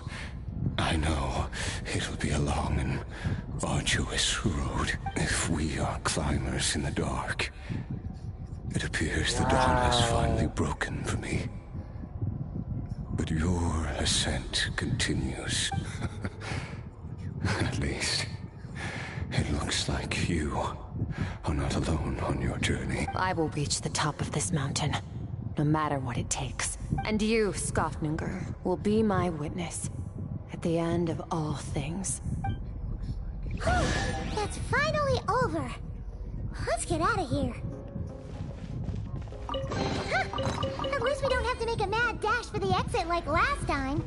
I know it'll be a long and arduous road if we are climbers in the dark. It appears the dawn has finally broken for me. But your ascent continues. At least, it looks like you are not alone on your journey. I will reach the top of this mountain, no matter what it takes. And you, Skofninger, will be my witness at the end of all things. That's finally over. Let's get out of here. Huh. At least we don't have to make a mad dash for the exit like last time.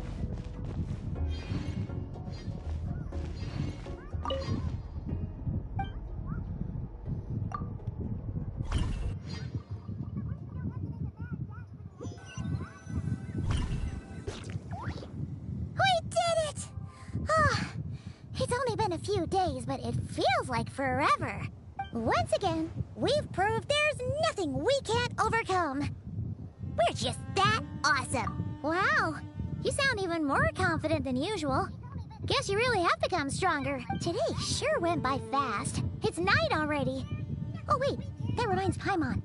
We did it! Ah, it's only been a few days, but it feels like forever. Once again, we've proved there's nothing we can't overcome. We're just that awesome. Wow, You sound even more confident than usual. Guess you really have become stronger. Today sure went by fast. It's night already. Oh wait, that reminds Paimon.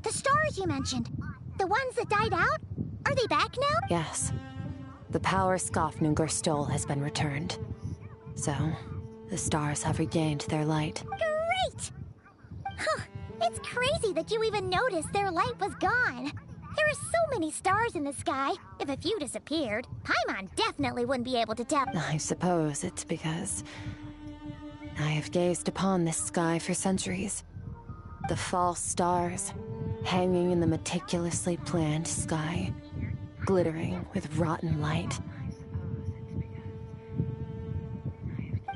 The stars you mentioned, the ones that died out, are they back now? Yes. The power Skafnungur stole has been returned. So, the stars have regained their light. Great! Huh, it's crazy that you even noticed their light was gone. There are so many stars in the sky. If a few disappeared, Paimon definitely wouldn't be able to tell. I suppose it's because I have gazed upon this sky for centuries. The false stars, hanging in the meticulously planned sky, glittering with rotten light.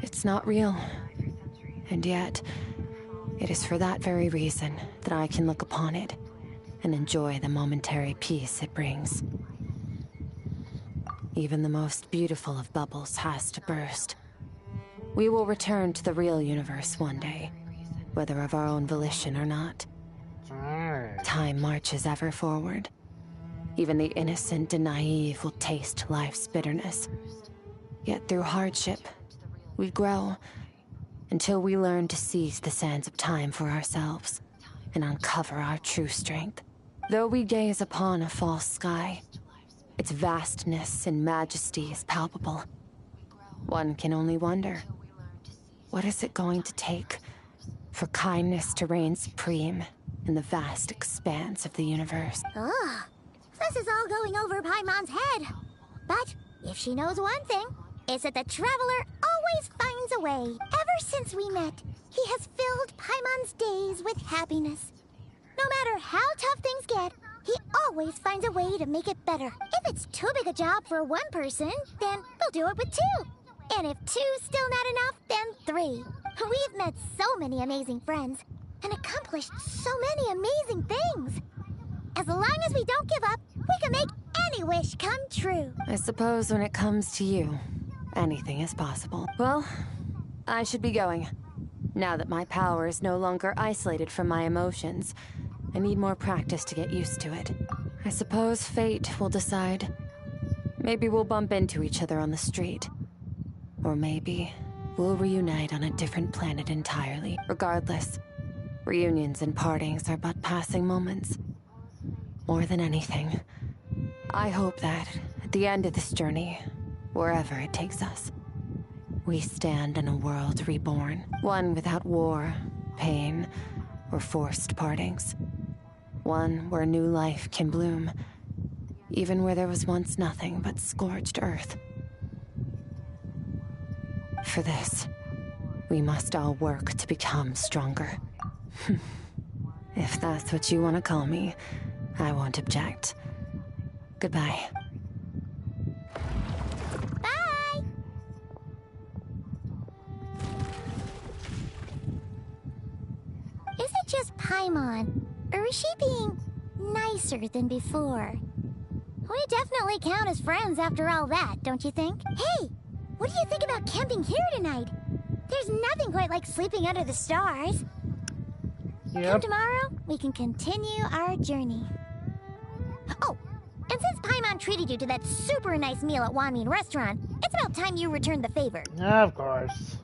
It's not real. And yet, it is for that very reason that I can look upon it and enjoy the momentary peace it brings. Even the most beautiful of bubbles has to burst. We will return to the real universe one day, whether of our own volition or not. Time marches ever forward. Even the innocent and naive will taste life's bitterness. Yet through hardship, we grow until we learn to seize the sands of time for ourselves and uncover our true strength. Though we gaze upon a false sky, its vastness and majesty is palpable. One can only wonder, what is it going to take for kindness to reign supreme in the vast expanse of the universe? Ugh, this is all going over Paimon's head. But if she knows one thing, it's that the Traveler always finds a way. Ever since we met, he has filled Paimon's days with happiness. No matter how tough things get, he always finds a way to make it better. If it's too big a job for one person, then we'll do it with two. And if two's still not enough, then three. We've met so many amazing friends and accomplished so many amazing things. As long as we don't give up, we can make any wish come true. I suppose when it comes to you, anything is possible. Well, I should be going. Now that my power is no longer isolated from my emotions, I need more practice to get used to it. I suppose fate will decide. Maybe we'll bump into each other on the street. Or maybe we'll reunite on a different planet entirely. Regardless, reunions and partings are but passing moments. More than anything, I hope that at the end of this journey, wherever it takes us, we stand in a world reborn. One without war, pain, or forced partings. One where new life can bloom, even where there was once nothing but scorched earth. For this, we must all work to become stronger. If that's what you want to call me, I won't object. Goodbye. Bye! Is it just Paimon, or is she being nicer than before? We definitely count as friends after all that, don't you think? Hey, what do you think about camping here tonight? There's nothing quite like sleeping under the stars. Yep. Come tomorrow, we can continue our journey. Oh, and since Paimon treated you to that super nice meal at Wanmin Restaurant, it's about time you returned the favor. Of course.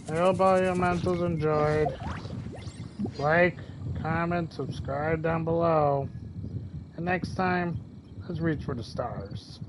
I hope all your mentals enjoyed. Like, comment, subscribe down below. And next time, let's reach for the stars.